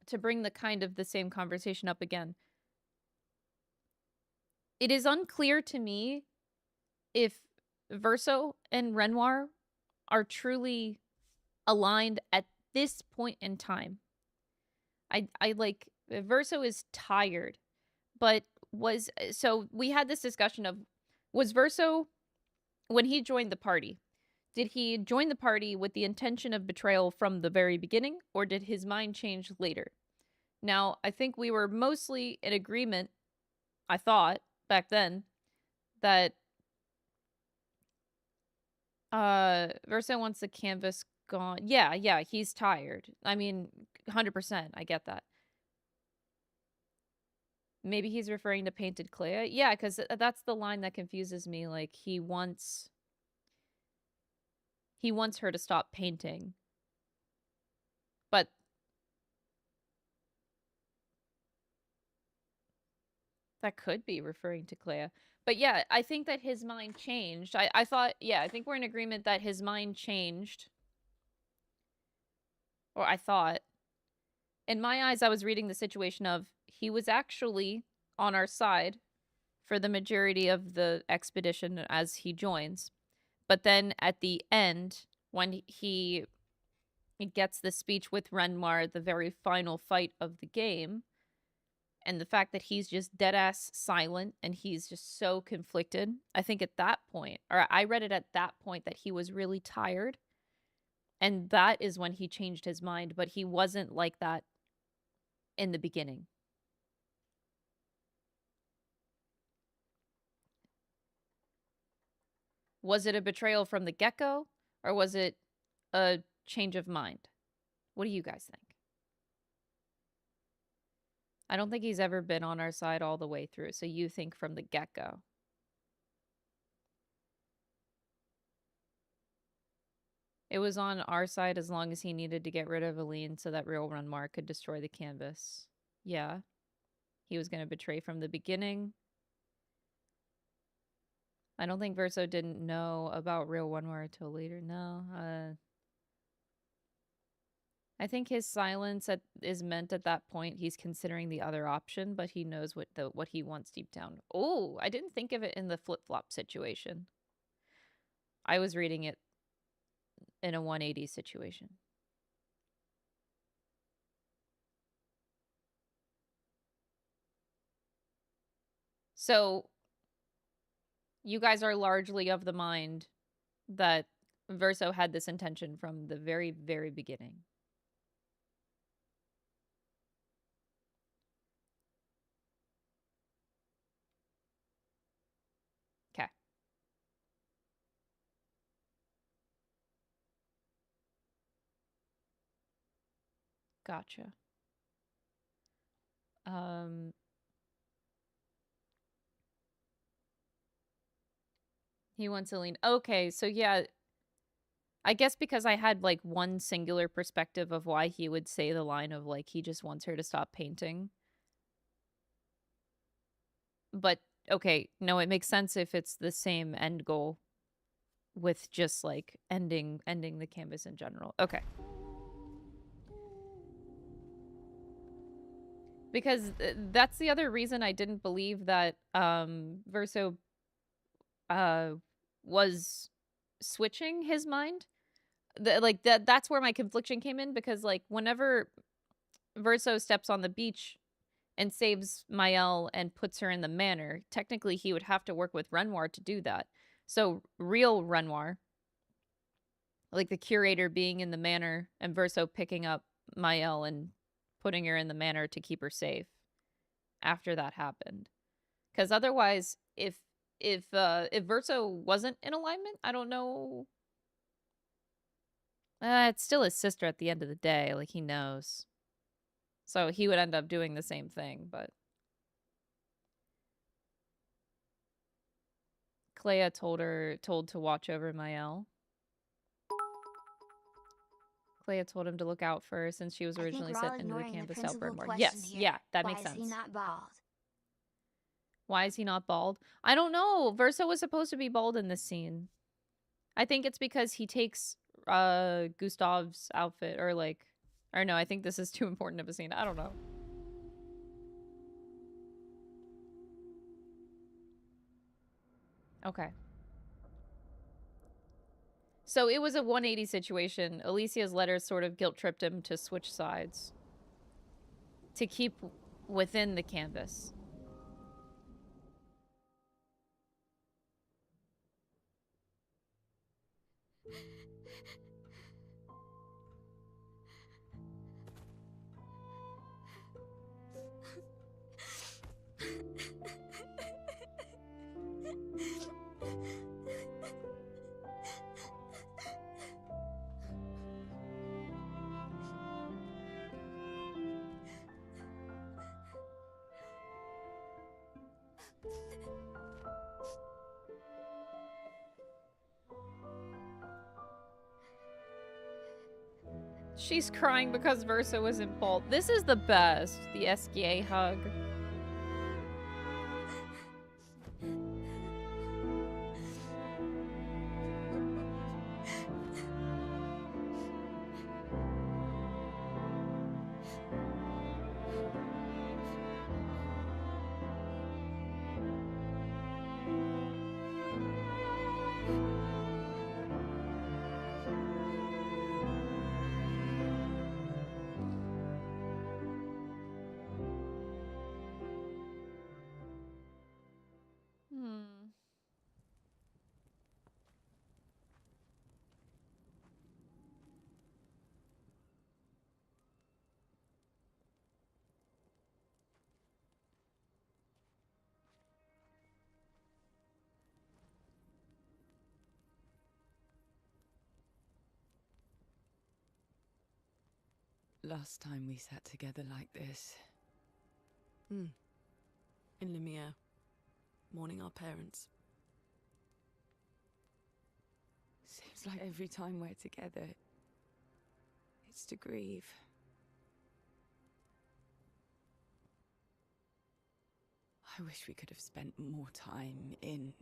To bring the kind of the same conversation up again. It is unclear to me if Verso and Renoir are truly aligned at this point in time. I like Verso is tired, but so we had this discussion of was Verso when he joined the party, did he join the party with the intention of betrayal from the very beginning, or did his mind change later? Now, I think we were mostly in agreement, I thought, back then, that Verso wants the canvas gone. Yeah, he's tired. I mean, 100%, I get that. Maybe he's referring to painted Clea. Yeah, because that's the line that confuses me. Like, he wants her to stop painting. But that could be referring to Clea. But yeah, I think that his mind changed. I thought, yeah, I think we're in agreement that his mind changed. Or I thought. In my eyes, I was reading the situation of he was actually on our side for the majority of the expedition as he joins. But then at the end, when he gets the speech with Renoir, the very final fight of the game, and the fact that he's just dead-ass silent and he's just so conflicted, I think at that point, or I read it at that point, that he was really tired. And that is when he changed his mind, but he wasn't like that in the beginning. Was it a betrayal from the get-go, or was it a change of mind? What do you guys think? I don't think he's ever been on our side all the way through, so you think from the get-go. It was on our side as long as he needed to get rid of Aline so that real Renoir could destroy the canvas. Yeah. He was going to betray from the beginning. I don't think Verso didn't know about real Renoir until later. No. I think his silence is meant at that point he's considering the other option, but he knows what he wants deep down. Oh, I didn't think of it in the flip-flop situation. I was reading it in a 180 situation. So, you guys are largely of the mind that Verso had this intention from the very, very beginning. Okay. Gotcha. He wants to lean. Okay, so yeah, I guess because I had like one singular perspective of why he would say the line of like he just wants her to stop painting. But okay, no, it makes sense if it's the same end goal with just like ending the canvas in general. Okay. Because that's the other reason I didn't believe that Verso was switching his mind. That's where my confliction came in, because like whenever Verso steps on the beach and saves Maëlle and puts her in the manor, technically he would have to work with Renoir to do that. So real Renoir, like the curator being in the manor and Verso picking up Maëlle and putting her in the manor to keep her safe after that happened. Because otherwise, if Verso wasn't in alignment, I don't know. It's still his sister at the end of the day. Like, he knows. So he would end up doing the same thing, but... Clea told to watch over Maëlle. Clea told him to look out for her since she was originally sent into the campus to help her more. Yes, yeah, that makes sense. Why is he not bald? Why is he not bald? I don't know. Verso was supposed to be bald in this scene. I think it's because he takes Gustav's outfit, or like... Or no, I think this is too important of a scene. I don't know. Okay. So it was a 180 situation. Alicia's letters sort of guilt-tripped him to switch sides. To keep within the canvas. She's crying because Verso isn't bald. This is the best. The Esier hug. Last time we sat together like this. In Lumiere. Mourning our parents. Seems like every time we're together, it's to grieve. I wish we could have spent more time in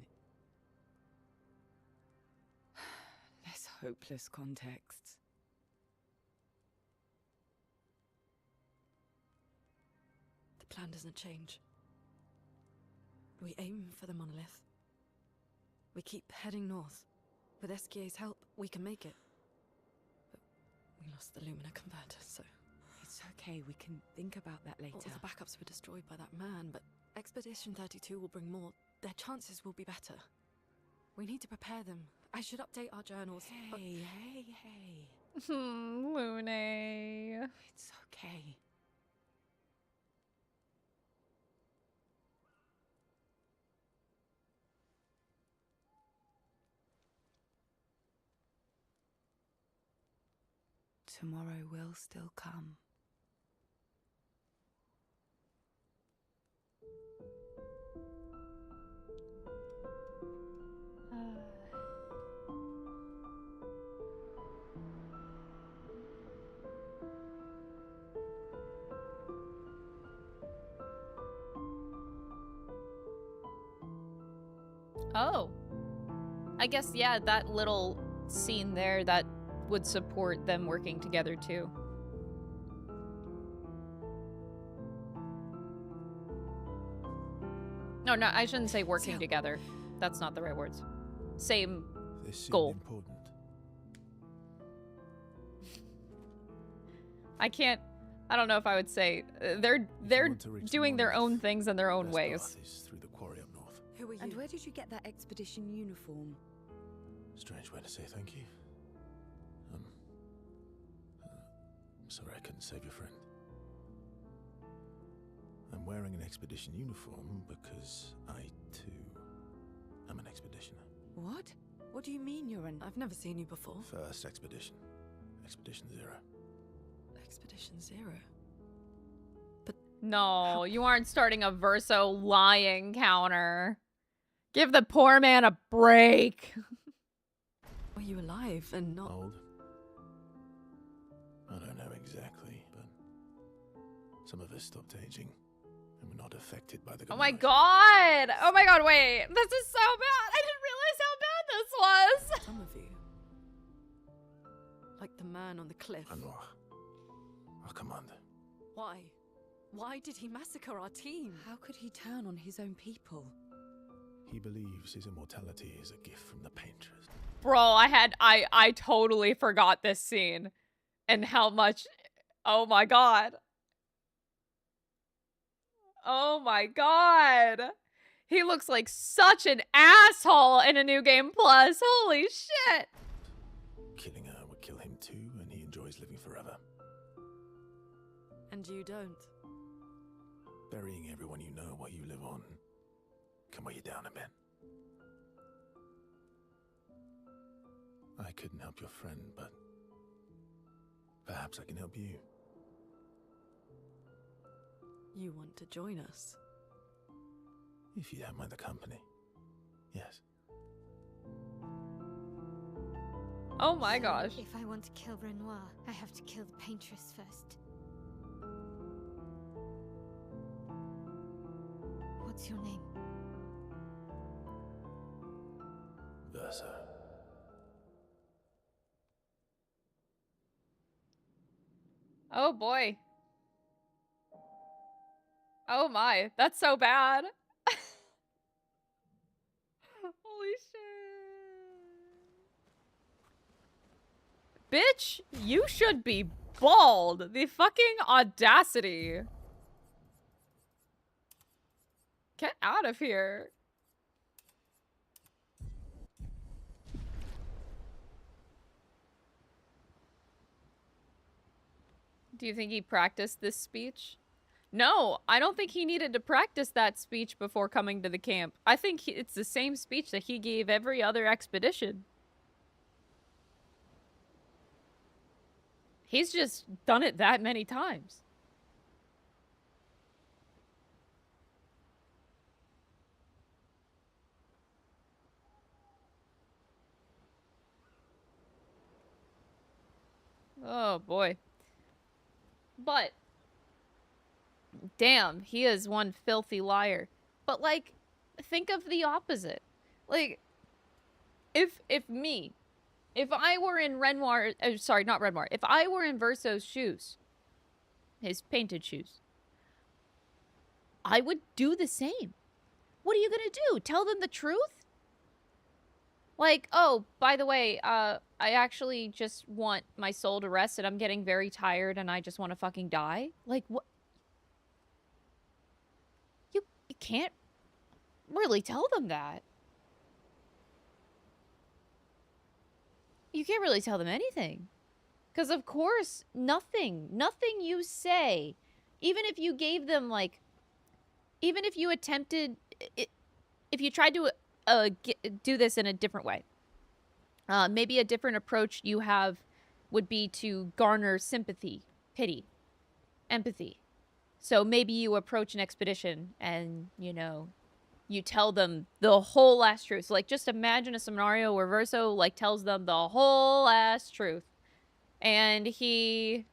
less hopeless contexts. plan doesn't change. We aim for the monolith. We keep heading north. With Esquier's help, we can make it. But we lost the Lumiere converter, so... It's okay, we can think about that later. All the backups were destroyed by that man, but Expedition 32 will bring more. Their chances will be better. We need to prepare them. I should update our journals. Hey. Lune. It's okay. Tomorrow will still come. Oh. I guess, yeah, that little scene there, that would support them working together, too. No, I shouldn't say working together. That's not the right words. Same goal. Important. I don't know if I would say they're doing their own things in their own ways. Through the quarry up north. Who are you? And where did you get that expedition uniform? Strange way to say thank you. Sorry I couldn't save your friend. I'm wearing an expedition uniform because I, too, am an expeditioner. What? What do you mean you're an... I've never seen you before. First expedition. Expedition 0. Expedition 0? No, you aren't starting a Verso lying counter. Give the poor man a break. Are you alive and not... Old? I don't know exactly, but some of us stopped aging, and we're not affected by the... Oh my god! Oh my god, wait. This is so bad. I didn't realize how bad this was. Some of you. Like the man on the cliff. Renoir. Our commander. Why? Why did he massacre our team? How could he turn on his own people? He believes his immortality is a gift from the painters. Bro, I totally forgot this scene. And how much... Oh my god. Oh my god. He looks like such an asshole in a New Game Plus. Holy shit. Killing her would kill him too, and he enjoys living forever. And you don't. Burying everyone you know while you live on can weigh you down a bit. I couldn't help your friend, but perhaps I can help you. You want to join us? If you don't mind the company. Yes. Oh my gosh. If I want to kill Renoir, I have to kill the paintress first. What's your name? Verso. Oh boy. Oh my, that's so bad. Holy shit. Bitch, you should be bald. The fucking audacity. Get out of here. Do you think he practiced this speech? No, I don't think he needed to practice that speech before coming to the camp. I think it's the same speech that he gave every other expedition. He's just done it that many times. Oh boy. But damn, he is one filthy liar. But like, think of the opposite. Like, if I were in Renoir, sorry, not Renoir, if I were in Verso's shoes, his painted shoes, I would do the same. What are you gonna do? Tell them the truth? Like, oh, by the way, I actually just want my soul to rest and I'm getting very tired and I just want to fucking die? Like, what? You can't really tell them that. You can't really tell them anything. Because, of course, nothing you say, even if you gave them, like, even if you attempted, if you tried to do this in a different way, maybe a different approach you have would be to garner sympathy, pity, empathy. So maybe you approach an expedition and, you know, you tell them the whole ass truth. So, like, just imagine a scenario where Verso, like, tells them the whole ass truth. And he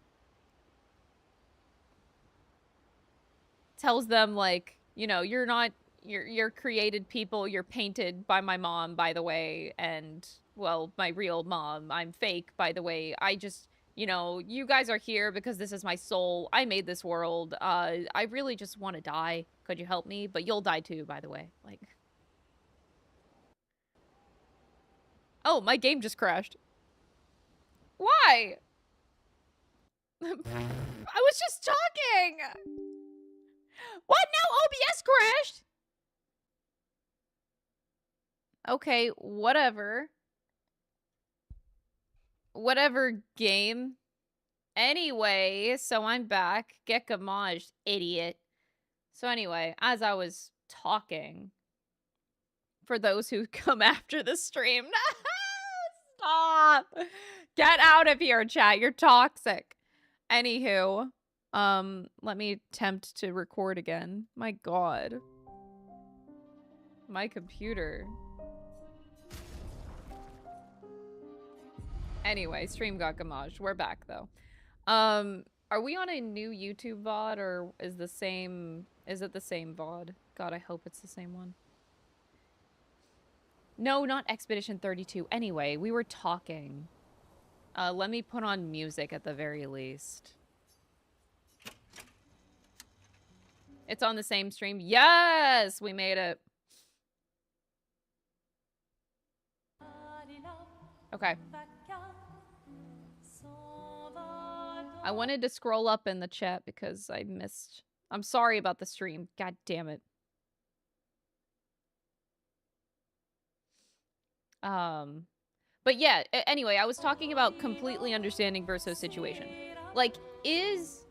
tells them, like, you know, you're created people, you're painted by my mom, by the way, and, well, my real mom, I'm fake, by the way. I just, you know, you guys are here because this is my soul. I made this world. I really just want to die. Could you help me? But you'll die too, by the way. Like, oh, my game just crashed. Why? I was just talking! What? Now OBS crashed? Okay, whatever. Whatever, game. Anyway, so I'm back. Get gamaged, idiot. So anyway, as I was talking, for those who come after the stream, stop! Get out of here, chat. You're toxic. Anywho, let me attempt to record again. My God. My computer. Anyway, stream got gamaged. We're back, though. Are we on a new YouTube VOD, or is it the same VOD? God, I hope it's the same one. No, not Expedition 32. Anyway, we were talking. Let me put on music at the very least. It's on the same stream. Yes! We made it. Okay. I wanted to scroll up in the chat because I missed... I'm sorry about the stream. God damn it. But yeah, anyway, I was talking about completely understanding Verso's situation. Like, is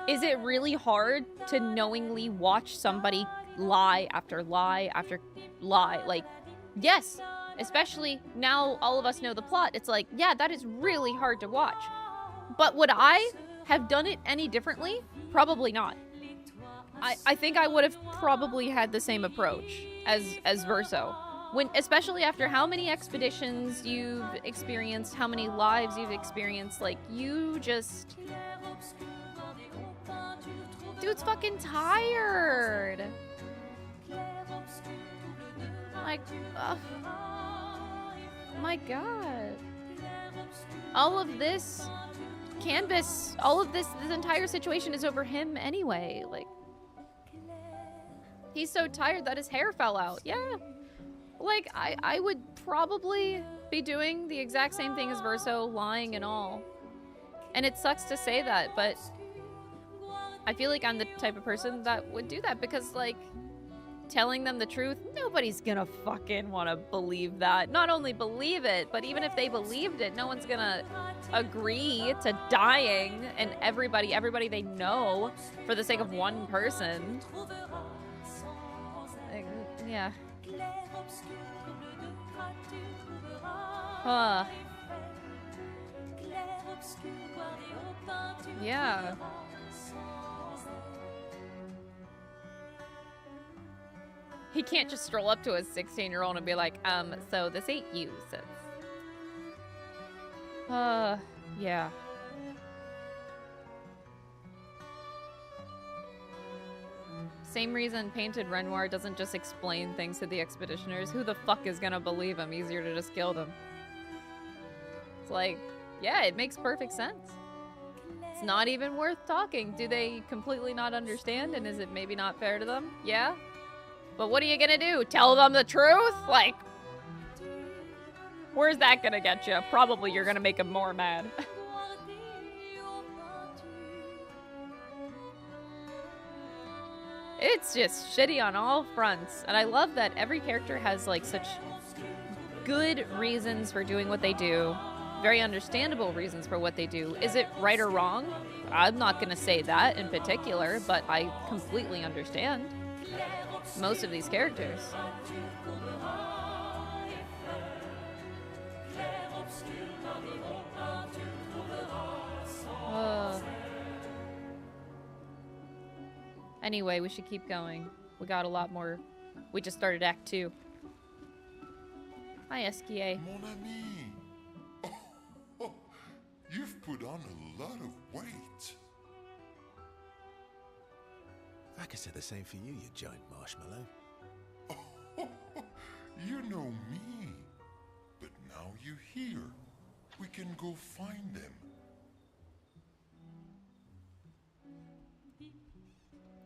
it really hard to knowingly watch somebody lie after lie after lie? Like, yes, especially now all of us know the plot. It's like, yeah, that is really hard to watch. But would I have done it any differently? Probably not. I think I would have probably had the same approach as Verso. Especially after how many expeditions you've experienced, how many lives you've experienced, like, you just... Dude's fucking tired. Like, my God. All of this canvas, this entire situation is over him anyway. Like, he's so tired that his hair fell out. Yeah. Like, I would probably be doing the exact same thing as Verso, lying and all. And it sucks to say that, but I feel like I'm the type of person that would do that because, like, telling them the truth, nobody's gonna fucking want to believe that. Not only believe it, but even if they believed it, no one's gonna agree to dying and everybody they know for the sake of one person. Like, yeah. Yeah. He can't just stroll up to a 16-year-old and be like, so this ain't you, sis. Yeah. Same reason Painted Renoir doesn't just explain things to the expeditioners. Who the fuck is gonna believe him? Easier to just kill them. It's like, yeah, it makes perfect sense. it's not even worth talking. Do they completely not understand, and is it maybe not fair to them? Yeah? But what are you gonna do? Tell them the truth? Like, where's that gonna get you? Probably you're gonna make them more mad. It's just shitty on all fronts. And I love that every character has, like, such good reasons for doing what they do. Very understandable reasons for what they do. Is it right or wrong? I'm not gonna say that in particular, but I completely understand most of these characters. Anyway, we should keep going. We got a lot more. We just started Act 2. Hi, Esier. Mon ami. Oh, you've put on a lot of weight. I could say the same for you, you giant marshmallow. You know me. But now you're here. We can go find them.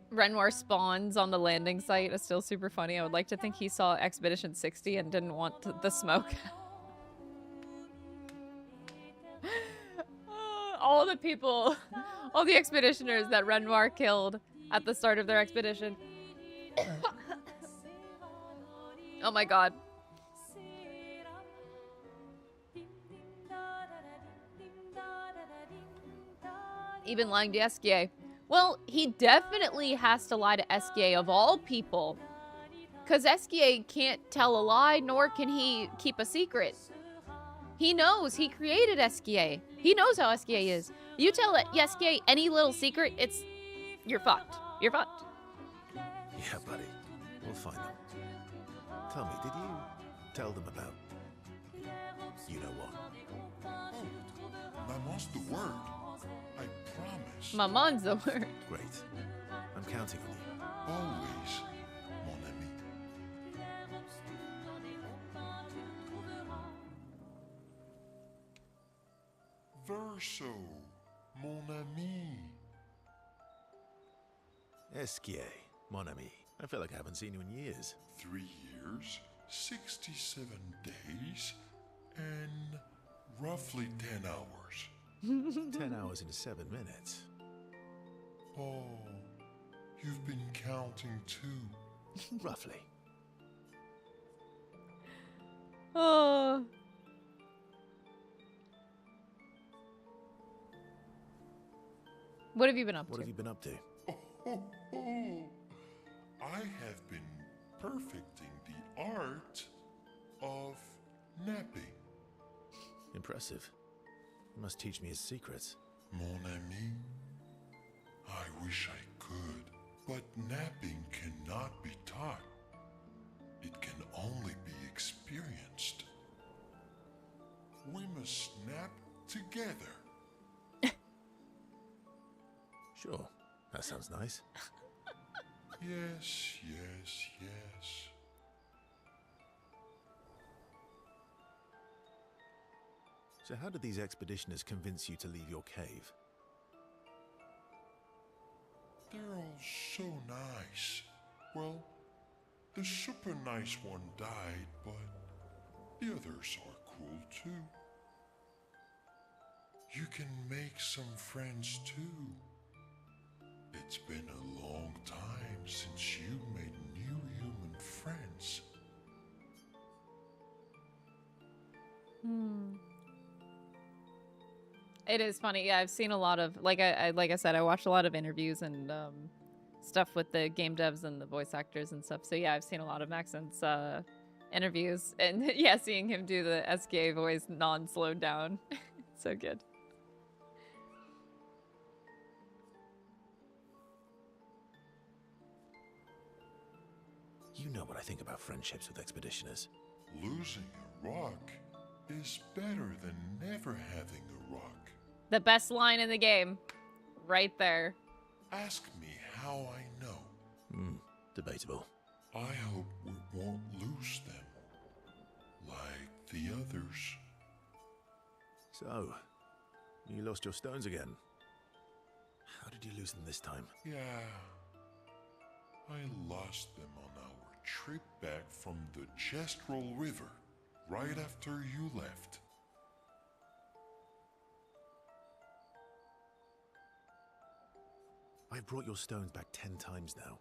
Renoir spawns on the landing site is still super funny. I would like to think he saw Expedition 60 and didn't want the smoke. All the people, all the expeditioners that Renoir killed at the start of their expedition. Oh my god. Even lying to Esier. Well, he definitely has to lie to Esier of all people. Because Esier can't tell a lie, nor can he keep a secret. He knows. He created Esier. He knows how Esier is. You tell Esier any little secret, you're fucked. You're fucked. Yeah, buddy. We'll find them. Tell me, did you tell them about... you know what? Oh, Maman's the word. I promise. Maman's the word. Great. I'm counting on you. Always, mon ami. Verso, mon ami. Esier, mon ami. I feel like I haven't seen you in years. 3 years, 67 days, and roughly 10 hours. 10 hours and 7 minutes. Oh, you've been counting too. Roughly. Oh. What have you been up to? What have you been up to? I have been perfecting the art of napping. Impressive. You must teach me his secrets. Mon ami, I wish I could, but napping cannot be taught. It can only be experienced. We must nap together. Sure, that sounds nice. Yes, yes, yes. So how did these expeditioners convince you to leave your cave? They're all so nice. Well, the super nice one died, but the others are cool too. You can make some friends too. It's been a long time since you made new human friends. It is funny. Yeah, I've seen a lot of, like I said, I watched a lot of interviews and stuff with the game devs and the voice actors and stuff. So yeah, I've seen a lot of Maxon's interviews, and yeah, seeing him do the SK voice non-slowed down, so good. You know what I think about friendships with expeditioners. Losing a rock is better than never having a rock. The best line in the game, right there. Ask me how I know. Debatable. I hope we won't lose them, like the others. So, you lost your stones again? How did you lose them this time? Yeah. I lost them on our trip back from the Gestalt River, right after you left. I've brought your stones back 10 times now.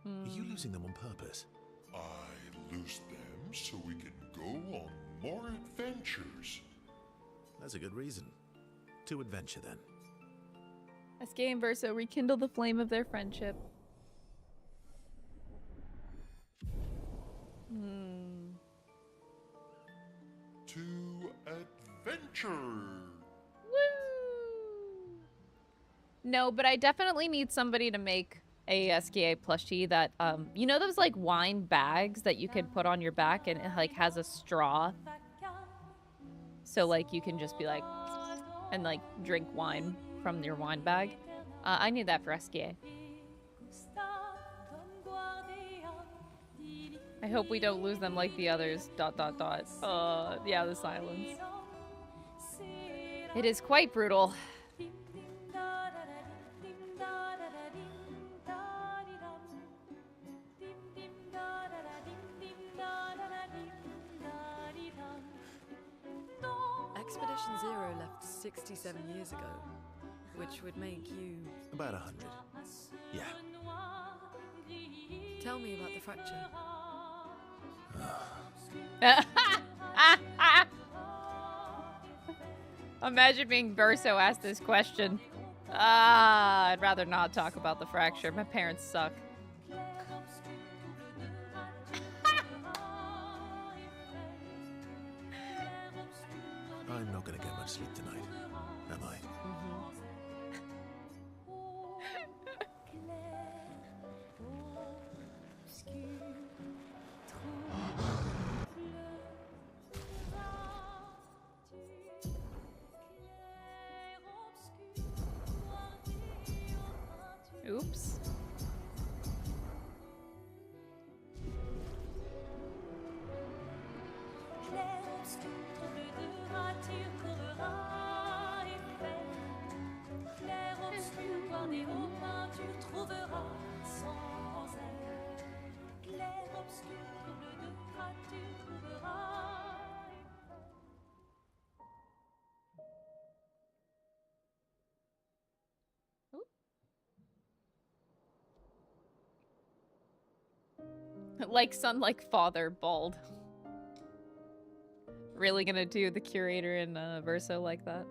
Are you losing them on purpose? I lose them so we can go on more adventures. That's a good reason. To adventure, then. Esier and Verso rekindle the flame of their friendship. To adventure. No, but I definitely need somebody to make a Esier plushie that, you know those like wine bags that you could put on your back and it like has a straw? So like you can just be like, and like drink wine from your wine bag. I need that for Esier. I hope we don't lose them like the others, ... Yeah, the silence. It is quite brutal. Expedition Zero left 67 years ago, which would make you... About 100. Yeah. Tell me about the fracture. Imagine being Verso asked this question. I'd rather not talk about the fracture. My parents suck. I'm not gonna get much sleep tonight, am I? Oops. Like son, like father, bald. Really gonna do the curator in Verso like that?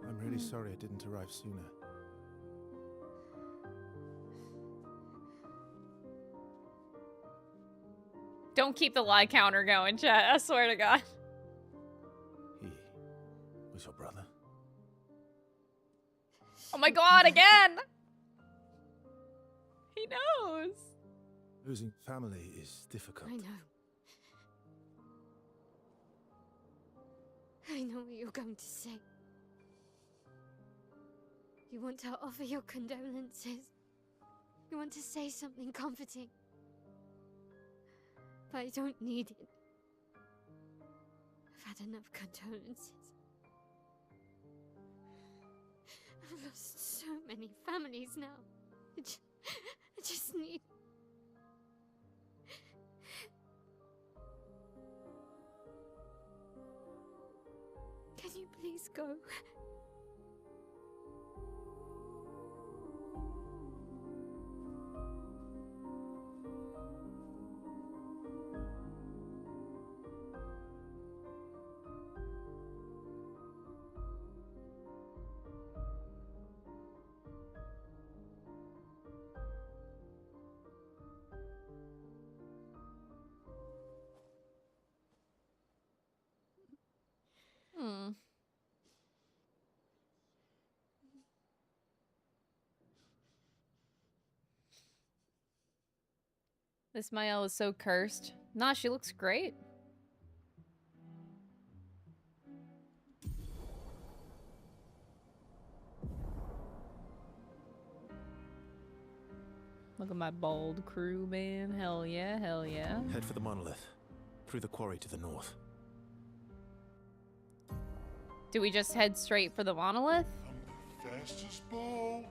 I'm really sorry I didn't arrive sooner. Don't keep the lie counter going, chat. I swear to God. He was your brother? Oh my God, again! He knows. Losing family is difficult. I know. I know what you're going to say. You want to offer your condolences. You want to say something comforting. But I don't need it. I've had enough condolences. I've lost so many families now. I just need... Can you please go? This Mael is so cursed. Nah, she looks great. Look at my bold crew, man. Hell yeah, hell yeah. Head for the monolith. Through the quarry to the north. Do we just head straight for the monolith? I'm the fastest ball.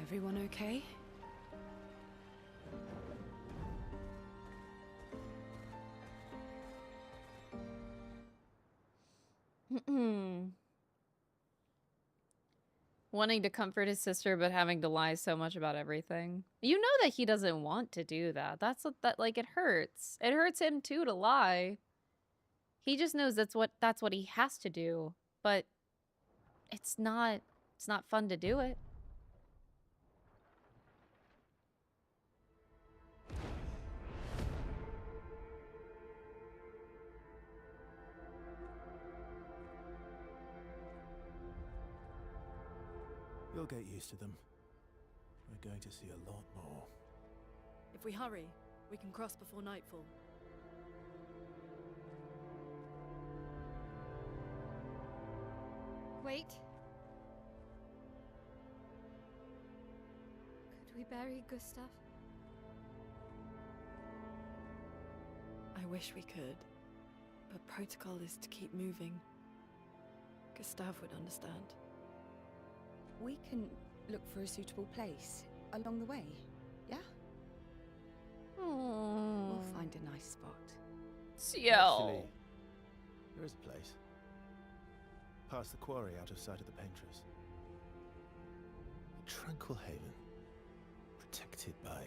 Everyone okay? Wanting to comfort his sister, but having to lie so much about everything. You know that he doesn't want to do that. That's what that, like, it hurts. It hurts him too to lie. He just knows that's what he has to do, but it's not fun to do it. You'll get used to them. We're going to see a lot more. If we hurry, we can cross before nightfall. Wait. Could we bury Gustav? I wish we could, but protocol is to keep moving. Gustav would understand. We can look for a suitable place along the way, yeah? We'll find a nice spot. Actually, there is a place. Past the quarry, out of sight of the painters. A tranquil haven, protected by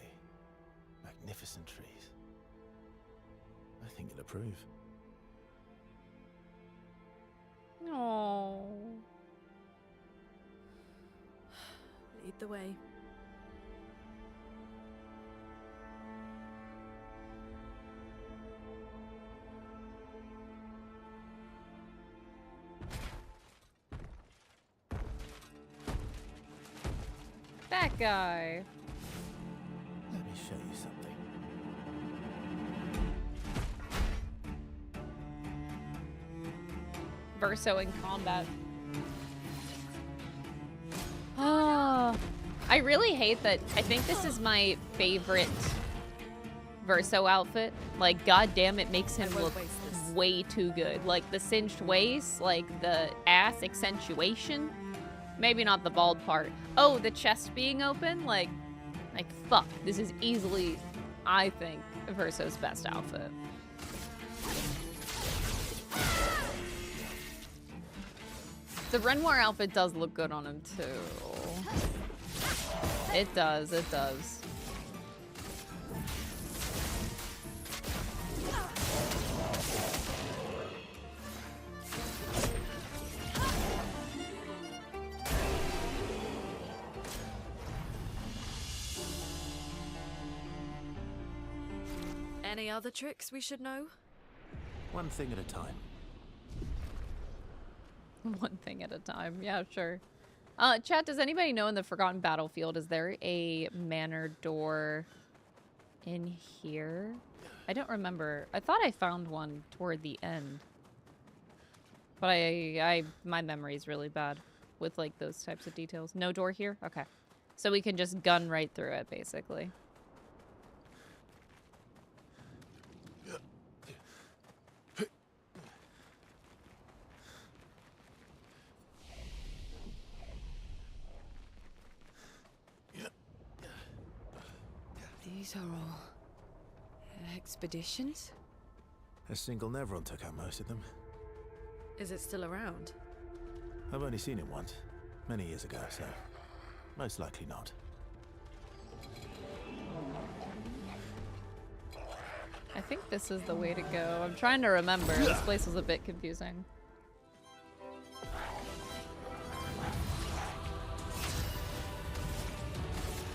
magnificent trees. I think you'll approve. Oh. Lead the way. That guy. Let me show you something. Verso in combat. Oh, I really hate that. I think this is my favorite Verso outfit. Like, goddamn, it makes him look way too good. Like, the cinched waist, like, the ass accentuation. Maybe not the bald part. Oh, the chest being open? Like, fuck. This is easily, I think, Verso's best outfit. The Renoir outfit does look good on him, too. It does, it does. Any other tricks we should know? One thing at a time. One thing at a time. Yeah, sure. Chat, does anybody know in the Forgotten Battlefield, is there a manor door in here? I don't remember. I thought I found one toward the end. But my memory is really bad with, like, those types of details. No door here? Okay. So we can just gun right through it, basically. These are all expeditions? A single Nevron took out most of them. Is it still around? I've only seen it once, many years ago, so most likely not. I think this is the way to go. I'm trying to remember. This place was a bit confusing.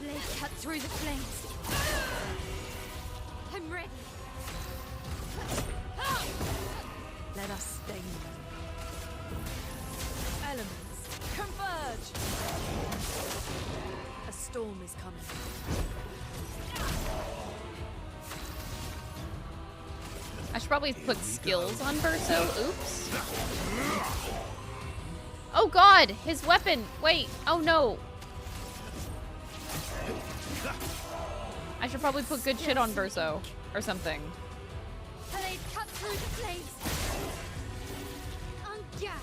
Blade cut through the flames. I'm ready. I should probably put skills on Verso. Oops. Oh god, his weapon. Wait. Oh no. I should probably put good shit on Verso or something. They cut through the blades. Ungagged.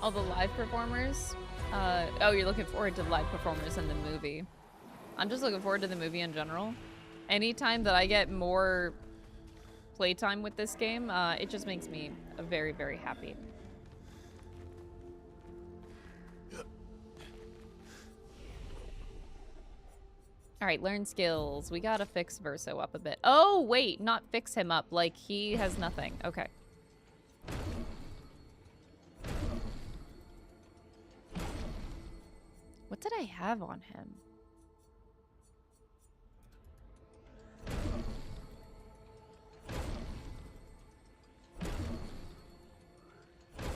All the live performers? Oh, you're looking forward to live performers in the movie. I'm just looking forward to the movie in general. Anytime that I get more playtime with this game, it just makes me very, very happy. Alright, learn skills. We gotta fix Verso up a bit. Oh, wait, not fix him up. Like, he has nothing. Okay. What did I have on him?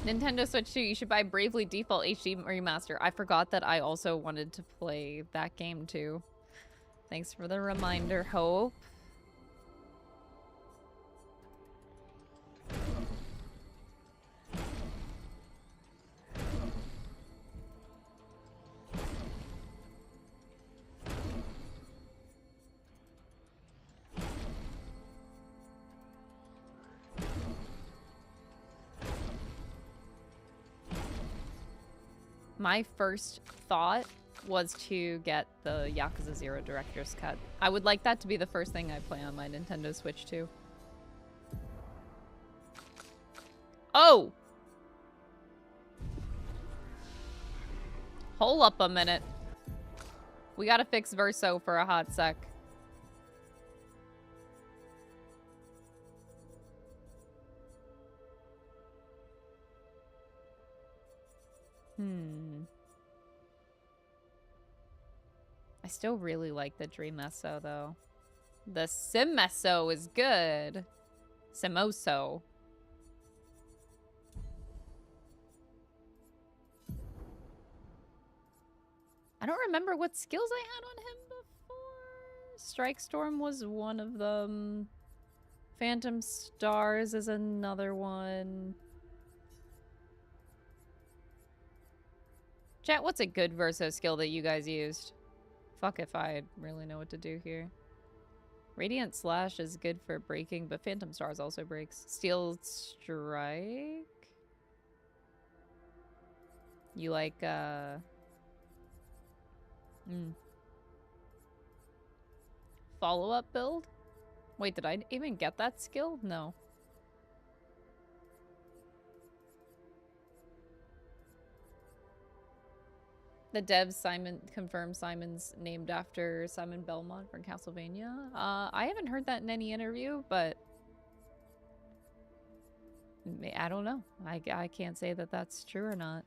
Nintendo Switch 2, you should buy Bravely Default HD Remaster. I forgot that I also wanted to play that game too. Thanks for the reminder, Hope. My first thought was to get the Yakuza 0 Director's Cut. I would like that to be the first thing I play on my Nintendo Switch 2. Oh! Hold up a minute. We gotta fix Verso for a hot sec. I still really like the Dream Meso, though. The Sim Meso is good. Simoso. I don't remember what skills I had on him before. Strike Storm was one of them. Phantom Stars is another one. Chat, what's a good Verso skill that you guys used? Fuck if I really know what to do here. Radiant Slash is good for breaking, but Phantom Stars also breaks. Steel Strike? You like, follow-up build? Wait, did I even get that skill? No. The devs confirmed Simon's named after Simon Belmont from Castlevania. I haven't heard that in any interview, but I don't know. I can't say that that's true or not.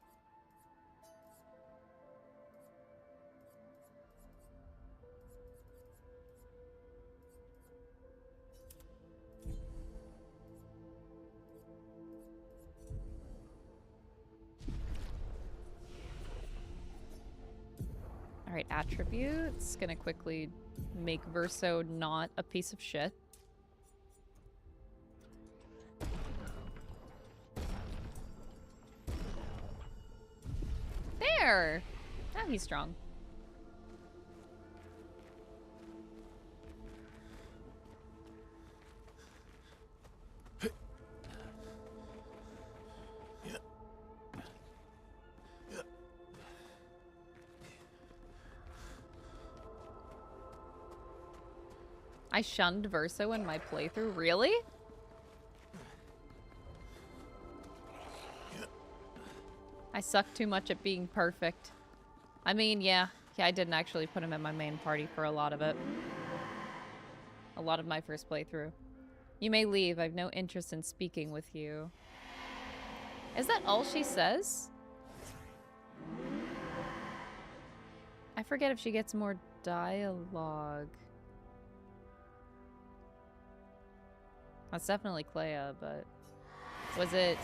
Alright, attributes. Gonna quickly make Verso not a piece of shit. There! Now he's strong. I shunned Verso in my playthrough. Really? I suck too much at being perfect. I mean, yeah, I didn't actually put him in my main party for a lot of it. A lot of my first playthrough. You may leave. I've no interest in speaking with you. Is that all she says? I forget if she gets more dialogue. That's definitely Clea, but was it?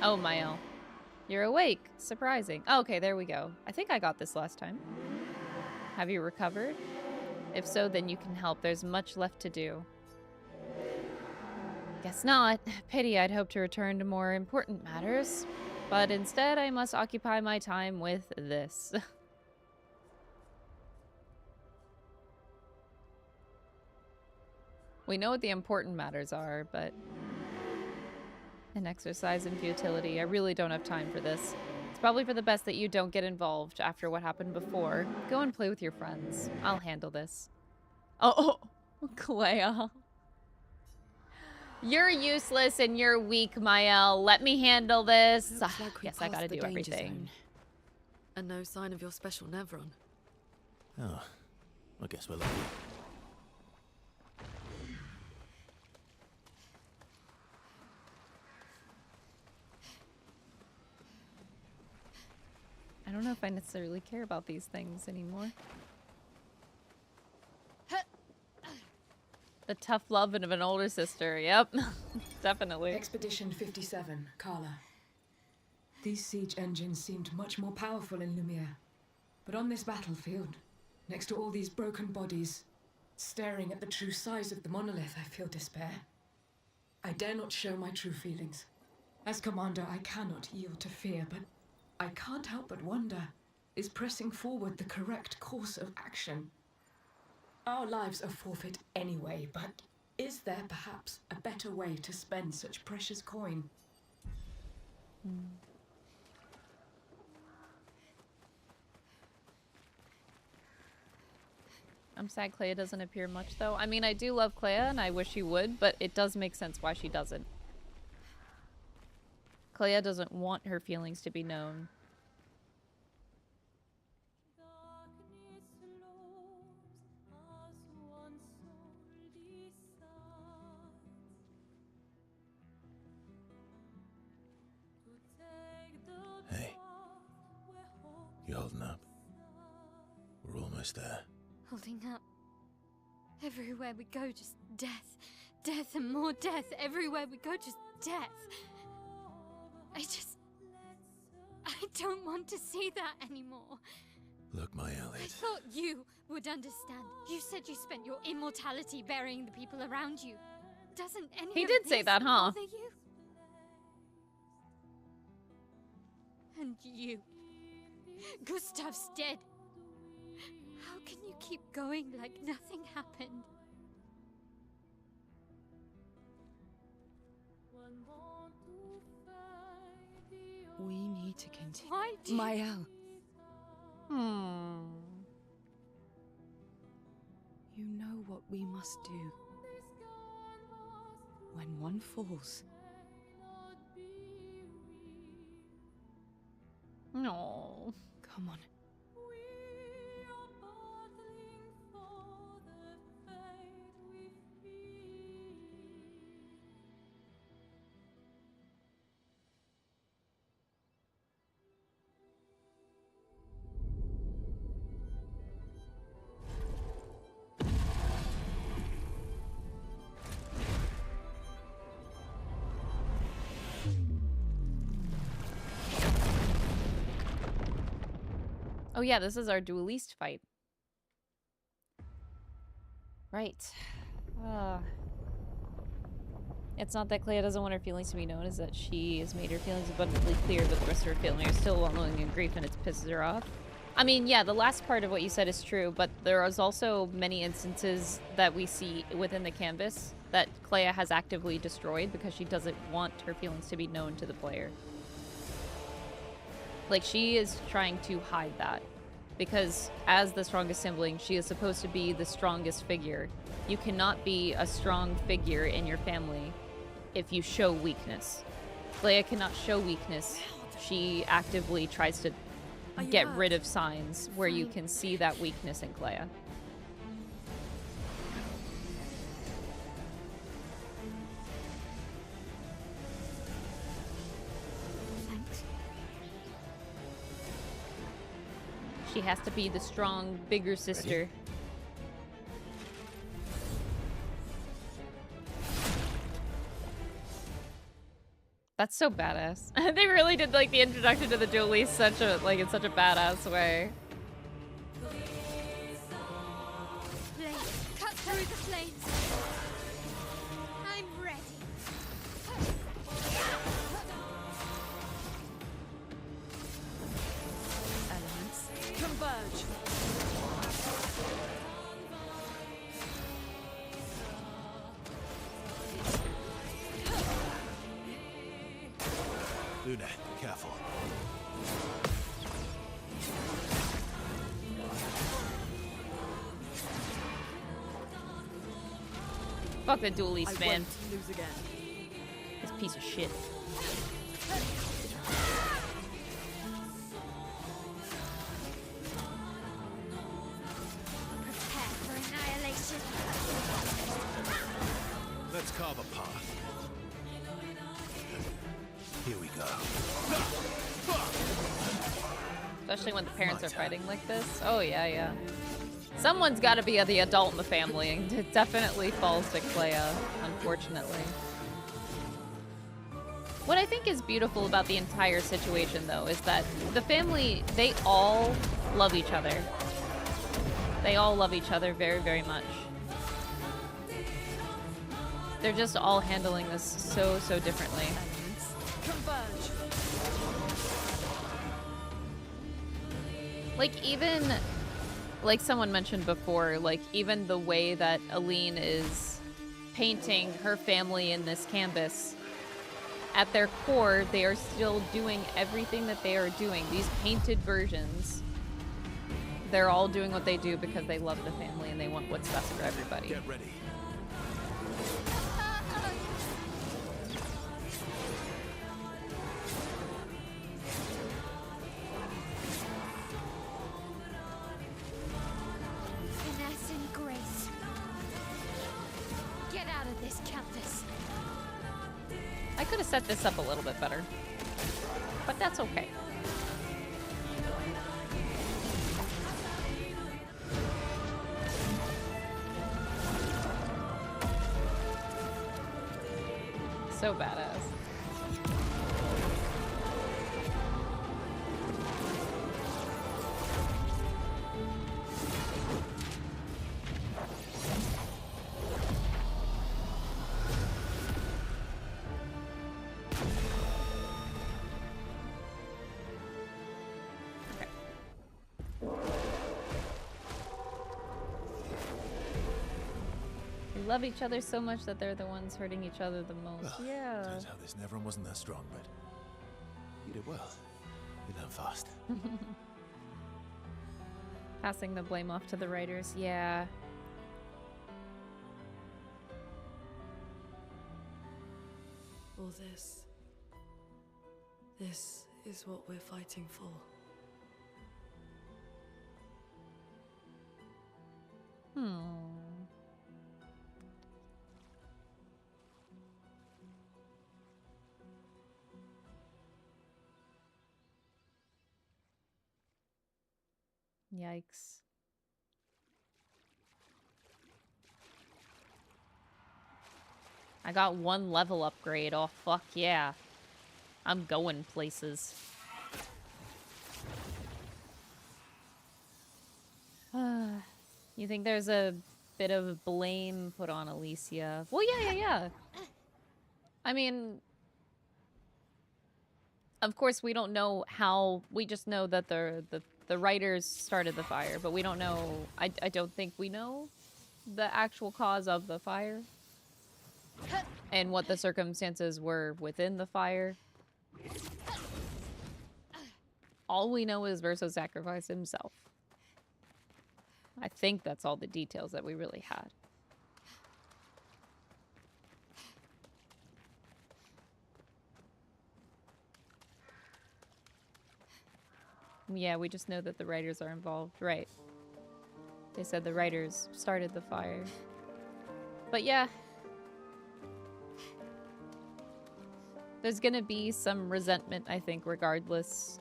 Oh, Mael. You're awake. Surprising. Oh, okay, there we go. I think I got this last time. Have you recovered? If so, then you can help. There's much left to do. Guess not. Pity. I'd hoped to return to more important matters. But instead, I must occupy my time with this. We know what the important matters are, but an exercise in futility. I really don't have time for this. It's probably for the best that you don't get involved after what happened before. Go and play with your friends. I'll handle this. Oh, Clea. You're useless and you're weak, Mael. Let me handle this. Like yes, I gotta do everything. Zone. And no sign of your special Nevron. Oh, I guess we're lucky. I don't know if I necessarily care about these things anymore. The tough love of an older sister. Yep, definitely. Expedition 57, Carla. These siege engines seemed much more powerful in Lumiere. But on this battlefield, next to all these broken bodies, staring at the true size of the monolith, I feel despair. I dare not show my true feelings. As commander, I cannot yield to fear, but I can't help but wonder, is pressing forward the correct course of action? Our lives are forfeit anyway, but is there perhaps a better way to spend such precious coin? I'm sad Clea doesn't appear much, though. I mean, I do love Clea, and I wish she would, but it does make sense why she doesn't. Clea doesn't want her feelings to be known. Hey, you holding up? We're almost there. Holding up. Everywhere we go, just death. Death and more death. Everywhere we go, just death. I don't want to see that anymore. Look, Mael, I thought you would understand. You said you spent your immortality burying the people around you. Doesn't any He of did this say that, huh? bother you? And you. Gustav's dead. How can you keep going like nothing happened? We need to continue. Why do you... Mael. You know what we must do. When one falls. No. Come on. Oh yeah, this is our duelist fight. Right. It's not that Clea doesn't want her feelings to be known, it's that she has made her feelings abundantly clear, but the rest of her feelings are still wallowing in grief and it pisses her off. I mean, yeah, the last part of what you said is true, but there is also many instances that we see within the canvas that Clea has actively destroyed because she doesn't want her feelings to be known to the player. Like, she is trying to hide that. Because as the strongest sibling, she is supposed to be the strongest figure. You cannot be a strong figure in your family if you show weakness. Clea cannot show weakness. She actively tries to get rid of signs where you can see that weakness in Clea. She has to be the strong, bigger sister. That's so badass. They really did like the introduction to the dually in such a badass way. Cut through the flames. I'm ready. Elements converge. Luna, careful. Fuck the dualies, man. Lose again. This piece of shit. Prepare for annihilation. Let's carve a path. Here we go. Especially when the parents are fighting like this. Oh, yeah, yeah. Someone's got to be the adult in the family, and it definitely falls to Clea, unfortunately. What I think is beautiful about the entire situation, though, is that the family, they all love each other. They all love each other very, very much. They're just all handling this so, so differently. Converge. Like, even, like someone mentioned before, like, even the way that Aline is painting her family in this canvas, at their core, they are still doing everything that they are doing. These painted versions, they're all doing what they do because they love the family and they want what's best for everybody. Get ready. Finesse and grace. Get out of this canvas. I could have set this up a little bit better, but that's okay. So badass. Love each other so much that they're the ones hurting each other the most. Well, Yeah. turns out this Nevron wasn't that strong, but you did well. You learn fast. Passing the blame off to the writers. Yeah. All this is what we're fighting for. Yikes. I got 1 level upgrade. Oh, fuck yeah. I'm going places. You think there's a bit of blame put on Alicia? Well, yeah. I mean, of course, we don't know how. We just know that the writers started the fire, but we don't know. I don't think we know the actual cause of the fire and what the circumstances were within the fire. All we know is Verso sacrificed himself. I think that's all the details that we really had. Yeah, we just know that the writers are involved, right? They said the writers started the fire. But yeah. There's gonna be some resentment, I think, regardless.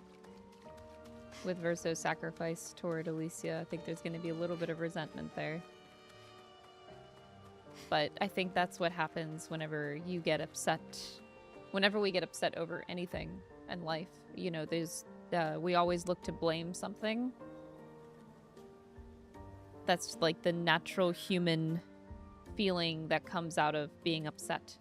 With Verso's sacrifice toward Alicia, I think there's gonna be a little bit of resentment there. But I think that's what happens whenever you get upset whenever we get upset over anything in life, you know, there's we always look to blame something. That's like the natural human feeling that comes out of being upset.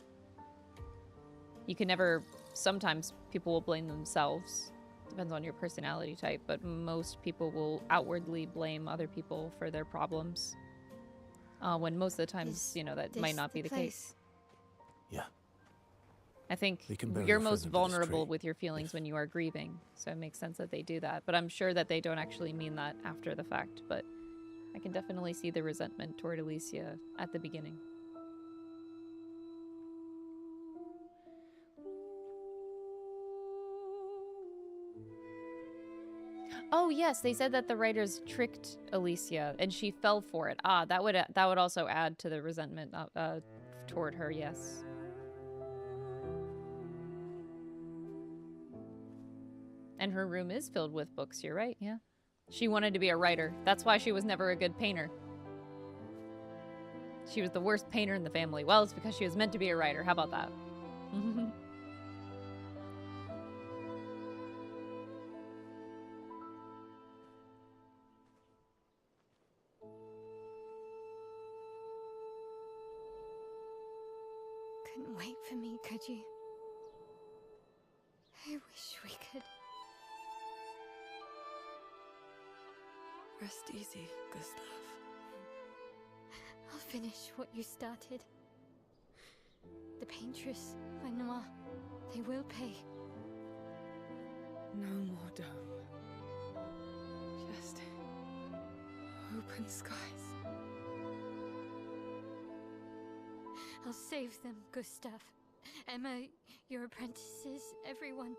You can never, sometimes people will blame themselves. Depends on your personality type, but most people will outwardly blame other people for their problems. When most of the times, you know, that might not be the case. Yeah. I think bury you're your most friend under this vulnerable tree. with your feelings when you are grieving, so it makes sense that they do that. But I'm sure that they don't actually mean that after the fact, but I can definitely see the resentment toward Alicia at the beginning. Oh yes, they said that the writers tricked Alicia and she fell for it. Ah, that would also add to the resentment toward her. Yes. And her room is filled with books. You're right. Yeah. She wanted to be a writer. That's why she was never a good painter. She was the worst painter in the family. Well, it's because she was meant to be a writer. How about that? Couldn't wait for me, could you? I wish we could. Rest easy, Gustav. I'll finish what you started. The paintress, Renoir, they will pay. No more dome. Just open skies. I'll save them, Gustav. Emma, your apprentices, everyone.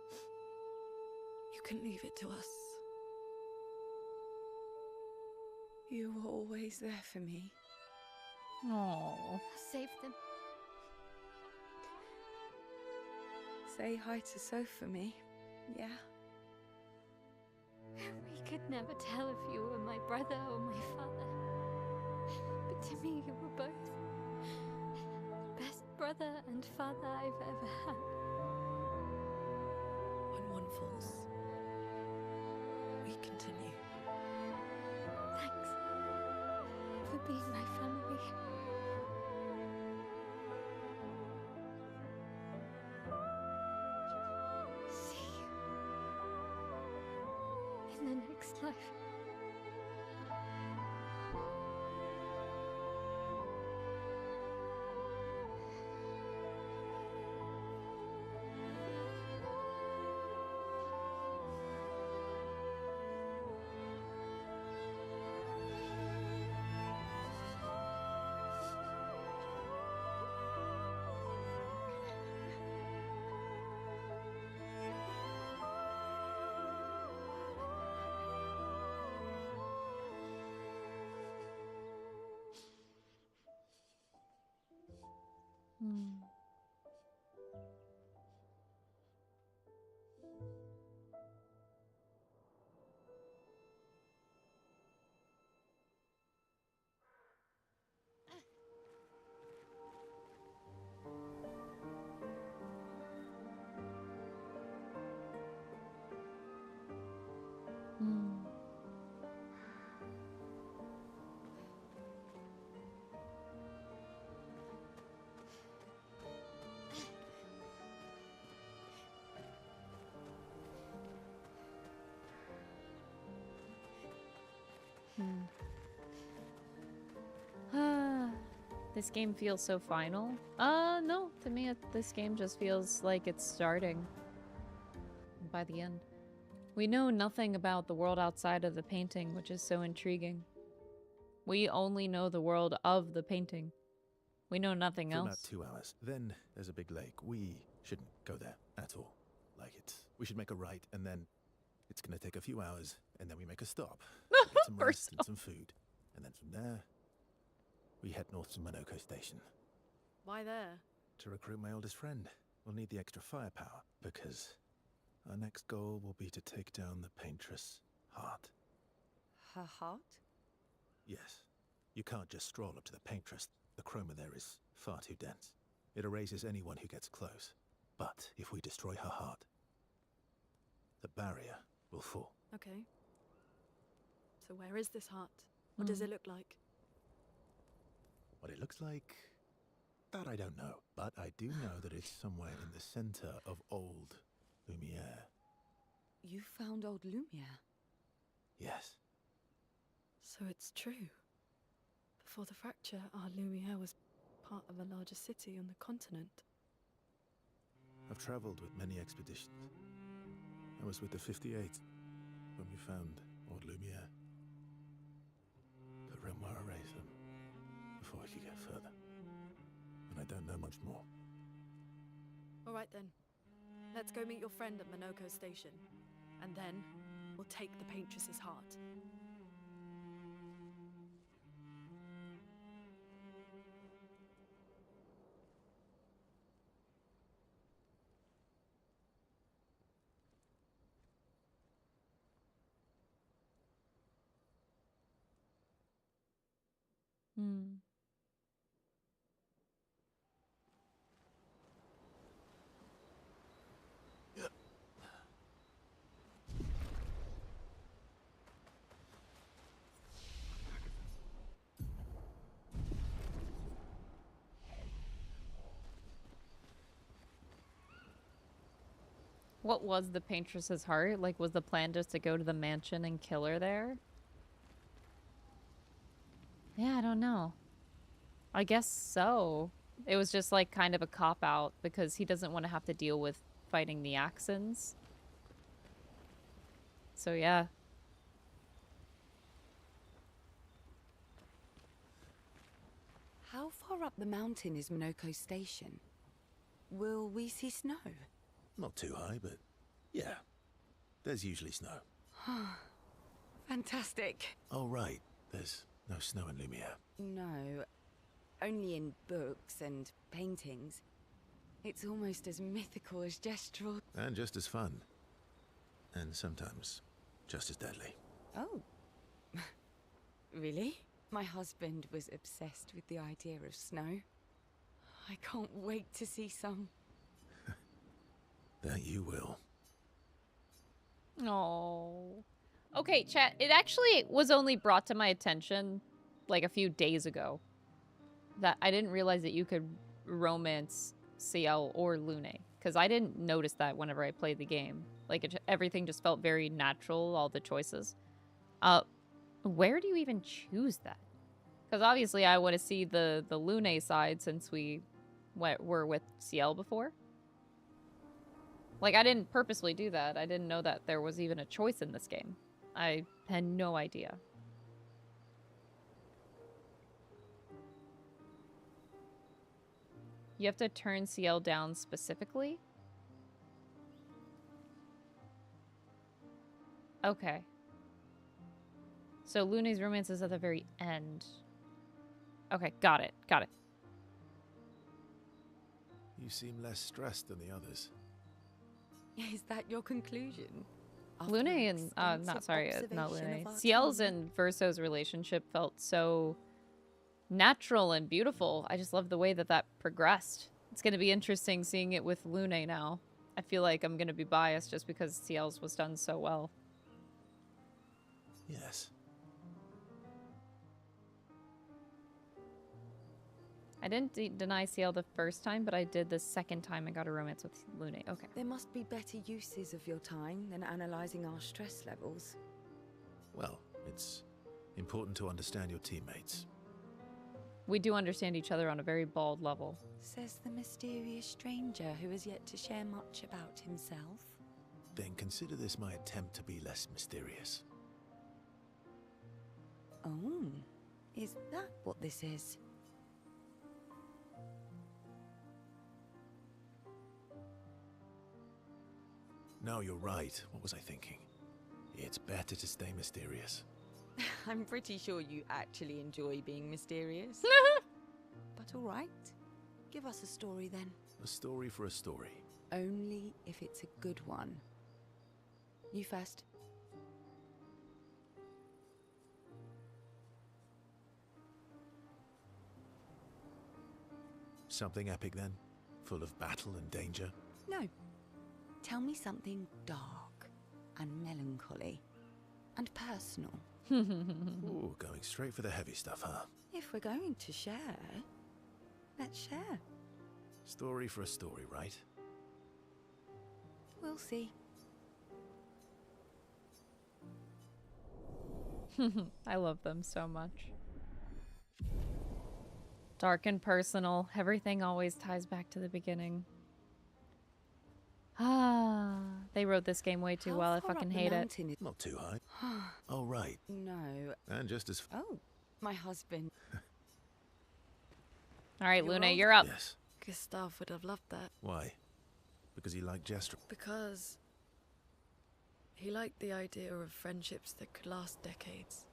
You can leave it to us. You were always there for me. Aww. I'll save them. Say hi to Soph for me, yeah? We could never tell if you were my brother or my father. But to me, you were both. Best brother and father I've ever had. When one falls, we continue. Thanks for being my family. See you in the next life. This game feels so final. No, to me this game just feels like it's starting by the end. We know nothing about the world outside of the painting, which is so intriguing. We only know the world of the painting. We know nothing For else. about 2 hours. Then there's a big lake. We shouldn't go there at all. We should make a right, and then it's gonna take a few hours, and then we make a stop. Get some rest and some food. And then from there, we head north to Monoko station. Why there? To recruit my oldest friend. We'll need the extra firepower, because our next goal will be to take down the paintress' heart. Her heart? Yes. You can't just stroll up to the paintress. The chroma there is far too dense. It erases anyone who gets close. But if we destroy her heart, the barrier will fall. Okay. So where is this heart? What does it look like? What it looks like, that I don't know. But I do know that it's somewhere in the center of old Lumiere. You found old Lumiere? Yes. So it's true. Before the fracture, our Lumiere was part of a larger city on the continent. I've traveled with many expeditions. I was with the 58th when we found old Lumiere. But Renoir erased them before I could get further. And I don't know much more. All right then. Let's go meet your friend at Monoko station. And then we'll take the Paintress's heart. Hmm. What was the Paintress's heart? Like, was the plan just to go to the mansion and kill her there? Yeah, I don't know. I guess so. It was just like kind of a cop-out because he doesn't want to have to deal with fighting the Axons. So yeah. How far up the mountain is Monoko station? Will we see snow? Not too high, but yeah. There's usually snow. Fantastic. Oh, right. There's no snow in Lumiere. No, only in books and paintings. It's almost as mythical as Gestalt. And just as fun. And sometimes just as deadly. Oh. Really? My husband was obsessed with the idea of snow. I can't wait to see some. That you will. Oh. Okay, chat. It actually was only brought to my attention like a few days ago that I didn't realize that you could romance Ciel or Lune, because I didn't notice that whenever I played the game. Like everything just felt very natural, all the choices. Where do you even choose that? Because obviously I want to see the Lune side since we were with Ciel before. Like, I didn't purposely do that. I didn't know that there was even a choice in this game. I had no idea. You have to turn Ciel down specifically? Okay. So Lune's romance is at the very end. Okay, got it. Got it. You seem less stressed than the others. Is that your conclusion? Lune and, not Lune. Ciel's and Verso's relationship felt so natural and beautiful. I just love the way that that progressed. It's going to be interesting seeing it with Lune now. I feel like I'm going to be biased just because Ciel's was done so well. Yes. I didn't deny Ciel the first time, but I did the second time I got a romance with Lune. Okay. There must be better uses of your time than analyzing our stress levels. Well, it's important to understand your teammates. We do understand each other on a very bald level. Says the mysterious stranger who has yet to share much about himself. Then consider this my attempt to be less mysterious. Oh, is that what this is? No, you're right. What was I thinking? It's better to stay mysterious. I'm pretty sure you actually enjoy being mysterious. But all right. Give us a story then. A story for a story. Only if it's a good one. You first. Something epic then? Full of battle and danger? No. Tell me something dark and melancholy and personal. Ooh, going straight for the heavy stuff, huh? If we're going to share, let's share. Story for a story, right? We'll see. I love them so much. Dark and personal. Everything always ties back to the beginning. Ah, they wrote this game way too well. I fucking hate it. Not too high. Oh, right. No. And just as... Oh, my husband. All right, Luna, you're up. Yes. Gestalt would have loved that. Why? Because he liked Gestalt? Because he liked the idea of friendships that could last decades.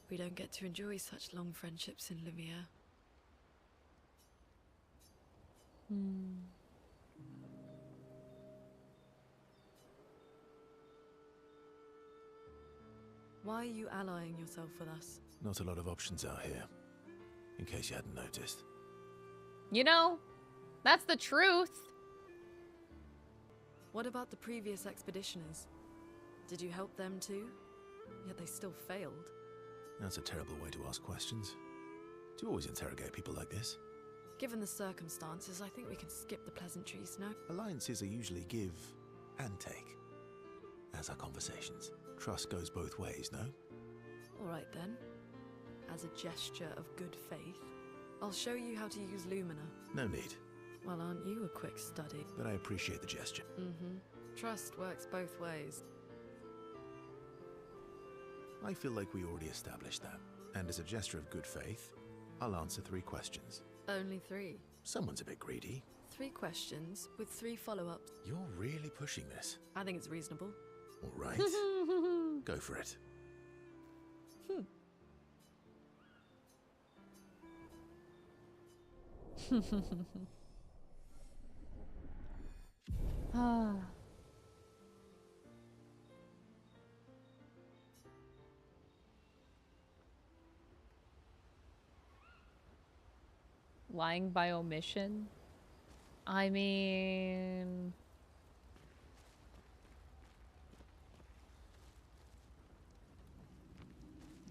We don't get to enjoy such long friendships in Lumiere. Why are you allying yourself with us? Not a lot of options out here, in case you hadn't noticed. You know, that's the truth. What about the previous expeditioners? Did you help them too? Yet they still failed. That's a terrible way to ask questions. Do you always interrogate people like this? Given the circumstances, I think we can skip the pleasantries, no? Alliances are usually give and take, as are conversations. Trust goes both ways, no? Alright then. As a gesture of good faith, I'll show you how to use Lumina. No need. Well, aren't you a quick study? But I appreciate the gesture. Trust works both ways. I feel like we already established that. And as a gesture of good faith, I'll answer 3 questions. Only 3. Someone's a bit greedy. 3 questions with 3 follow-ups. You're really pushing this. I think it's reasonable. All right. Go for it. Lying by omission? I mean...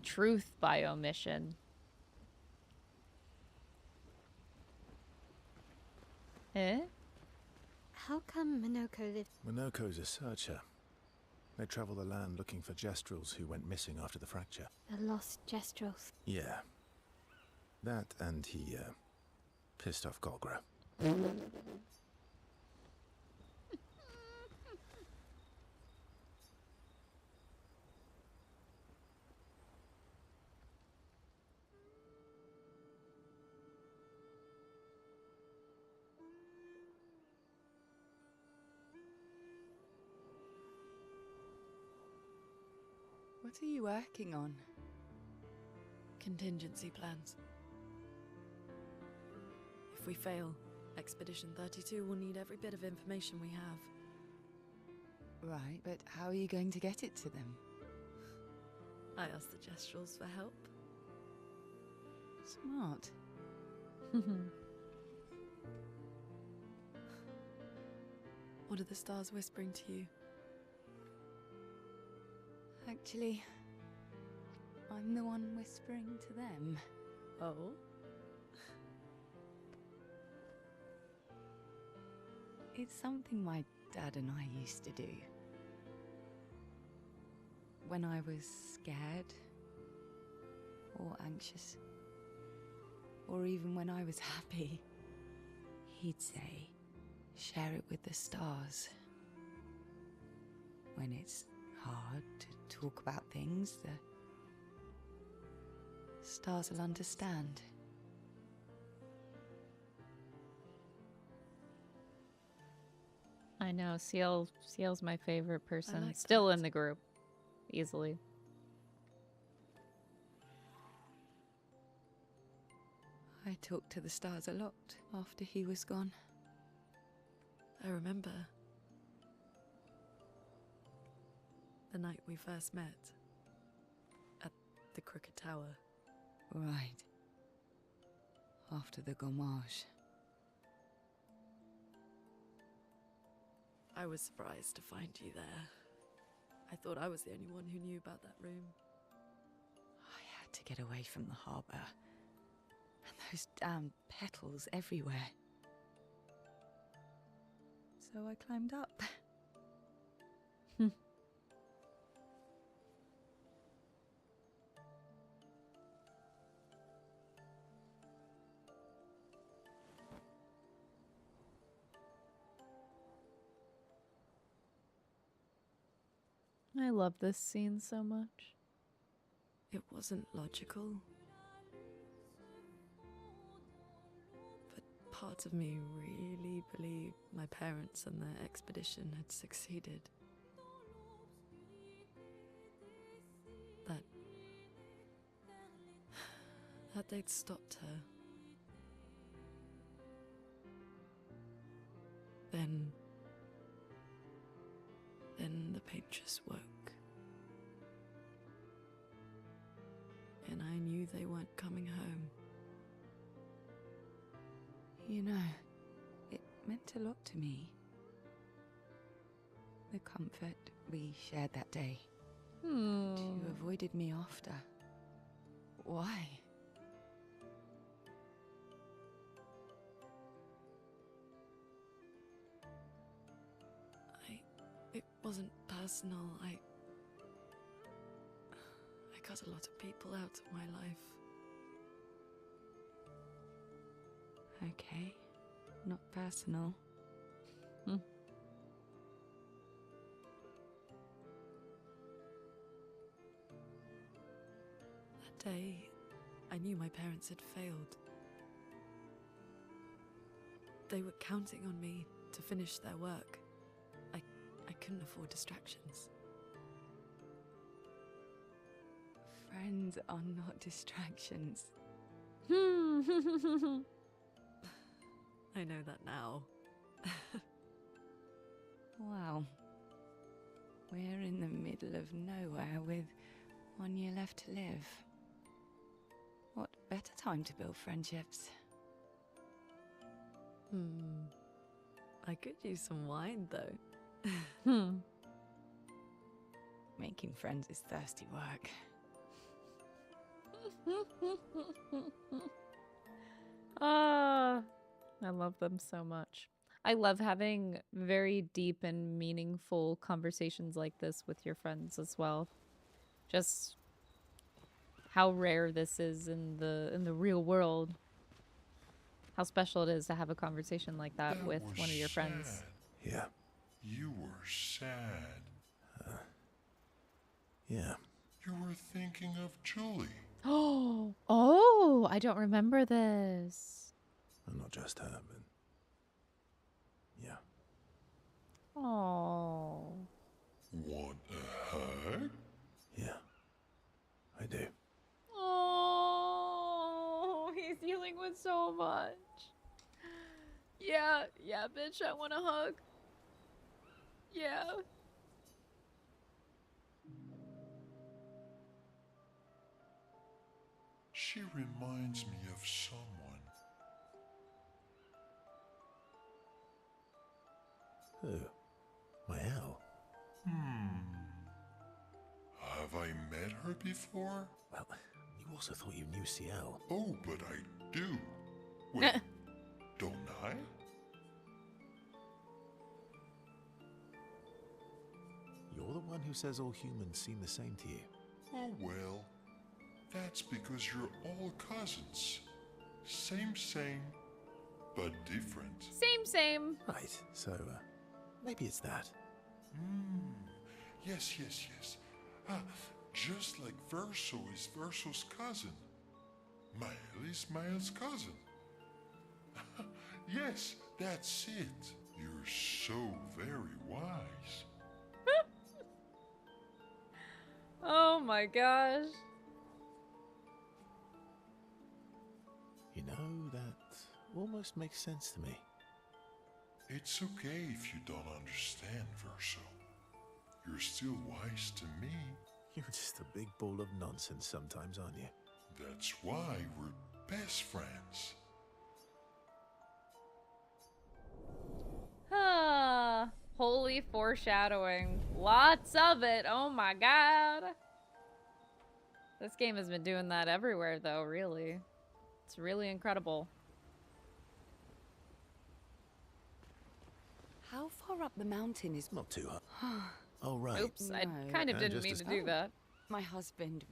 Truth by omission. Eh? How come Monoko lived? Monoko's a searcher. They travel the land looking for Gestrals who went missing after the fracture. The lost Gestrals. Yeah. That and he, pissed off Golgra. What are you working on? Contingency plans. If we fail, Expedition 32 will need every bit of information we have. Right, but how are you going to get it to them? I asked the Gestrals for help. Smart. What are the stars whispering to you? Actually, I'm the one whispering to them. Oh? It's something my dad and I used to do. When I was scared, or anxious, or even when I was happy, he'd say, share it with the stars. When it's hard to talk about things, the stars will understand. I know, Ciel's my favorite person. like Still in the group. Easily. I talked to the stars a lot after he was gone. I remember the night we first met at the Crooked Tower. Right. After the gommage. I was surprised to find you there. I thought I was the only one who knew about that room. I had to get away from the harbour. And those damn petals everywhere. So I climbed up. I love this scene so much. It wasn't logical. But parts of me really believed my parents and their expedition had succeeded. That they'd stopped her. Then the painters woke. And I knew they weren't coming home. You know, it meant a lot to me. The comfort we shared that day. You avoided me after. Why? It wasn't personal. I cut a lot of people out of my life. Okay, not personal. That day, I knew my parents had failed. They were counting on me to finish their work. I couldn't afford distractions. Friends are not distractions. I know that now. Wow. We're in the middle of nowhere with 1 year left to live. What better time to build friendships? I could use some wine, though. Making friends is thirsty work. I love them so much. I love having very deep and meaningful conversations like this with your friends as well. Just how rare this is in the real world. How special it is to have a conversation like that with one of your friends. Yeah. You were sad. Yeah. You were thinking of Julie. Oh, I don't remember this. Well, not just her, but yeah. Oh. Want a hug? Yeah, I do. Oh, he's dealing with so much. Yeah, bitch, I want a hug. Yeah. She reminds me of someone. Who? My owl? Have I met her before? Well, you also thought you knew CL. Oh, but I do. Wait, don't I? You're the one who says all humans seem the same to you. Oh, well. That's because you're all cousins. Same, but different. Same. Right, so maybe it's that. Yes. Just like Verso is Verso's cousin. Mael is Mael's cousin. Yes, that's it. You're so very wise. Oh my gosh. You know, that almost makes sense to me. It's okay if you don't understand, Verso. You're still wise to me. You're just a big ball of nonsense sometimes, aren't you? That's why we're best friends. Holy foreshadowing. Lots of it. Oh my god. This game has been doing that everywhere, though, really. It's really incredible. How far up the mountain is... Not too high. Oh, right. Oops, I kind of didn't mean to do that. My husband...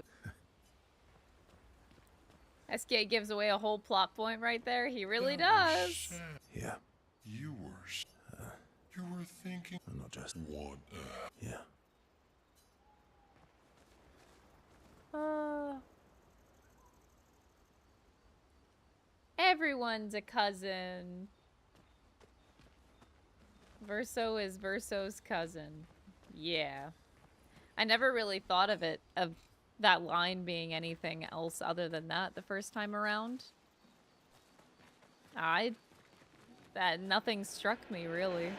SK gives away a whole plot point right there. He really does. Yeah. You were thinking... I'm not just... What? Yeah. Everyone's a cousin. Verso is Verso's cousin. Yeah. I never really thought of that line being anything else other than that the first time around. Nothing struck me, really.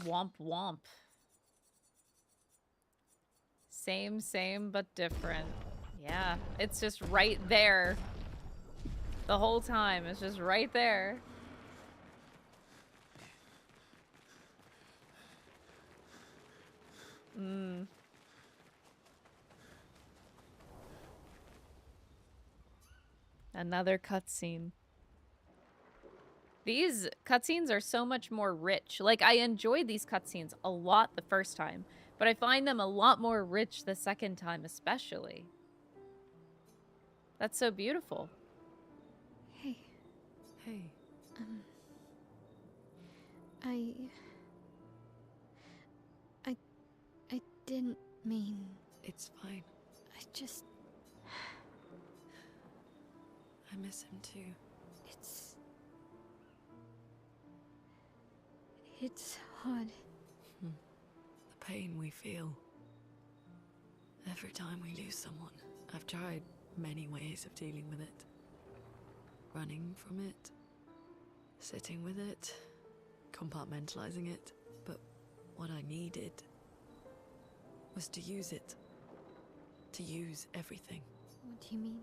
Womp womp. Same, but different. Yeah, it's just right there. The whole time, it's just right there. Another cutscene. These cutscenes are so much more rich. Like, I enjoyed these cutscenes a lot the first time, but I find them a lot more rich the second time, especially. That's so beautiful. Hey. Hey. I didn't mean... It's fine. I miss him too. It's hard. The pain we feel. Every time we lose someone. I've tried many ways of dealing with it. Running from it. Sitting with it. Compartmentalizing it. But what I needed was to use it. To use everything. What do you mean?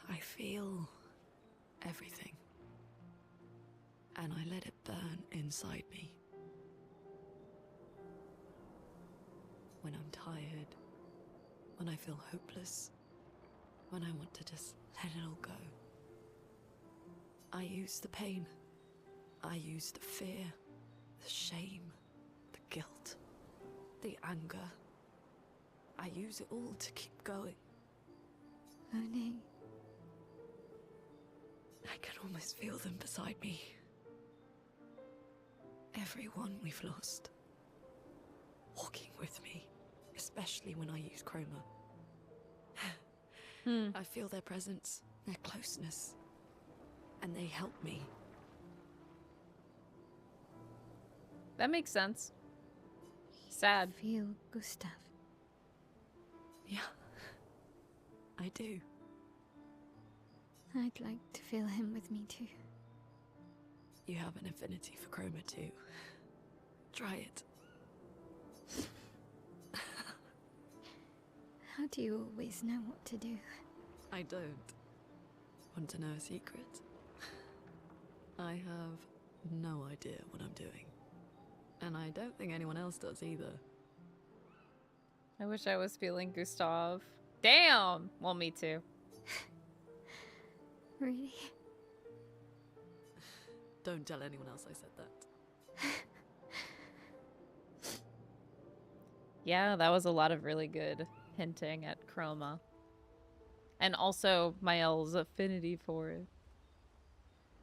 I feel everything. And I let it burn inside me. When I'm tired, when I feel hopeless, when I want to just let it all go. I use the pain. I use the fear, the shame, the guilt, the anger. I use it all to keep going. Monet. I can almost feel them beside me. Everyone we've lost. Walking with me, especially when I use chroma. I feel their presence, their closeness, and they help me. That makes sense. Sad. Feel Gustav. Yeah, I do. I'd like to feel him with me too. You have an affinity for chroma too. Try it. How do you always know what to do? I don't. Want to know a secret? I have no idea what I'm doing. And I don't think anyone else does either. I wish I was feeling Gustav. Damn! Well, me too. Really? Don't tell anyone else I said that. Yeah, that was a lot of really good hinting at chroma. And also Mael's affinity for it.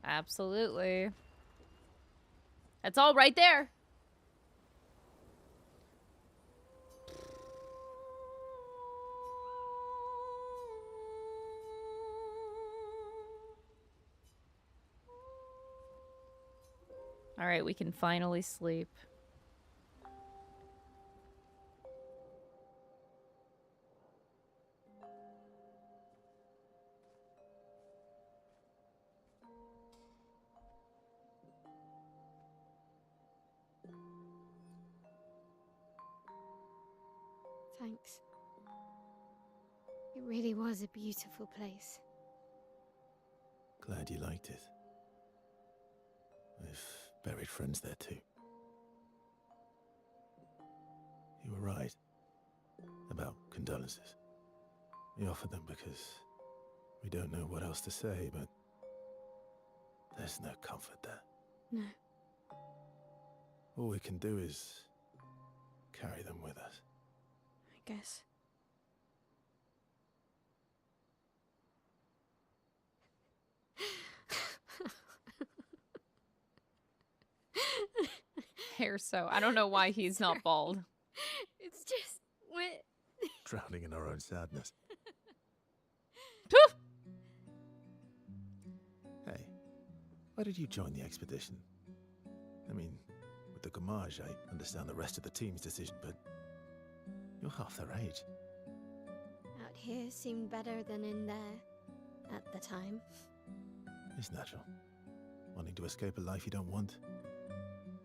Absolutely. It's all right there. All right, we can finally sleep. Thanks. It really was a beautiful place. Glad you liked it. We've buried friends there too. You were right about condolences. We offered them because we don't know what else to say, but there's no comfort there. No. All we can do is carry them with us. I guess. Hair so. I don't know why he's not bald. It's just wet. Drowning in our own sadness. Hey, why did you join the expedition? I mean, with the Gamage, I understand the rest of the team's decision, but you're half their age. Out here seemed better than in there at the time. It's natural. Wanting to escape a life you don't want.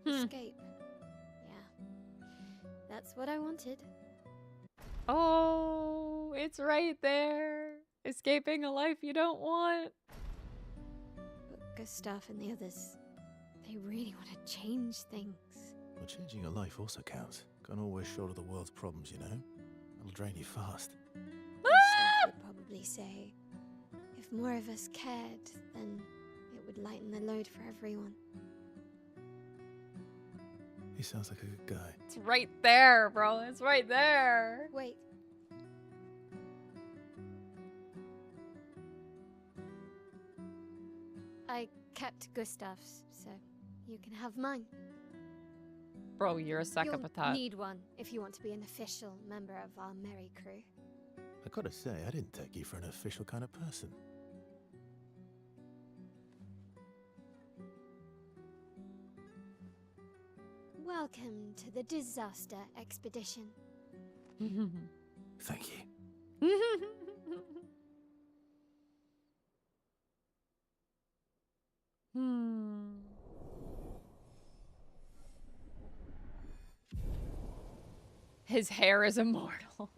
Escape. Yeah. That's what I wanted. Oh, it's right there. Escaping a life you don't want. But Gustav and the others, they really want to change things. Well, changing a life also counts. Can't always shoulder the world's problems, you know? It'll drain you fast. Gustav would probably say, if more of us cared, then it would lighten the load for everyone. He sounds like a good guy. It's right there, bro. It's right there. Wait. I kept Gustav's, so you can have mine. Bro, you're a psychopath. You'll need one if you want to be an official member of our merry crew. I gotta say, I didn't take you for an official kind of person. Welcome to the disaster expedition. Thank you. His hair is immortal.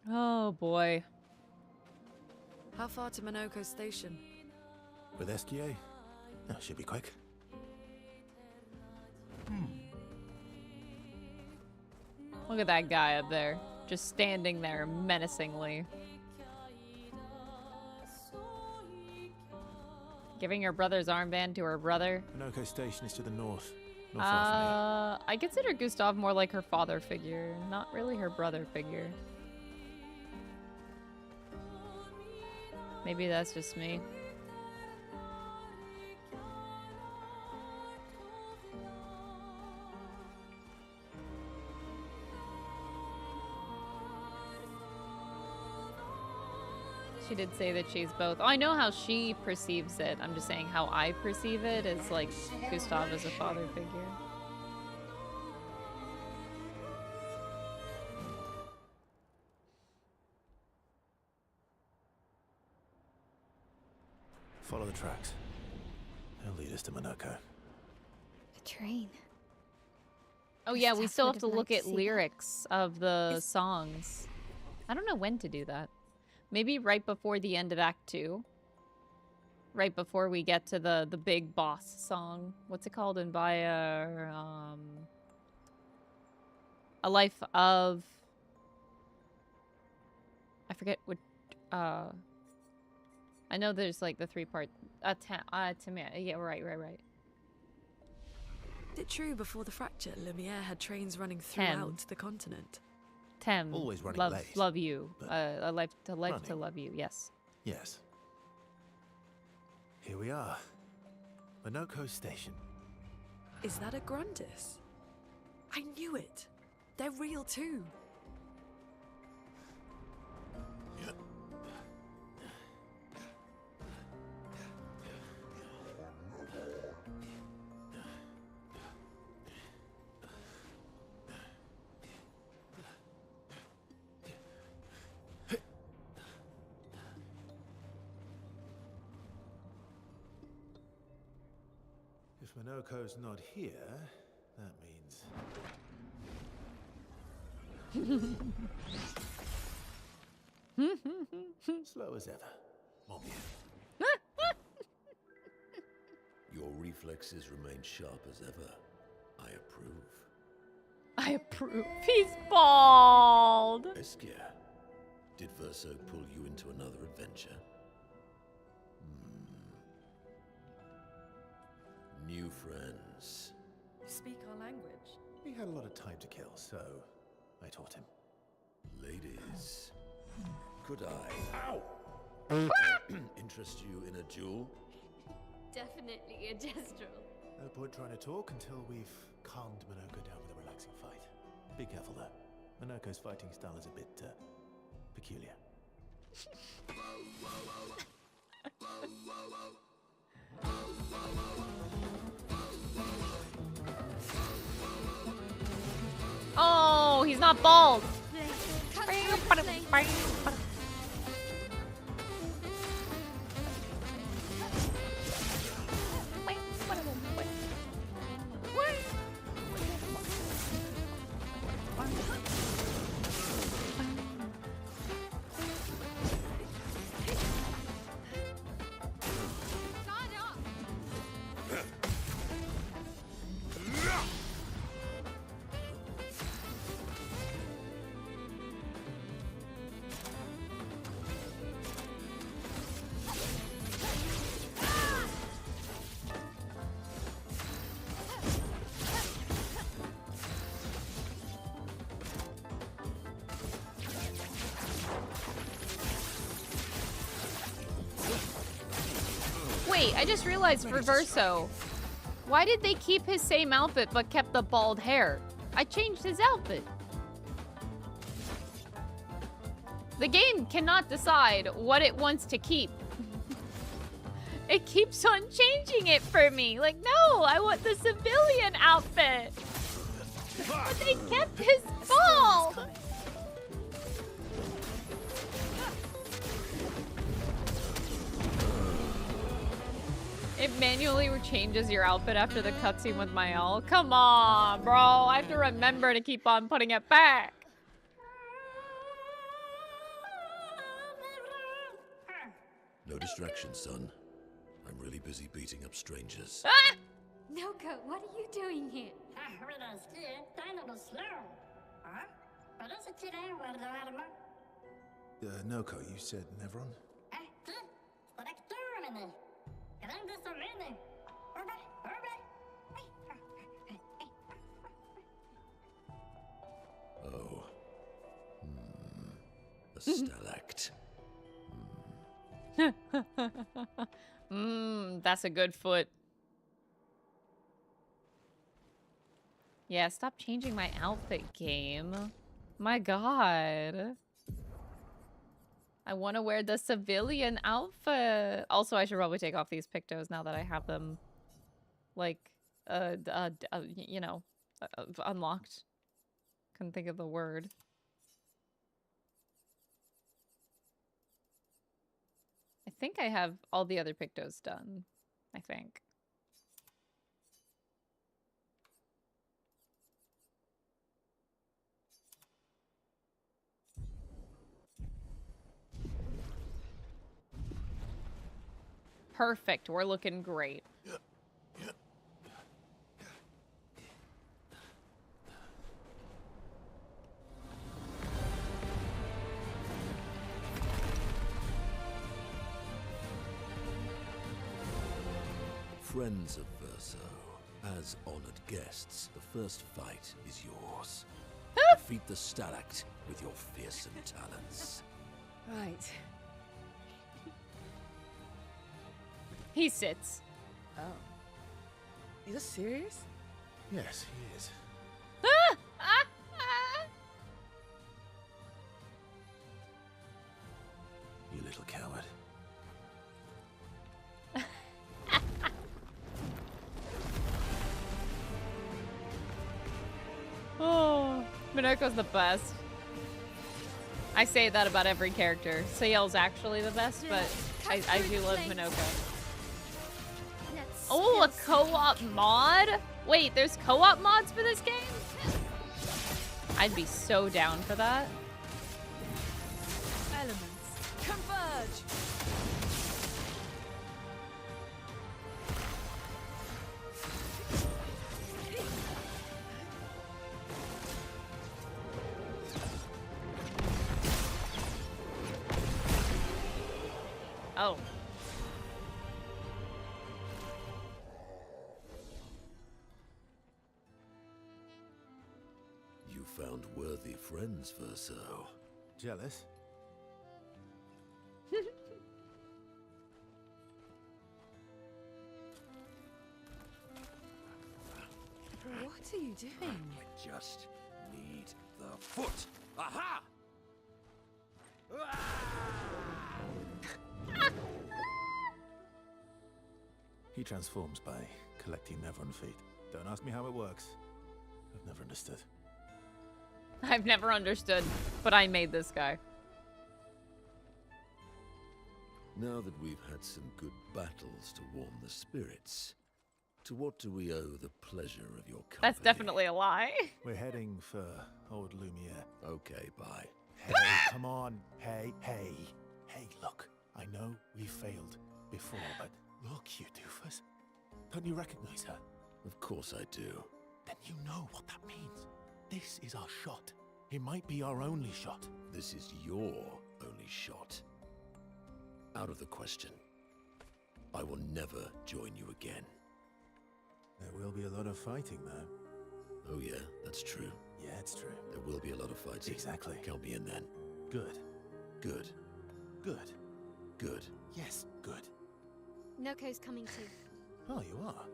Oh boy. How far to Monoko station? With Esier? Oh, should be quick. Look at that guy up there. Just standing there menacingly. Giving her brother's armband to her brother. Monoko station is to the north. Not far I consider Gustav more like her father figure, not really her brother figure. Maybe that's just me. She did say that she's both. Oh, I know how she perceives it. I'm just saying how I perceive it is like Gustav as a father figure. Follow the tracks. They'll lead us to Monoko. A train. Oh yeah, we Gustav still would have to have look liked at to see that. lyrics of the songs. I don't know when to do that. Maybe right before the end of Act 2. Right before we get to the big boss song. What's it called? And by A Life of... I forget what... I know there's like the 3-part... yeah, right. Is it true before the fracture, Lumiere had trains running throughout the continent? Always running late. Love you. but A life to running. love you. Yes. Yes. Here we are. Monoko station. Is that a Grundis? I knew it. They're real too. If Monoko's not here, that means... slow as ever. Mom here. Your reflexes remain sharp as ever. I approve. I approve. He's bald. Esier, did Verso pull you into another adventure? New friends. Speak our language. He had a lot of time to kill, so I taught him. Ladies, could I interest you in a duel? Definitely a gestural. No point trying to talk until we've calmed Monoko down with a relaxing fight. Be careful though. Monoko's fighting style is a bit peculiar. Oh, he's not bald. Wait, I just realized for Verso, why did they keep his same outfit but kept the bald hair? I changed his outfit. The game cannot decide what it wants to keep. It keeps on changing it for me. Like, no, I want the civilian outfit. But they kept his bald. It manually changes your outfit after the cutscene with Mael. Come on, bro. I have to remember to keep on putting it back. No distraction, son. I'm really busy beating up strangers. Ah! Noko, what are you doing here? Noko, you said Nevron? Oh. A stalact. That's a good foot. Yeah, stop changing my outfit, game. My god. I want to wear the civilian outfit. Also, I should probably take off these pictos now that I have them, like, you know, unlocked. Couldn't think of the word. I think I have all the other pictos done. I think. Perfect. We're looking great. Friends of Verso, as honored guests, the first fight is yours. Defeat the stalact with your fearsome talents. Right. He sits. Oh. You're serious? Yes, he is. You little coward. Oh, Monoko's the best. I say that about every character. Sayel's actually the best, but I do love Monoko. Oh, a co-op mod? Wait, there's co-op mods for this game? I'd be so down for that. Elements converge. Oh. You found worthy friends, Verso. Jealous? What are you doing? I just need the foot. Aha! He transforms by collecting Nevron feet. Don't ask me how it works. I've never understood. I've never understood, but I made this guy. Now that we've had some good battles to warm the spirits, to what do we owe the pleasure of your company? That's definitely a lie. We're heading for old Lumiere. Okay, bye. Hey, come on. Hey, hey. Hey, look. I know we failed before, but look, you doofus. Don't you recognize her? Of course I do. Then you know what that means. This is our shot. It might be our only shot. This is your only shot. Out of the question. I will never join you again. There will be a lot of fighting, though. Oh yeah, that's true. Yeah, it's true. There will be a lot of fighting. Exactly. Count me in then. Good. Good. Good. Good. Yes, good. Noko's coming too. Oh, you are?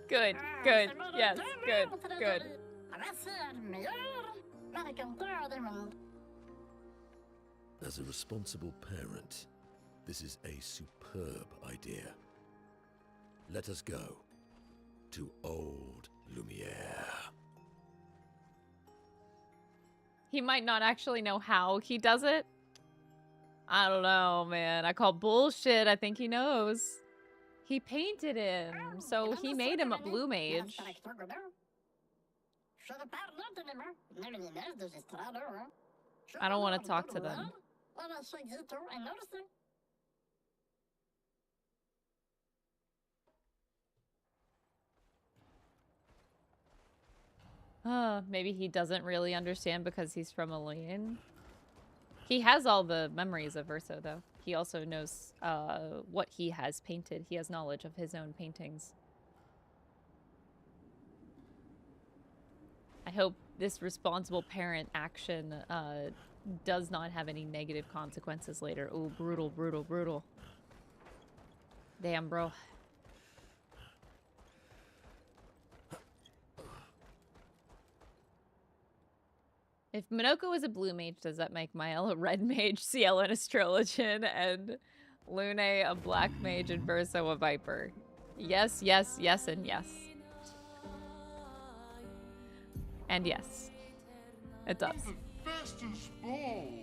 Good, good, yes, good, good. As a responsible parent, this is a superb idea. Let us go to old Lumiere. He might not actually know how he does it. I don't know, man. I call bullshit. I think he knows. He painted him, so he made him a blue mage. I don't want to talk to them. Maybe he doesn't really understand because he's from Alien. He has all the memories of Verso, though. He also knows what he has painted. He has knowledge of his own paintings. I hope this responsible parent action does not have any negative consequences later. Oh, brutal, brutal, brutal. Damn, bro. If Monoko is a blue mage, does that make Mael a red mage, Cielo an astrologian, and Lune a black mage, and Verso a viper? Yes, yes, yes, and yes. And yes. It does. Fastest ball.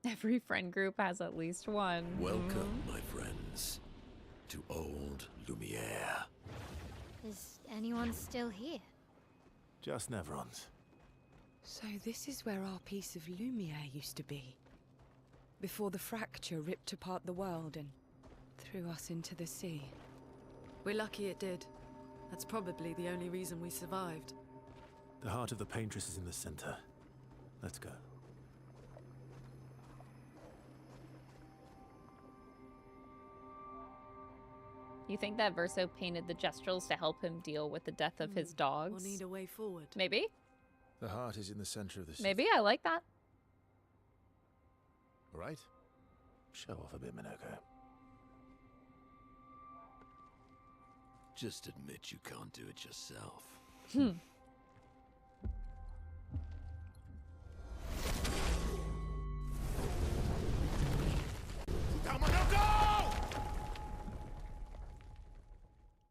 Every friend group has at least one. Welcome, my friends, to old Lumiere. Is anyone still here? Just Nevrons. So this is where our piece of Lumiere used to be. Before the fracture ripped apart the world and threw us into the sea. We're lucky it did. That's probably the only reason we survived. The heart of the paintress is in the center. Let's go. You think that Verso painted the Gestrals to help him deal with the death of his dogs? We'll need a way forward. Maybe? The heart is in the center of the city. Maybe, I like that. All right. Show off a bit, Monoko. Just admit you can't do it yourself.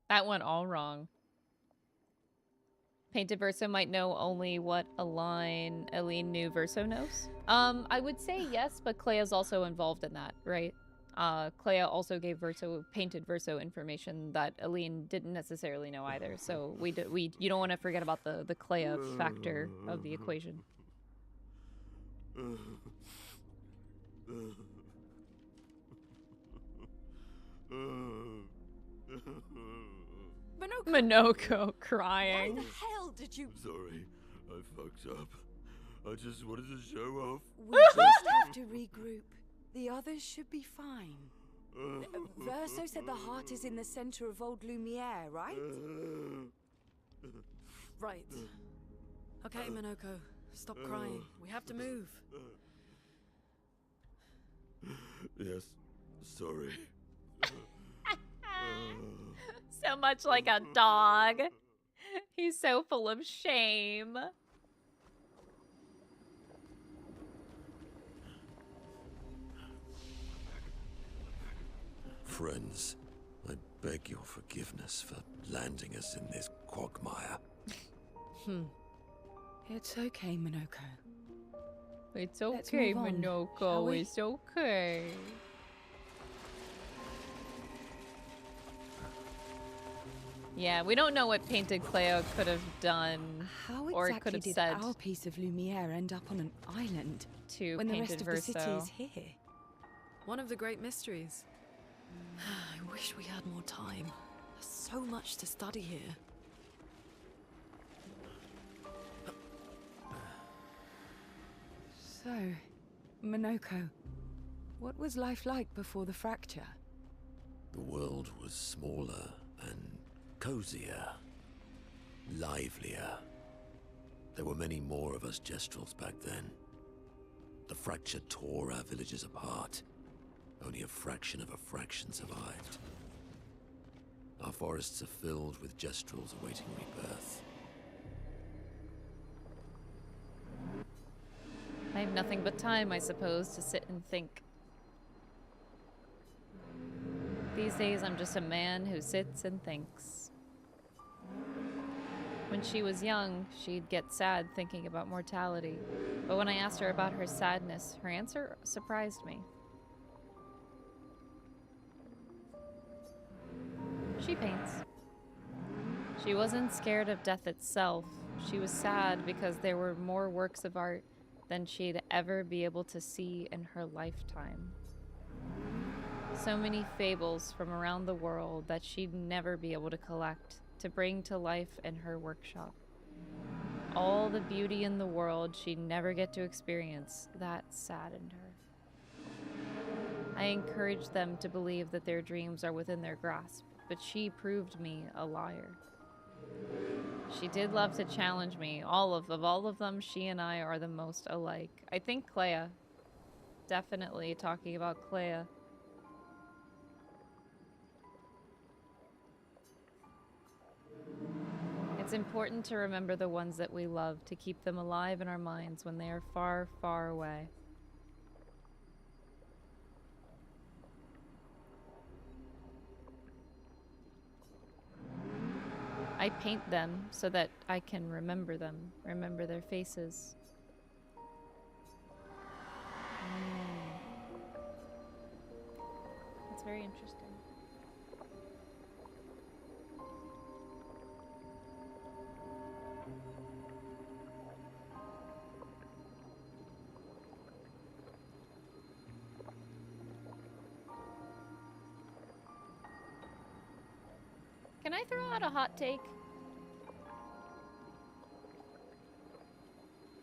That went all wrong. Painted Verso might know only what Aline knew Verso knows. I would say yes, but Clea's also involved in that, right? Clea also gave Painted Verso information that Aline didn't necessarily know either. So you don't want to forget about the Clea factor of the equation. Monoko crying. Why the hell did you... Sorry, I fucked up. I just wanted to show off. We just have to regroup. The others should be fine. Verso said the heart is in the center of old Lumiere, right? Right. Okay, Monoko. Stop crying. We have to move. Yes, sorry. So much like a dog. He's so full of shame. Friends, I beg your forgiveness for landing us in this quagmire. It's okay, Monoko. It's okay, Monoko. It's okay. Yeah, we don't know what Painted Clea could have done. How or exactly could have did said our piece of Lumiere end up on an island to when the Painted rest of Verso. the city is here? One of the great mysteries. I wish we had more time. There's so much to study here. So, Monoko, what was life like before the fracture? The world was smaller and cozier, livelier. There were many more of us Gestrals back then. The fracture tore our villages apart. Only a fraction of a fraction survived. Our forests are filled with Gestrals awaiting rebirth. I have nothing but time, I suppose, to sit and think. These days, I'm just a man who sits and thinks. When she was young, she'd get sad thinking about mortality. But when I asked her about her sadness, her answer surprised me. She paints. She wasn't scared of death itself. She was sad because there were more works of art than she'd ever be able to see in her lifetime. So many fables from around the world that she'd never be able to collect, to bring to life in her workshop. All the beauty in the world she'd never get to experience, that saddened her. I encouraged them to believe that their dreams are within their grasp, but she proved me a liar. She did love to challenge me. Of all of them, she and I are the most alike. I think Clea. Definitely talking about Clea. It's important to remember the ones that we love, to keep them alive in our minds when they are far, far away. I paint them so that I can remember them, remember their faces. That's very interesting. Can I throw out a hot take?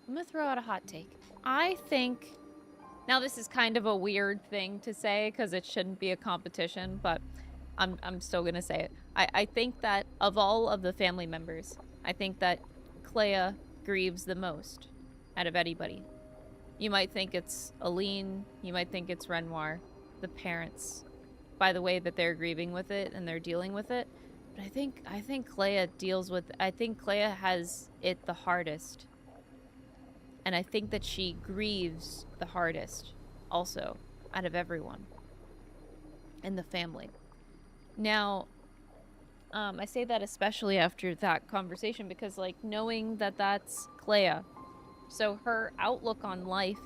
I'm gonna throw out a hot take. I think, now this is kind of a weird thing to say because it shouldn't be a competition, but I'm still gonna say it. I think that of all of the family members, I think that Clea grieves the most out of anybody. You might think it's Aline, you might think it's Renoir, the parents, by the way that they're grieving with it and they're dealing with it. But I think Clea deals with, I think Clea has it the hardest. And I think that she grieves the hardest also out of everyone in the family. Now, I say that especially after that conversation because, like, knowing that that's Clea, so her outlook on life,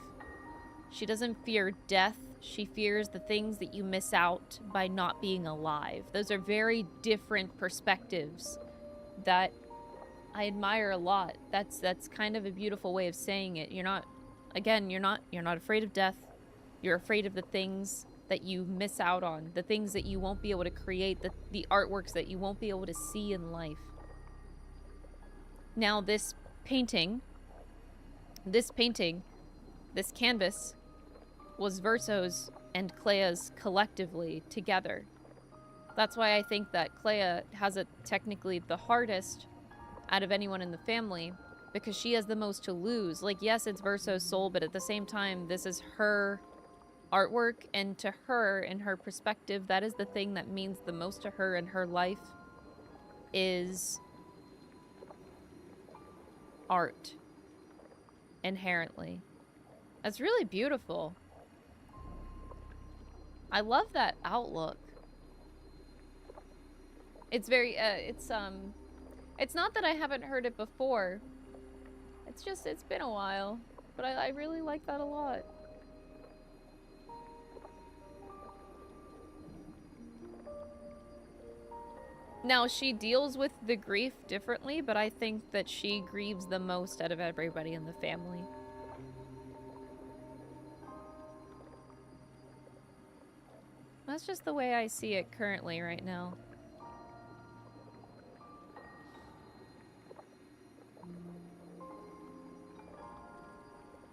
she doesn't fear death. She fears the things that you miss out by not being alive. Those are very different perspectives that I admire a lot. That's kind of a beautiful way of saying it. You're not, again, you're not afraid of death. You're afraid of the things that you miss out on, the things that you won't be able to create, the artworks that you won't be able to see in life. Now this canvas was Verso's and Clea's collectively together. That's why I think that Clea has it technically the hardest out of anyone in the family, because she has the most to lose. Like, yes, it's Verso's soul, but at the same time, this is her artwork, and to her, in her perspective, that is the thing that means the most to her in her life, is art, inherently. That's really beautiful. I love that outlook. It's very, it's not that I haven't heard it before. It's just, it's been a while, but I really like that a lot. Now, she deals with the grief differently, but I think that she grieves the most out of everybody in the family. That's just the way I see it currently right now.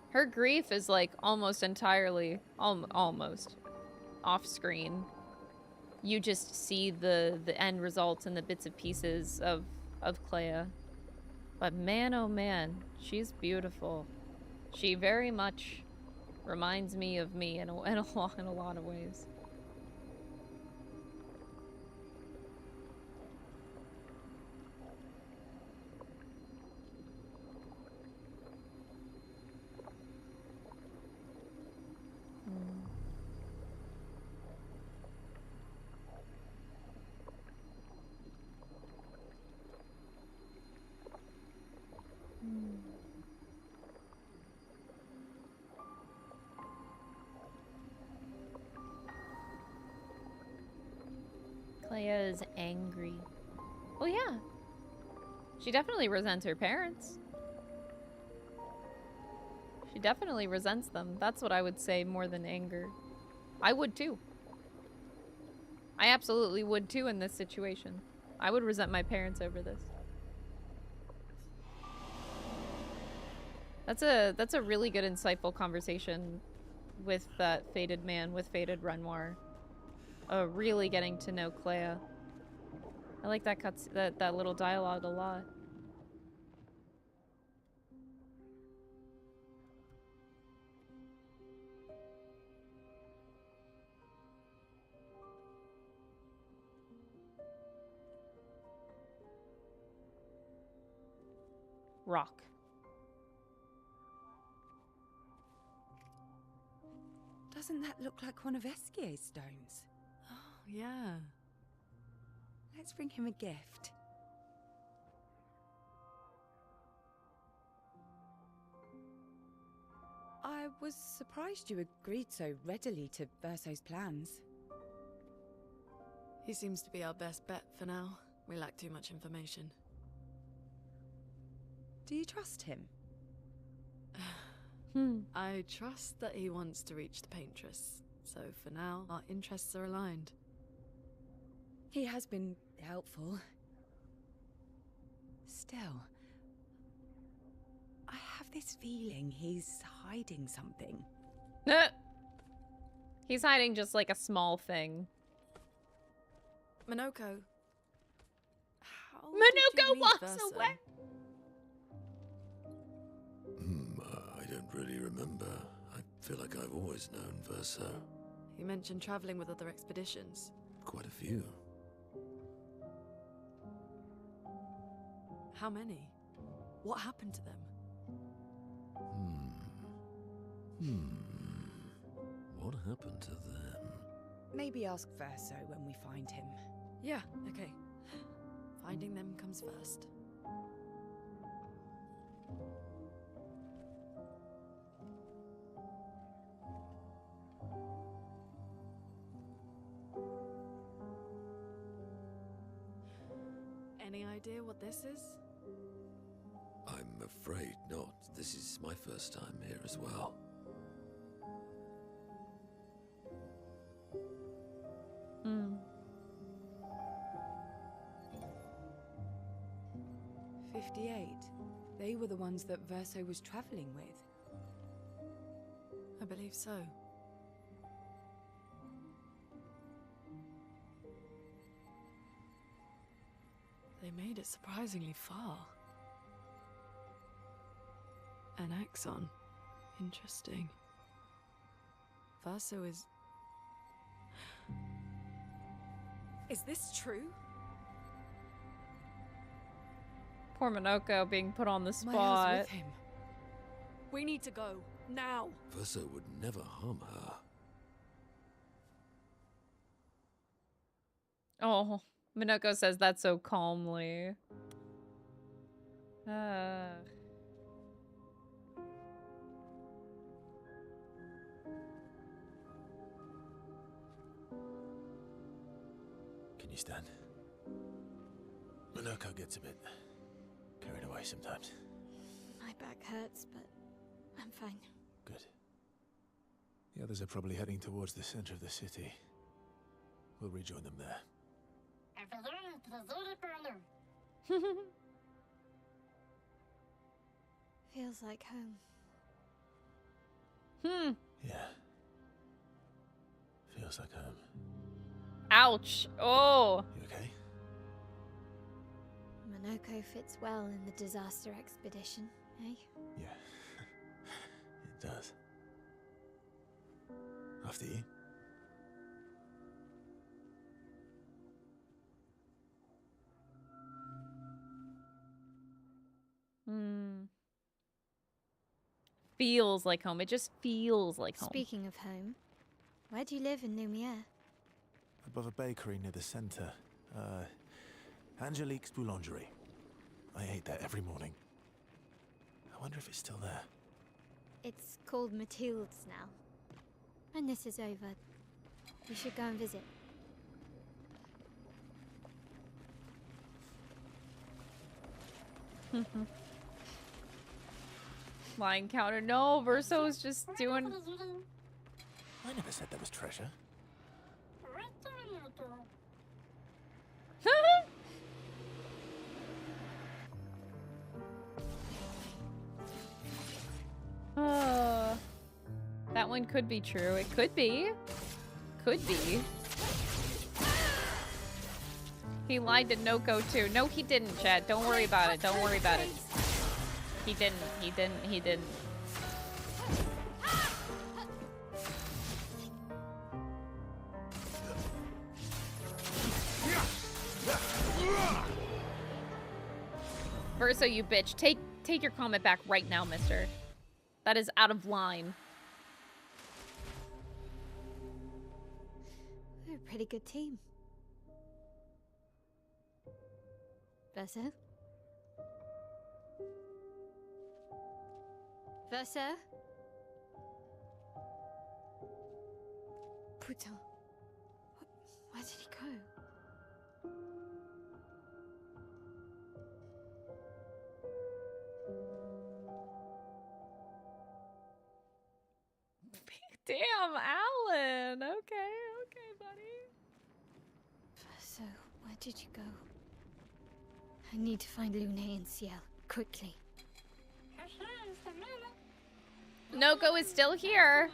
Her grief is like almost entirely, almost off screen. You just see the end results and the bits and pieces of Clea. But man, oh man, she's beautiful. She very much reminds me of me in a lot of ways. Clea is angry. Well, yeah. She definitely resents her parents. She definitely resents them. That's what I would say more than anger. I would too. I absolutely would too in this situation. I would resent my parents over this. That's a really good, insightful conversation with that fated man, with fated Renoir. Really getting to know Clea. I like that little dialogue a lot. Rock. Doesn't that look like one of Esier's stones? Oh, yeah. Let's bring him a gift. I was surprised you agreed so readily to Verso's plans. He seems to be our best bet for now. We lack too much information. Do you trust him? I trust that he wants to reach the Paintress, so for now, our interests are aligned. He has been helpful. Still, I have this feeling he's hiding something. He's hiding just like a small thing. Monoko. Monoko walks away! I don't really remember. I feel like I've always known Verso. You mentioned traveling with other expeditions. Quite a few. How many? What happened to them? What happened to them? Maybe ask Verso when we find him. Yeah, okay. Finding them comes first. Any idea what this is? I'm afraid not. This is my first time here as well. Hmm. 58. They were the ones that Verso was traveling with. I believe so. They made it surprisingly far. An Axon. Interesting. Verso is... Is this true? Poor Monoko being put on the Maya's spot. with him. We need to go. Now! Verso would never harm her. Oh, Monoko says that so calmly. Can you stand? Monoko gets a bit carried away sometimes. My back hurts, but I'm fine. Good. The others are probably heading towards the center of the city. We'll rejoin them there. Feels like home. Yeah. Feels like home. Ouch. Oh. You okay? Monoko fits well in the disaster expedition, eh? Yeah. It does. After you. Feels like home. It just feels like home. Speaking of home, where do you live in Lumiere? Above a bakery near the center. Angelique's Boulangerie. I ate there every morning. I wonder if it's still there. It's called Mathilde's now. When this is over, we should go and visit. Lying counter. No, Verso's just doing... I never said there was treasure. That one could be true. It could be. Could be. He lied to Noko too. No, he didn't, Chad. Don't worry about it. Don't worry about it. He didn't. He didn't. He didn't. Verso, you bitch. Take your comment back right now, mister. That is out of line. We're a pretty good team. Verso? Verso? Putain. Where did he go? Damn, Alan. Okay, buddy. So, where did you go? I need to find Lune and Ciel, quickly. Noko is still here.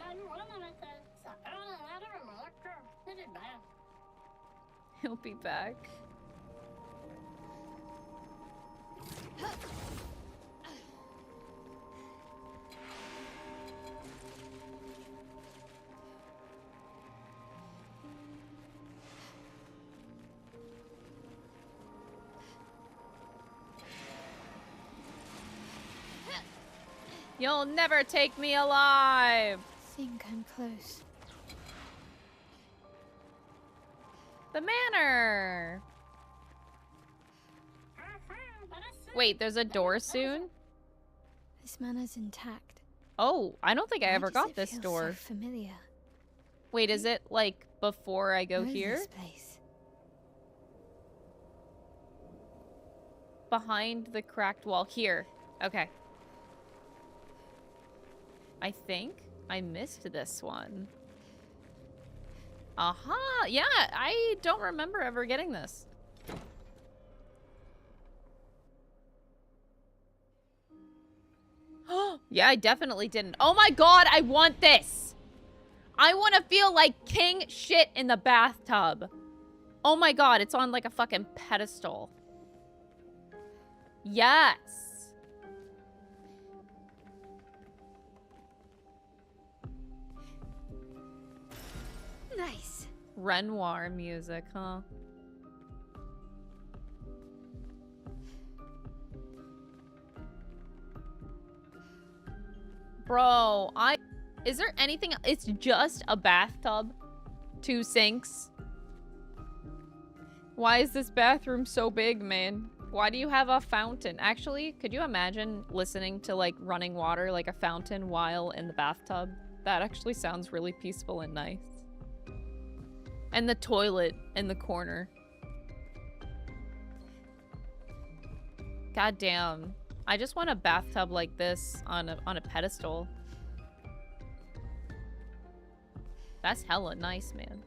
He'll be back. You'll never take me alive. Think I'm close. The Manor. Wait, there's a door soon? This manor's intact. Oh, I don't think I Why ever does got it this feel door. So familiar. Wait, is it like before I go Where is here? this place? Behind the cracked wall. Here. Okay. I think I missed this one. Aha! Yeah, I don't remember ever getting this. Yeah, I definitely didn't. Oh my god, I want this! I want to feel like king shit in the bathtub. Oh my god, it's on like a fucking pedestal. Yes! Nice. Renoir music, huh? Bro, is there anything? It's just a bathtub. 2 sinks. Why is this bathroom so big, man? Why do you have a fountain? Actually, could you imagine listening to like running water like a fountain while in the bathtub? That actually sounds really peaceful and nice. And the toilet in the corner. God damn. I just want a bathtub like this on a pedestal. That's hella nice, man.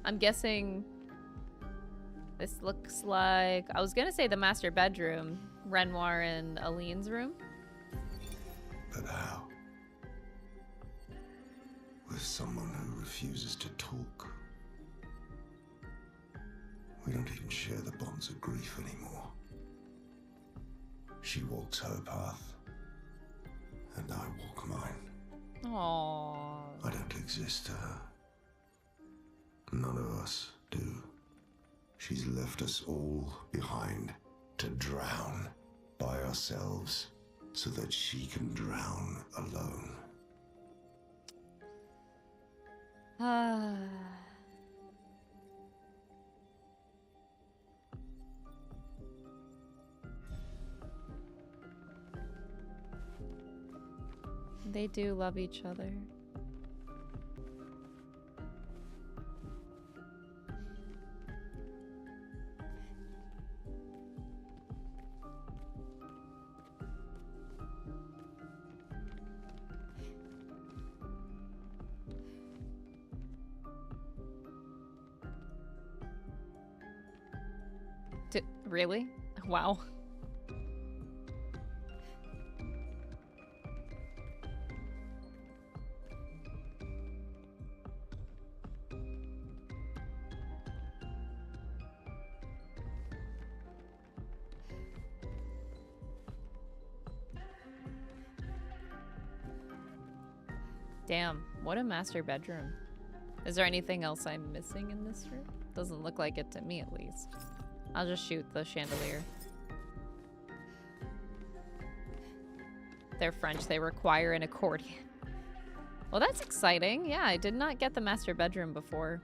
I'm guessing this looks like... I was gonna say the master bedroom. Renoir and Aline's room. But how? With someone who refuses to talk. We don't even share the bonds of grief anymore. She walks her path, and I walk mine. Aww. I don't exist to her. None of us do. She's left us all behind to drown by ourselves so that she can drown alone. They do love each other. Really? Wow. Damn, what a master bedroom. Is there anything else I'm missing in this room? Doesn't look like it to me, at least. I'll just shoot the chandelier. They're French, they require an accordion. Well, that's exciting. Yeah, I did not get the master bedroom before.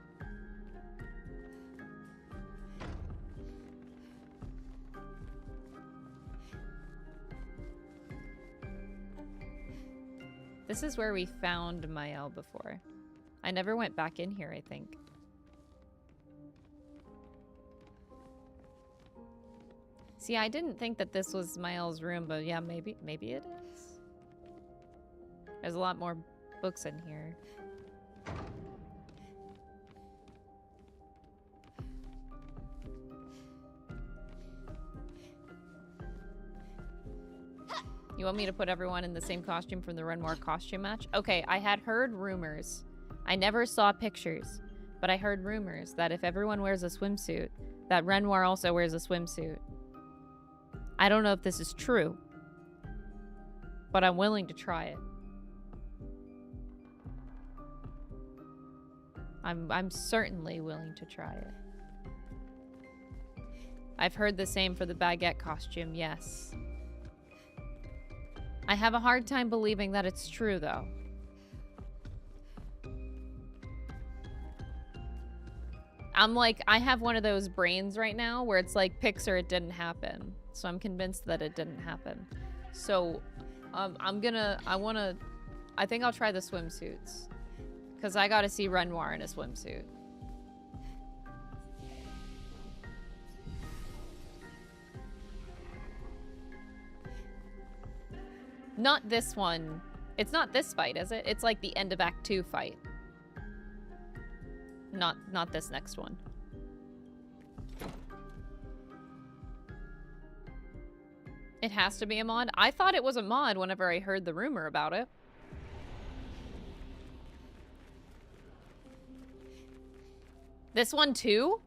This is where we found Mael before. I never went back in here, I think. See, I didn't think that this was Mael's room, but yeah, maybe it is. There's a lot more books in here. You want me to put everyone in the same costume from the Renoir costume match? Okay, I had heard rumors. I never saw pictures, but I heard rumors that if everyone wears a swimsuit, that Renoir also wears a swimsuit. I don't know if this is true, but I'm willing to try it. I'm certainly willing to try it. I've heard the same for the baguette costume, yes. I have a hard time believing that it's true, though. I'm like, I have one of those brains right now where it's like, Pixar, it didn't happen. So I'm convinced that it didn't happen. So, I think I'll try the swimsuits. Because I gotta see Renoir in a swimsuit. Not this one. It's not this fight, is it? It's like the end of Act 2 fight. Not this next one. It has to be a mod? I thought it was a mod whenever I heard the rumor about it. This one too?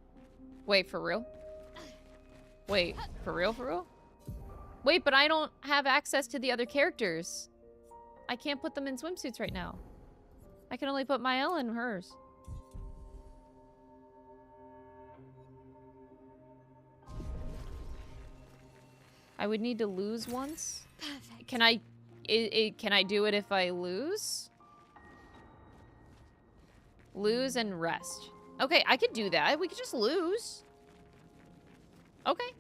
Wait, for real? Wait, for real, for real? Wait, but I don't have access to the other characters. I can't put them in swimsuits right now. I can only put Maëlle in hers. I would need to lose once. Perfect. Can I do it if I lose? Lose and rest. Okay, I could do that. We could just lose. Okay.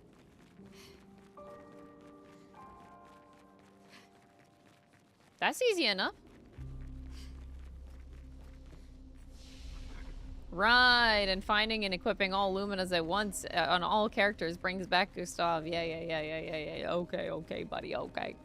That's easy enough. Right, and finding and equipping all Luminas at once on all characters brings back Gustave. Yeah. Okay, buddy, okay.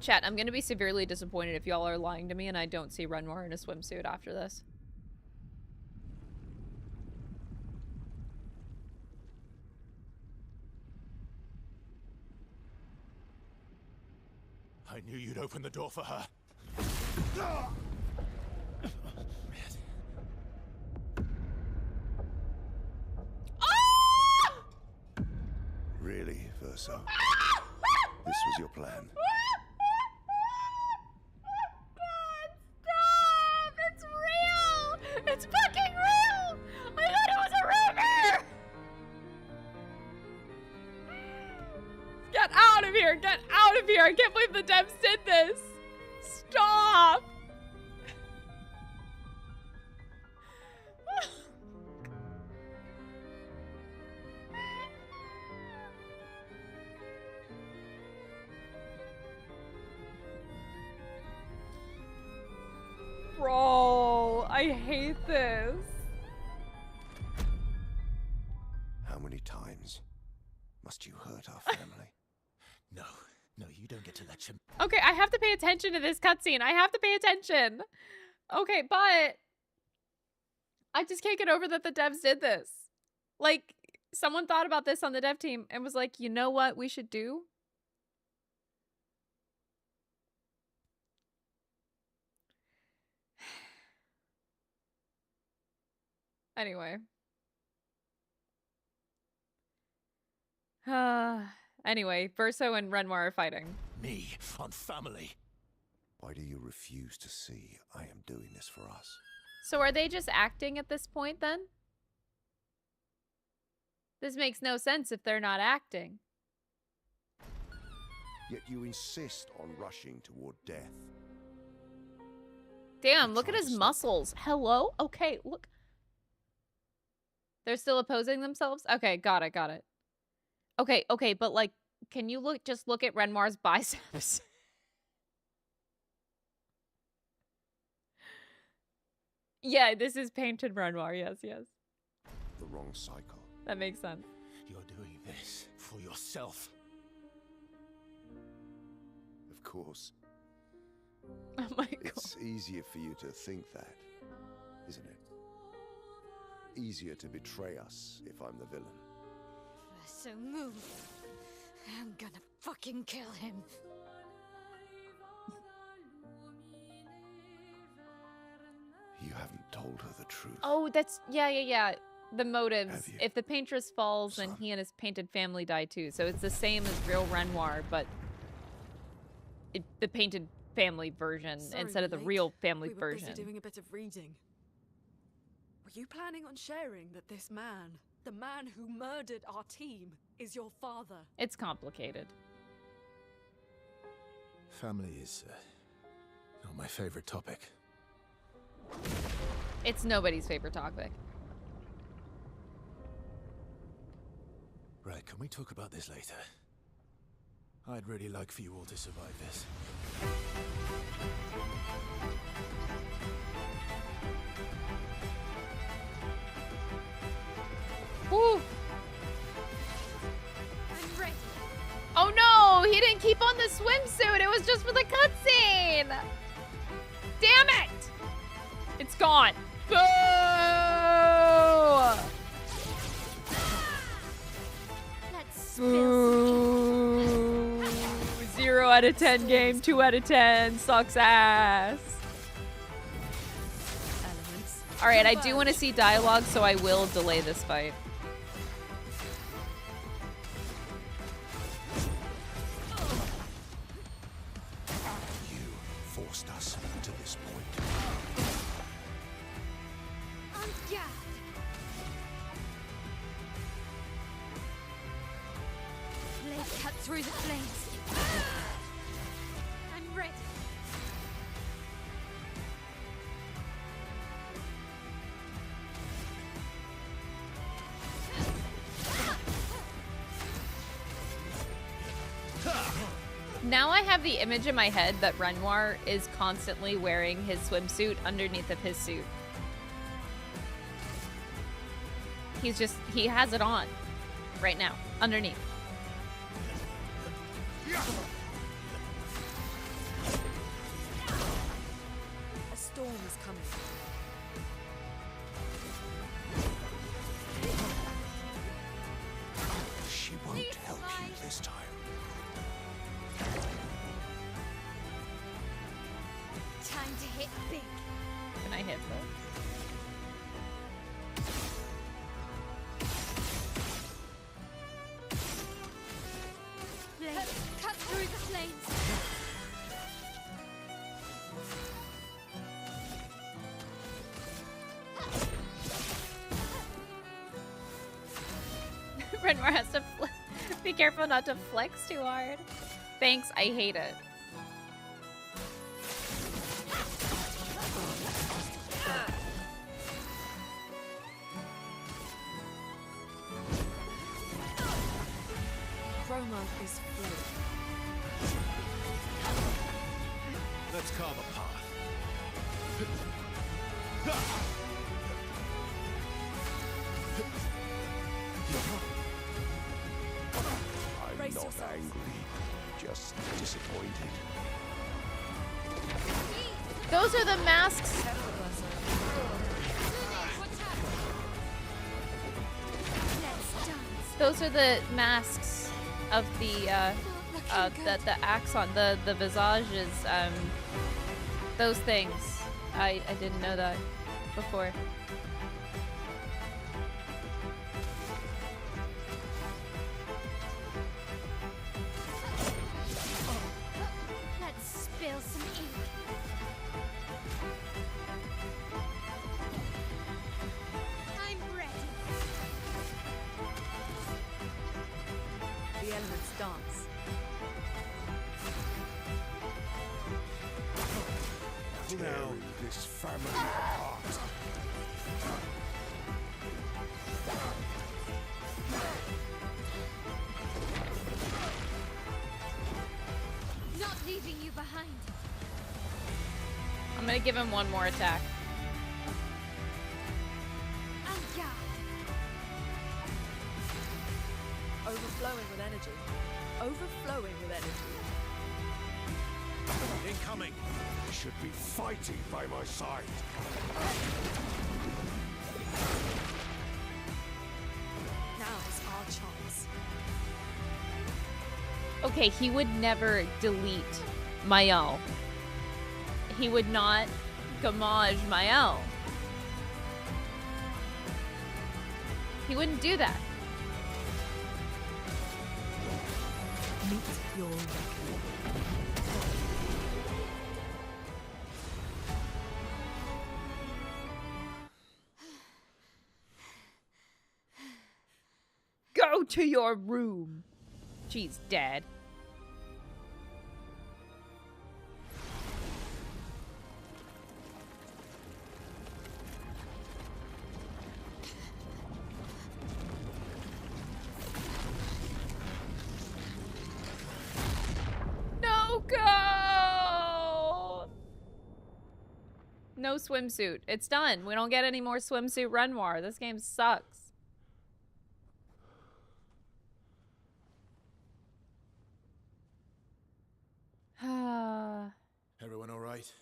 Chat, I'm gonna be severely disappointed if y'all are lying to me and I don't see Renoir in a swimsuit after this. I knew you'd open the door for her. Really, Verso? This was your plan? Stop! It's real! It's fucking real! I thought it was a rumor! Get out of here! Get out of here! I can't believe the devs did this! Stop! Bro, I hate this. How many times must you hurt our family? No, you don't get to lecture. Okay, I have to pay attention to this cutscene. I have to pay attention. Okay, but I just can't get over that the devs did this. Like, someone thought about this on the dev team and was like, you know what we should do? Anyway. Anyway, Verso and Renoir are fighting. Me on family. Why do you refuse to see I am doing this for us? So are they just acting at this point then? This makes no sense if they're not acting. Yet you insist on rushing toward death. Damn, look at his muscles. Hello? Okay, look. They're still opposing themselves? Okay, got it. Okay, but like, can you just look at Renoir's biceps? Yeah, this is painted Renoir, yes. The wrong cycle. That makes sense. You're doing this for yourself. Of course. Oh my god. It's easier for you to think that, isn't it? Easier to betray us if I'm the villain. So move. I'm gonna fucking kill him. You haven't told her the truth. Oh, that's yeah. The motives. If the paintress falls, then he and his painted family die too. So it's the same as real Renoir, but the painted family version instead of the real family we were version. Busy doing a bit of reading. Were you planning on sharing that this man, the man who murdered our team, is your father? It's complicated. Family is not my favorite topic. It's nobody's favorite topic. Right, can we talk about this later? I'd really like for you all to survive this. Woo! I'm ready. Oh no! He didn't keep on the swimsuit! It was just for the cutscene! Damn it! It's gone. Boo! Boo! 0 out of 10 game, 2 out of 10. Sucks ass. Alright, I do want to see dialogue, so I will delay this fight. You forced us to this point. Blade cut through the flames. I'm ready. Now I have the image in my head that Renoir is constantly wearing his swimsuit underneath of his suit. He has it on right now, underneath. A storm is coming. She won't help you this time. Time to hit big. Can I hit this? Blade cut through the flames. Renoir has to be careful not to flex too hard. Thanks, I hate it. Chroma is fluid. Let's carve a path. I'm not angry, just disappointed. Those are the masks. Those are the masks of the Axon, the visages, those things. I didn't know that before. Let's spill some ink. I'm ready. The elements dance. Tearing this family apart. Not leaving you behind. I'm gonna give him one more attack. Overflowing with energy. Overflowing with energy. Incoming! You should be fighting by my side. Now's our chance. Okay, he would never delete Mael. He would not gamage Mael. He wouldn't do that. Meet your reckoning. Go to your room. She's dead. No, go! No swimsuit. It's done. We don't get any more swimsuit Renoir. This game sucks. Everyone all right?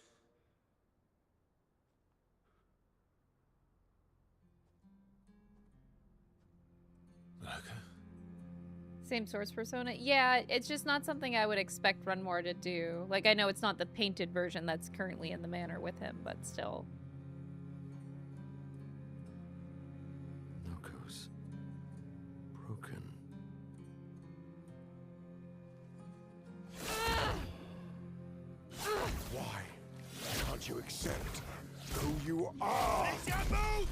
Same source persona? Yeah, it's just not something I would expect Renoir to do. Like, I know it's not the painted version that's currently in the manor with him, but still. Monoko's broken. Why can't you accept who you are? Move!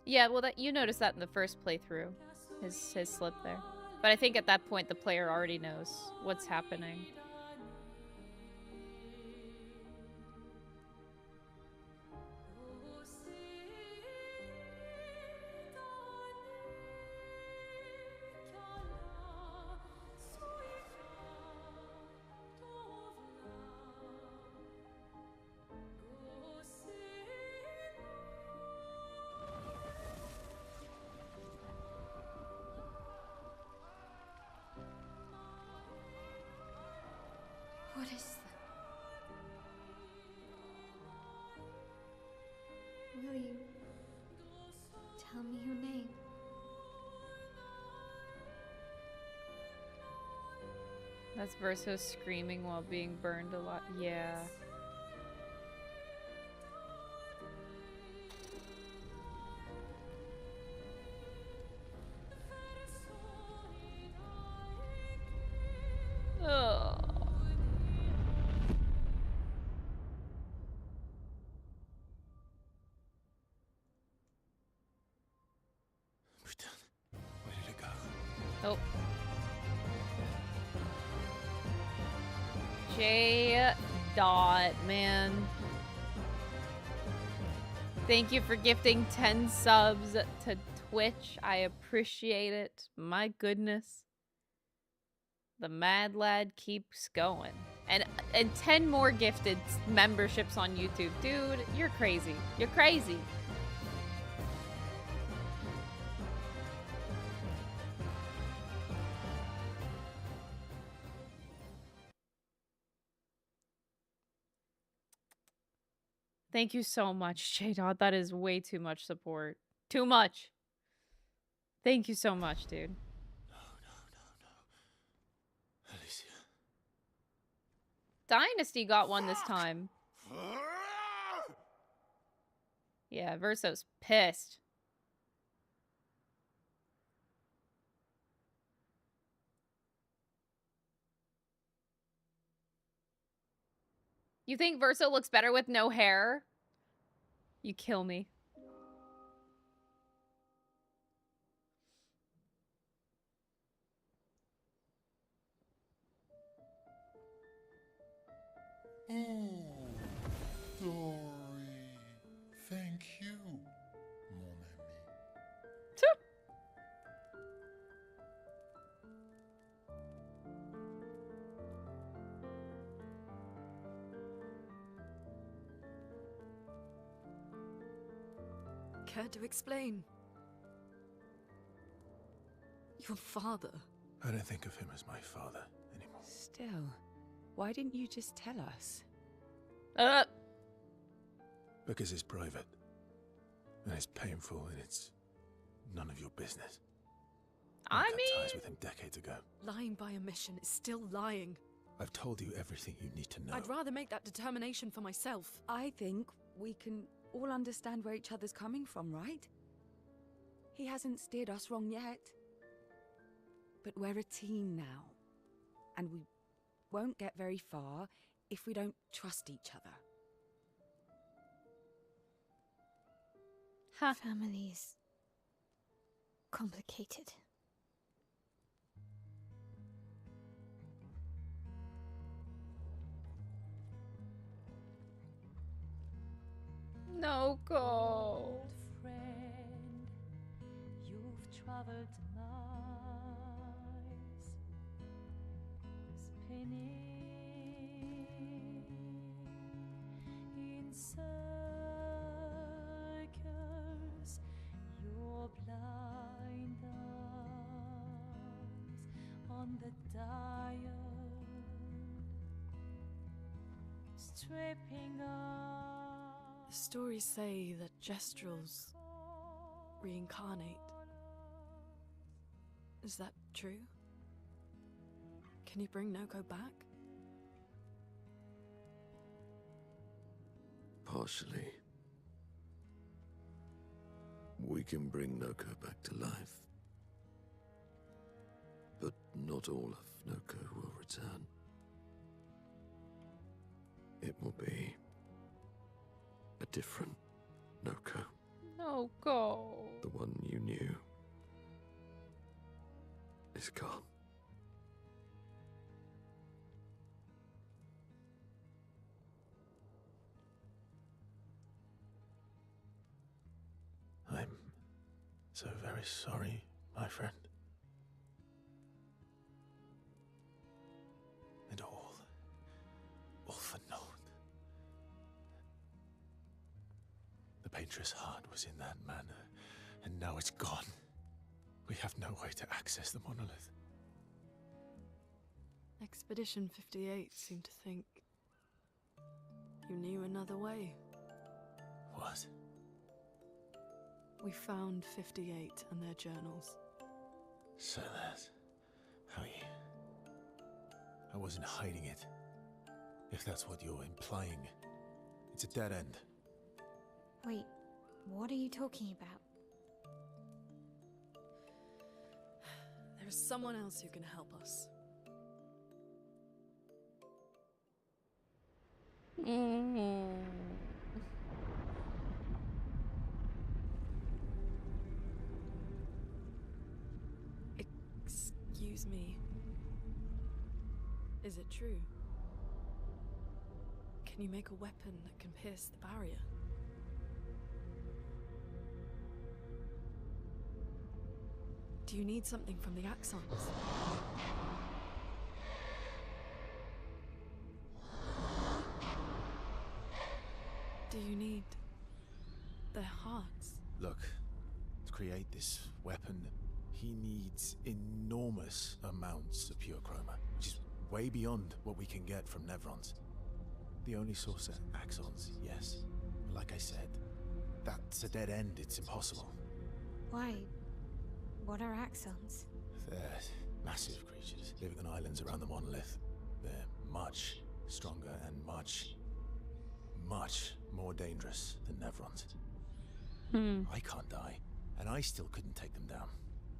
Yeah, well, that you noticed that in the first playthrough, his slip there. But I think at that point the player already knows what's happening. What is that? Will you tell me your name? That's Verso screaming while being burned a lot. Yeah. Oh. Where did it go? Oh. J. Dot, man. Thank you for gifting 10 subs to Twitch. I appreciate it. My goodness. The mad lad keeps going. And 10 more gifted memberships on YouTube. Dude, you're crazy. You're crazy. Thank you so much, J-Dot. That is way too much support. Too much. Thank you so much, dude. Alicia. Dynasty got one this time. Yeah, Verso's pissed. You think Verso looks better with no hair? You kill me. Oh, Dory. Thank you, mon ami. care to explain? Your father. I don't think of him as my father anymore. Still, why didn't you just tell us? Because it's private. And it's painful and it's none of your business. I cut ties with him decades ago. Lying by omission is still lying. I've told you everything you need to know. I'd rather make that determination for myself. I think we can all understand where each other's coming from, right? He hasn't steered us wrong yet. But we're a team now. And we won't get very far if we don't trust each other. Family's complicated. No go. Friend, you've traveled miles, spinning in circles, your blind eyes on the dial, stripping off. The stories say that Gestrals reincarnate. Is that true? Can you bring Noko back? Partially. We can bring Noko back to life. But not all of Noko will return. It will be a different Noko. Noko. The one you knew is gone. I'm so very sorry, my friend. And all for naught. The Painter's heart was in that manor, and now it's gone. We have no way to access the monolith. Expedition 58 seemed to think you knew another way. What? We found 58 and their journals. So that's how you... I wasn't hiding it. If that's what you're implying. It's a dead end. Wait, what are you talking about? There is someone else who can help us. Excuse me. Is it true? Can you make a weapon that can pierce the barrier? Do you need something from the Axons? Do you need their hearts? Look, to create this weapon, he needs enormous amounts of pure chroma, which is way beyond what we can get from Nevrons. The only source is Axons, yes. But like I said, that's a dead end. It's impossible. Why? What are Axons? They're massive creatures living on islands around the monolith. They're much stronger and much more dangerous than Nevrons. I can't die, and I still couldn't take them down.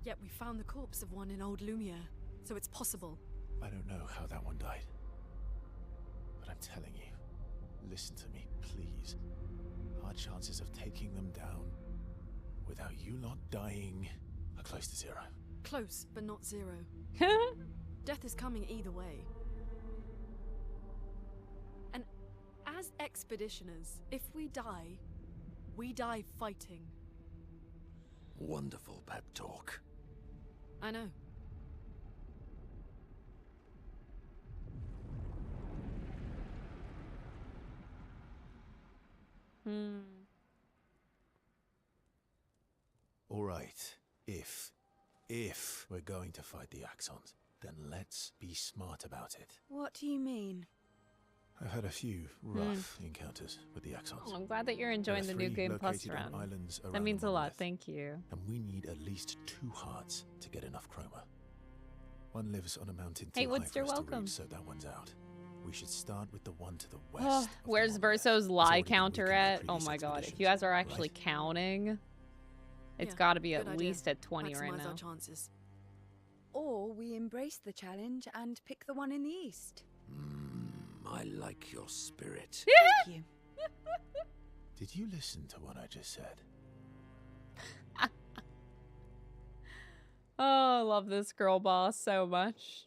Yet we found the corpse of one in old Lumiere, so it's possible. I don't know how that one died. But I'm telling you, listen to me, please. Our chances of taking them down without you not dying are close to zero. Close, but not zero. Death is coming either way. And as expeditioners, if we die fighting. Wonderful pep talk. I know. Alright, if we're going to fight the Axons, then let's be smart about it. What do you mean? I've had a few rough encounters with the Axons. Oh, I'm glad that you're enjoying the new Game Plus round. That means a lot, thank you. And we need at least 2 hearts to get enough chroma. One lives on a mountain Hey, too high Woodster, for us to welcome. reach, so that one's out. We should start with the one to the west. Oh, where's Verso's lie counter at? Oh my god, if you guys are actually counting, it's got to be at least at 20 right now. Our chances. Or we embrace the challenge and pick the one in the east. I like your spirit. Thank you. Did you listen to what I just said? Oh, I love this girl boss so much.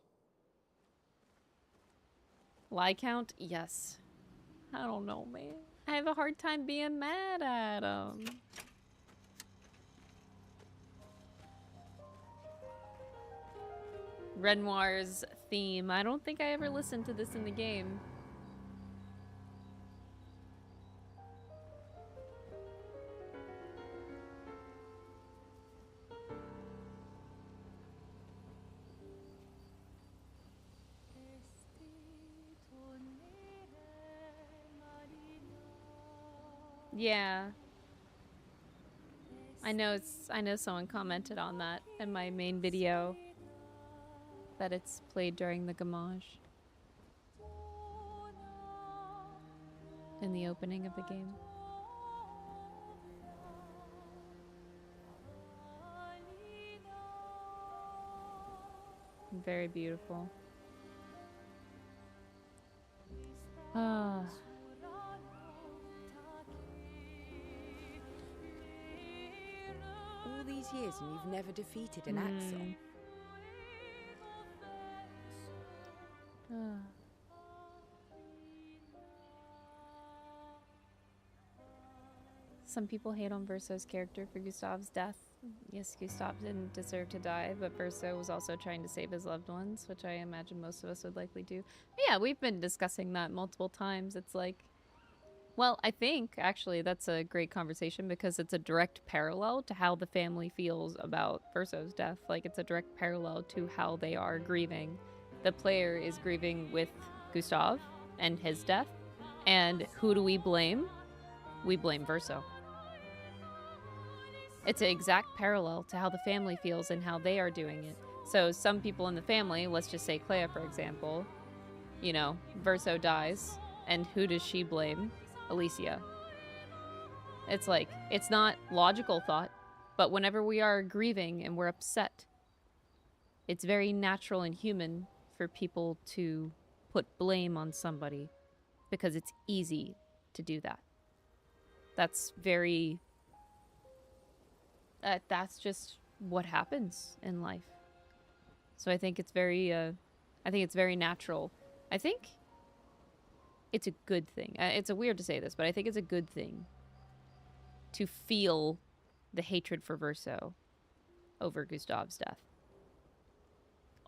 Lie count? Yes. I don't know, man. I have a hard time being mad at him. Renoir's theme. I don't think I ever listened to this in the game. Yeah. I know someone commented on that in my main video. That it's played during the Gamage. In the opening of the game. Very beautiful. Ah. All these years and you've never defeated an Axon. Some people hate on Verso's character for Gustav's death. Yes, Gustav didn't deserve to die, but Verso was also trying to save his loved ones, which I imagine most of us would likely do. But yeah, we've been discussing that multiple times. It's like, well, I think actually that's a great conversation because it's a direct parallel to how the family feels about Verso's death. Like, it's a direct parallel to how they are grieving. The player is grieving with Gustav and his death. And who do we blame? We blame Verso. It's an exact parallel to how the family feels and how they are doing it. So some people in the family, let's just say Clea, for example, you know, Verso dies. And who does she blame? Alicia. It's like, it's not logical thought, but whenever we are grieving and we're upset, it's very natural and human for people to put blame on somebody because it's easy to do that. That's very... that's just what happens in life. So I think it's very, natural. I think it's a good thing. It's weird to say this, but I think it's a good thing to feel the hatred for Verso over Gustav's death.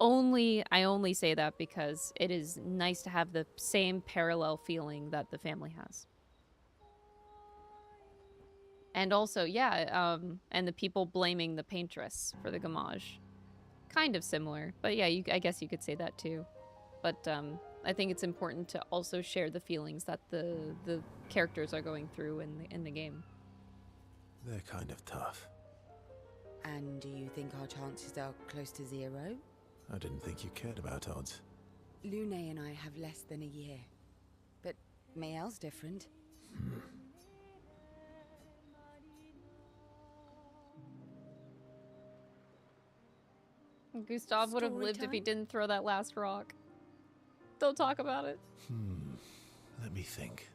I only say that because it is nice to have the same parallel feeling that the family has. And also, yeah, and the people blaming the paintress for the Gamage. Kind of similar, but yeah, I guess you could say that too. But I think it's important to also share the feelings that the characters are going through in the game. They're kind of tough. And do you think our chances are close to 0? I didn't think you cared about odds. Lune and I have less than a year. But Mael's different. Gustav would have lived if he didn't throw that last rock. Don't talk about it. Let me think.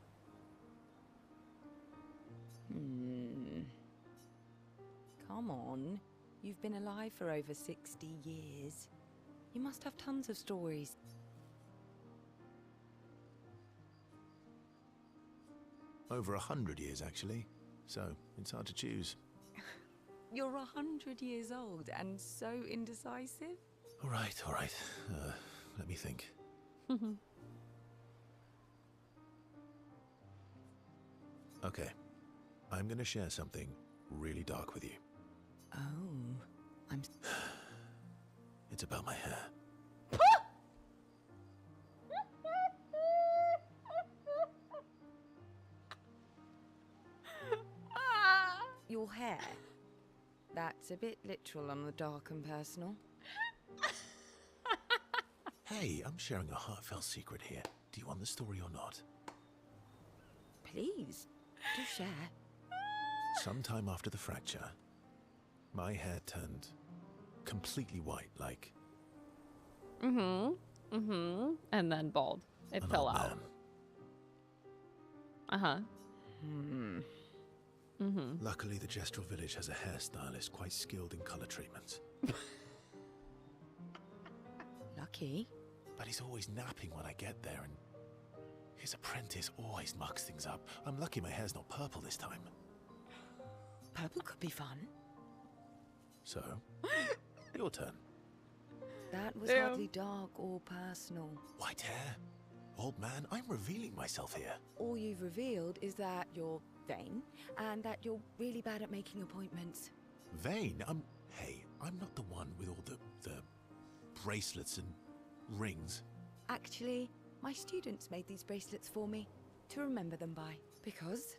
Come on. You've been alive for over 60 years. You must have tons of stories. Over 100 years, actually. So, it's hard to choose. You're 100 years old and so indecisive? All right. Let me think. Okay. I'm gonna share something really dark with you. Oh, I'm... It's about my hair. Your hair? That's a bit literal on the dark and personal. Hey, I'm sharing a heartfelt secret here. Do you want the story or not? Please, do share. Sometime after the fracture, my hair turned completely white, like... And then bald. It fell out. Luckily, the Gestalt village has a hairstylist quite skilled in color treatments. Lucky? But he's always napping when I get there, and his apprentice always mucks things up. I'm lucky my hair's not purple this time. Purple could be fun. So, your turn. That was hardly dark or personal. White hair? Old man, I'm revealing myself here. All you've revealed is that you're vain, and that you're really bad at making appointments. Vain? Hey, I'm not the one with all the bracelets and rings. Actually, my students made these bracelets for me to remember them by. Because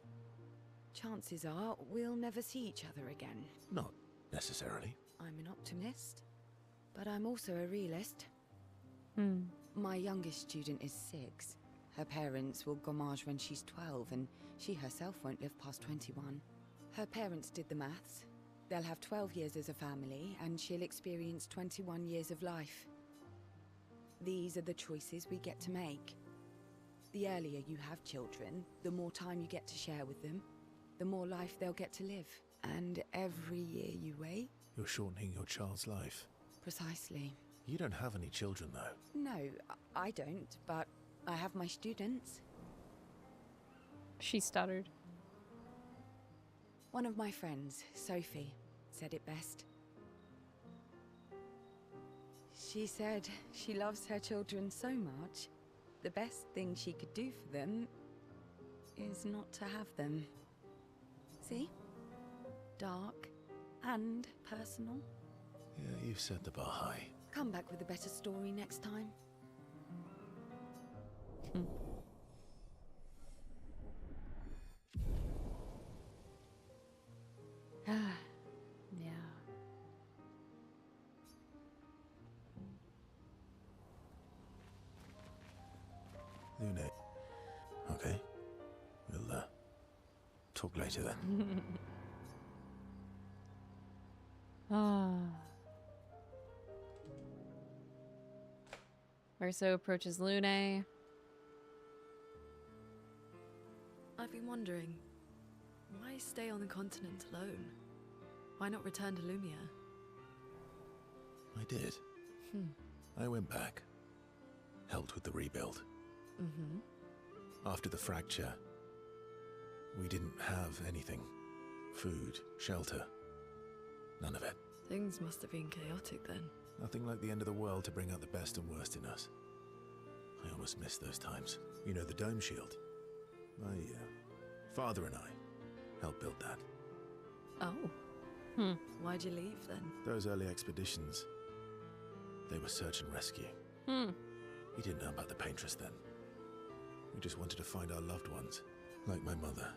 chances are we'll never see each other again. Not necessarily. I'm an optimist, but I'm also a realist. My youngest student is 6. Her parents will gommage when she's 12, and she herself won't live past 21. Her parents did the maths. They'll have 12 years as a family, and she'll experience 21 years of life. These are the choices we get to make. The earlier you have children, the more time you get to share with them, the more life they'll get to live. And every year you wait... You're shortening your child's life. Precisely. You don't have any children, though. No, I don't, but I have my students. She stuttered. One of my friends, Sophie, said it best. She said she loves her children so much, the best thing she could do for them is not to have them. See? Dark and personal. Yeah, you've set the bar high. Come back with a better story next time. Yeah. Lune. Okay. We'll, talk later then. Verso approaches Lune. I've been wondering, why stay on the continent alone? Why not return to Lumiere? I did. I went back. Helped with the rebuild. After the fracture, we didn't have anything. Food, shelter. None of it. Things must have been chaotic then. Nothing like the end of the world to bring out the best and worst in us. I almost miss those times. You know, the dome shield. My father and I helped build that. Oh. Why'd you leave then? Those early expeditions, they were search and rescue. We didn't know about the paintress then. We just wanted to find our loved ones, like my mother.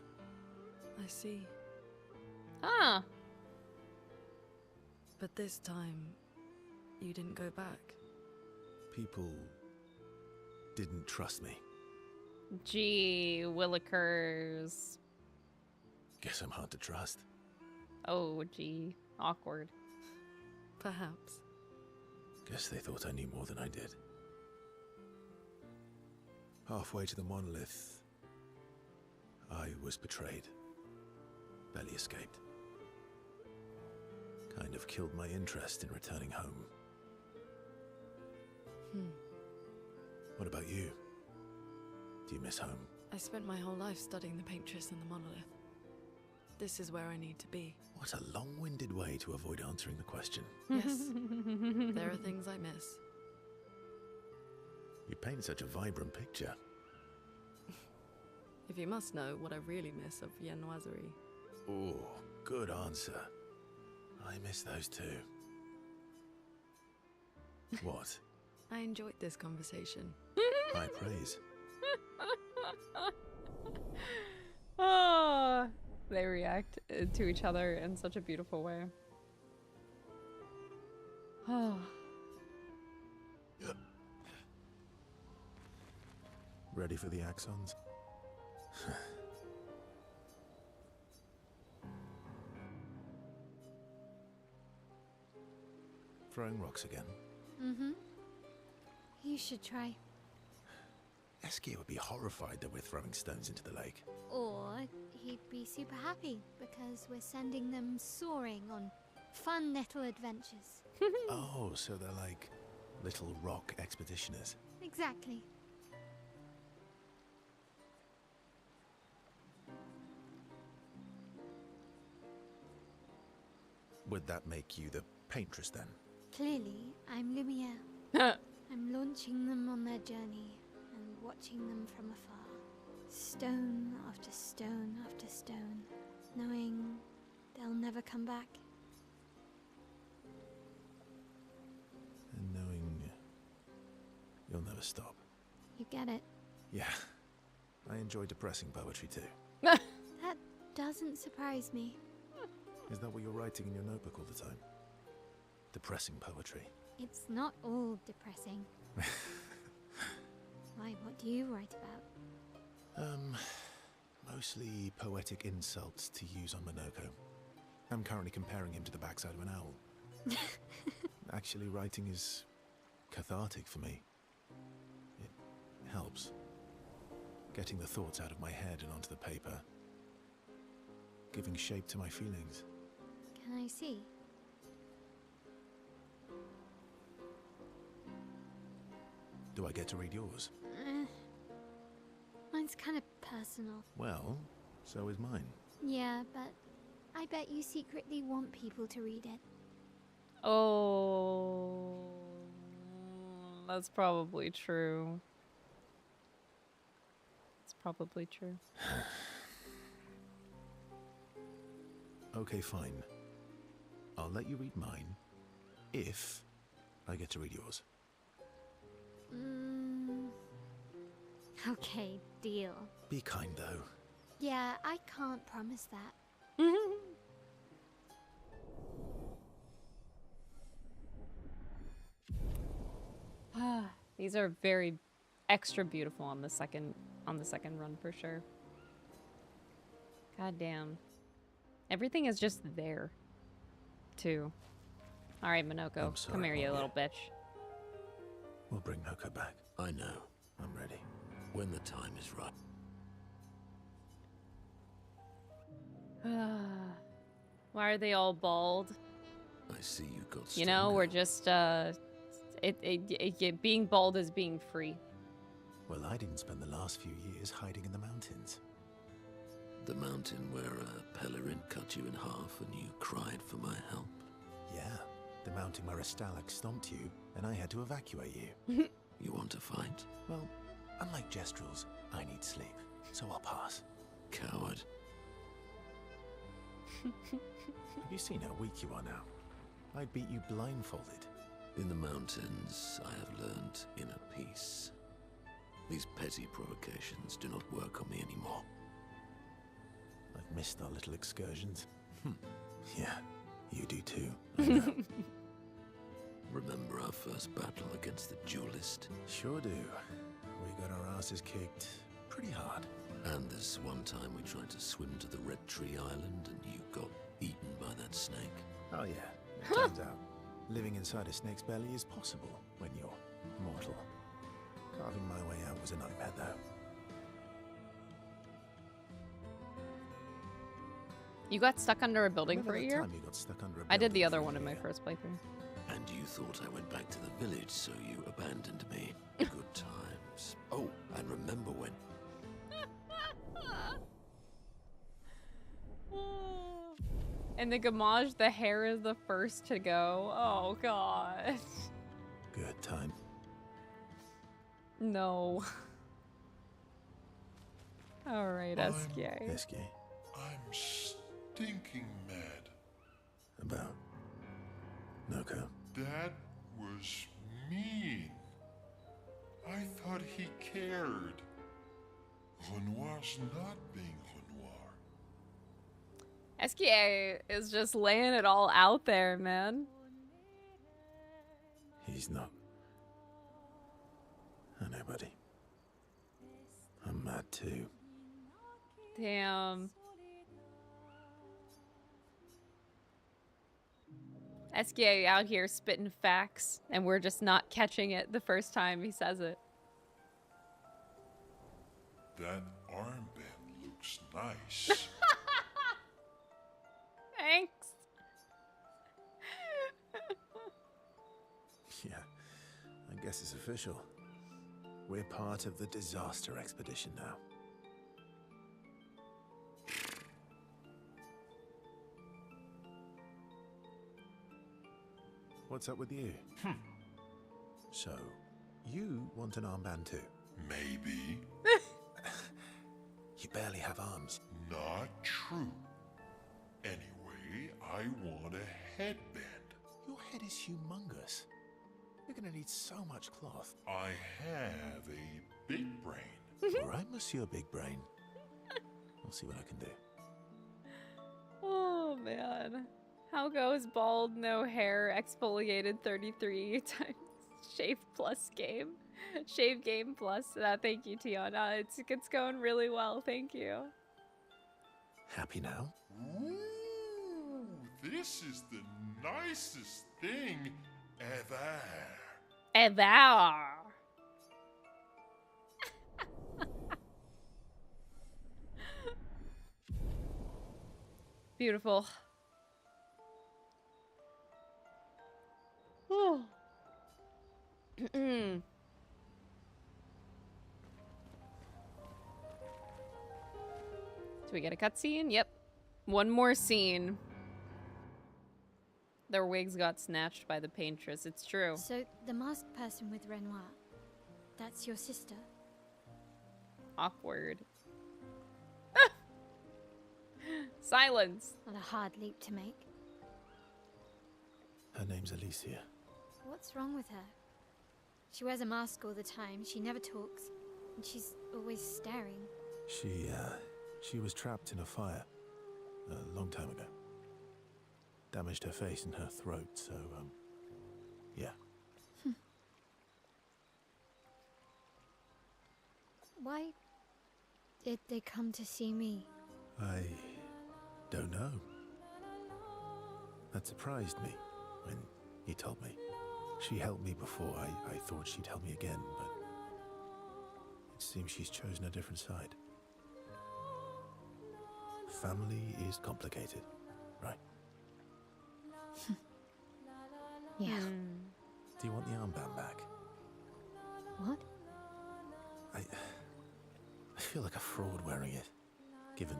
I see. Ah. But this time, you didn't go back. People didn't trust me. Gee, Willikers. Guess I'm hard to trust. Oh, gee. Awkward. Perhaps. Guess they thought I knew more than I did. Halfway to the monolith, I was betrayed. Barely escaped. Kind of killed my interest in returning home. What about you? Do you miss home? I spent my whole life studying the paintress and the monolith. This is where I need to be. What a long-winded way to avoid answering the question. Yes. There are things I miss. You paint such a vibrant picture. If you must know what I really miss of viennoiserie. Oh, good answer. I miss those two. What? I enjoyed this conversation. High praise. Oh, they react to each other in such a beautiful way. Oh. Ready for the Axons? Throwing rocks again. Mm-hmm. You should try. Esier would be horrified that we're throwing stones into the lake. Or he'd be super happy because we're sending them soaring on fun little adventures. Oh, so they're like little rock expeditioners. Exactly. Would that make you the paintress then? Clearly, I'm Lumiere. I'm launching them on their journey and watching them from afar. Stone after stone after stone, knowing they'll never come back. And knowing you'll never stop. You get it. Yeah. I enjoy depressing poetry too. That doesn't surprise me. Is that what you're writing in your notebook all the time? Depressing poetry. It's not all depressing. Why, what do you write about? Mostly poetic insults to use on Monoko. I'm currently comparing him to the backside of an owl. Actually, writing is cathartic for me. It helps. Getting the thoughts out of my head and onto the paper. Giving shape to my feelings. Can I see? Do I get to read yours? Mine's kind of personal. Well, so is mine. Yeah, but I bet you secretly want people to read it. Oh, that's probably true. It's probably true. Okay, fine. I'll let you read mine if I get to read yours. Okay, deal. Be kind, though. Yeah, I can't promise that. These are very extra beautiful on the second run for sure. God damn. Everything is just there, too. All right, Monoko, come here, you little bitch. We'll bring Noko back. I know. I'm ready. When the time is right. Why are they all bald? I see you got You know, we're just being bald is being free. Well, I didn't spend the last few years hiding in the mountains. The mountain where a Pellerin cut you in half and you cried for my help. Yeah, the mountain where a Stalag stomped you and I had to evacuate you. You want to fight? Well, unlike Gestrals, I need sleep, so I'll pass. Coward. Have you seen how weak you are now? I'd beat you blindfolded. In the mountains, I have learned inner peace. These petty provocations do not work on me anymore. I've missed our little excursions. Yeah, you do too. I know. Remember our first battle against the duelist? Sure do. We got our asses kicked pretty hard. And this one time we tried to swim to the Red Tree Island and you got eaten by that snake. Oh yeah, it turns out living inside a snake's belly is possible when you're mortal. Carving my way out was a nightmare though. You got stuck under a building for a year? Time you got stuck under a I did the building other for a one in my year. first playthrough. And you thought I went back to the village, so you abandoned me. Good times. Oh, and remember when... And the Gamage, the hair is the first to go. Oh god. Good time. No. Alright, Esier. Esier. I'm stinking mad. About? Monoko. That was mean. I thought he cared. Renoir's not being Renoir. Esier is just laying it all out there, man. He's not. I know, buddy. I'm mad too. Damn. Esier out here spitting facts, and we're just not catching it the first time he says it. That armband looks nice. Thanks. Yeah, I guess it's official. We're part of the disaster expedition now. What's up with you? So, you want an armband too? Maybe. You barely have arms. Not true. Anyway, I want a headband. Your head is humongous. You're gonna need so much cloth. I have a big brain. All right, Monsieur Big Brain. I'll see what I can do. Oh, man. How goes bald, no hair, exfoliated 33 times shave plus game? Shave game plus. Thank you, Tiana. It's going really well. Thank you. Happy now? Ooh, this is the nicest thing ever. Ever. Beautiful. Oh. Do we get a cutscene? Yep. One more scene. Their wigs got snatched by the paintress. It's true. So, the masked person with Renoir, that's your sister? Awkward. Silence. Not a hard leap to make. Her name's Esier. What's wrong with her? She wears a mask all the time, she never talks, and she's always staring. She was trapped in a fire a long time ago. Damaged her face and her throat, so, yeah. Why did they come to see me? I don't know. That surprised me when you told me. She helped me before. I thought she'd help me again, but it seems she's chosen a different side. Family is complicated, right? Yeah. Do you want the armband back? What? I feel like a fraud wearing it, given,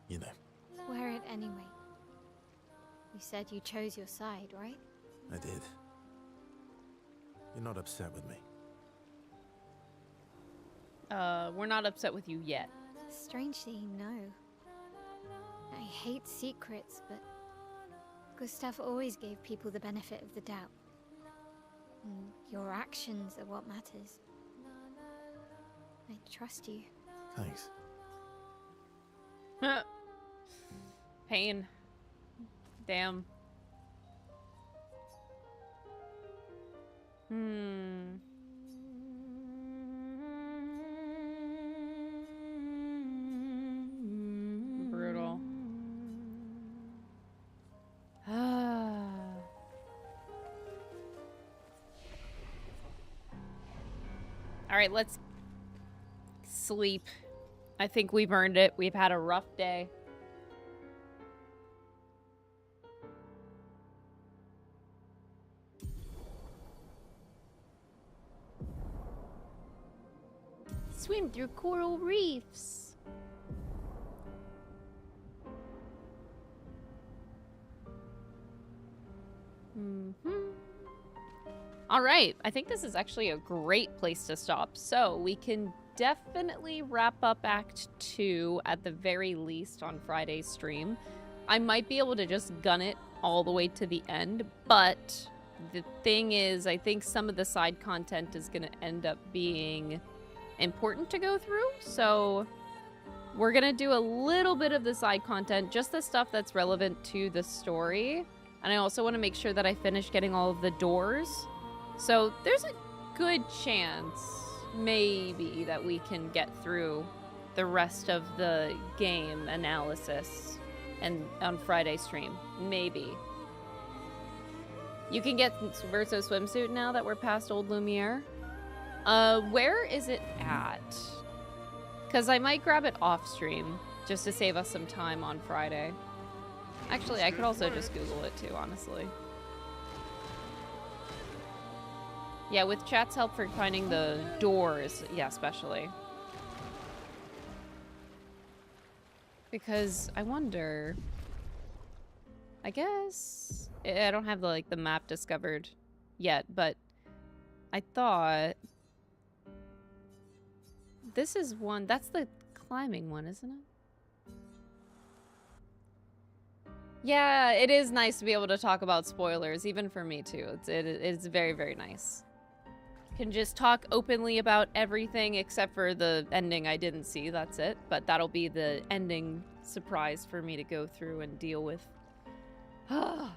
you know. Wear it anyway. You said you chose your side, right? I did. You're not upset with me? We're not upset with you yet. Strangely, no. I hate secrets, but Gustav always gave people the benefit of the doubt. And your actions are what matters. I trust you. Thanks. Pain. Damn. Brutal. All right, let's sleep. I think we've earned it. We've had a rough day. Swim through coral reefs. All right, I think this is actually a great place to stop. So we can definitely wrap up Act 2 at the very least on Friday's stream. I might be able to just gun it all the way to the end, but the thing is, I think some of the side content is going to end up being important to go through, so we're going to do a little bit of the side content, just the stuff that's relevant to the story, and I also want to make sure that I finish getting all of the doors, so there's a good chance, maybe, that we can get through the rest of the game analysis and on Friday stream. Maybe. You can get Verso swimsuit now that we're past Old Lumiere. Where is it at? Because I might grab it off stream just to save us some time on Friday. Actually, I could also just Google it too, honestly. Yeah, with chat's help for finding the doors, yeah, especially. Because I wonder, I guess, I don't have the map discovered yet, but I thought this is one, that's the climbing one, isn't it? Yeah, it is nice to be able to talk about spoilers, even for me too. It's very, very nice. Can just talk openly about everything except for the ending I didn't see, that's it. But that'll be the ending surprise for me to go through and deal with. Kinda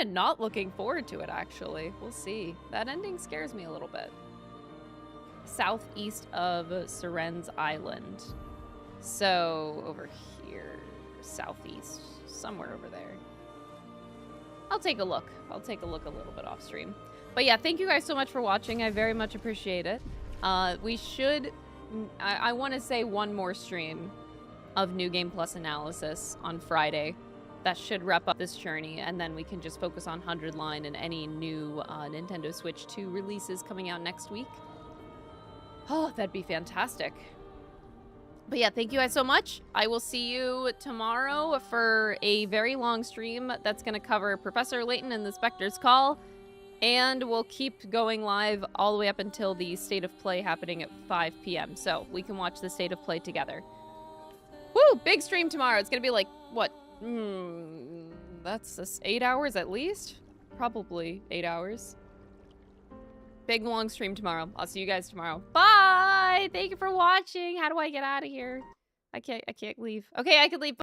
not looking forward to it, actually. We'll see. That ending scares me a little bit. Southeast of Seren's Island. So, over here. Southeast. Somewhere over there. I'll take a look. I'll take a look a little bit off stream. But yeah, thank you guys so much for watching. I very much appreciate it. We should... I want to say one more stream of New Game Plus analysis on Friday. That should wrap up this journey, and then we can just focus on 100 Line and any new Nintendo Switch 2 releases coming out next week. Oh, that'd be fantastic. But yeah, thank you guys so much. I will see you tomorrow for a very long stream that's going to cover Professor Layton and the Spectre's Call. And we'll keep going live all the way up until the State of Play happening at 5 p.m. So we can watch the State of Play together. Woo! Big stream tomorrow. It's going to be like, what? That's 8 hours at least? Probably 8 hours. Big long stream tomorrow. I'll see you guys tomorrow. Bye! Thank you for watching. How do I get out of here? I can't leave. Okay, I can leave.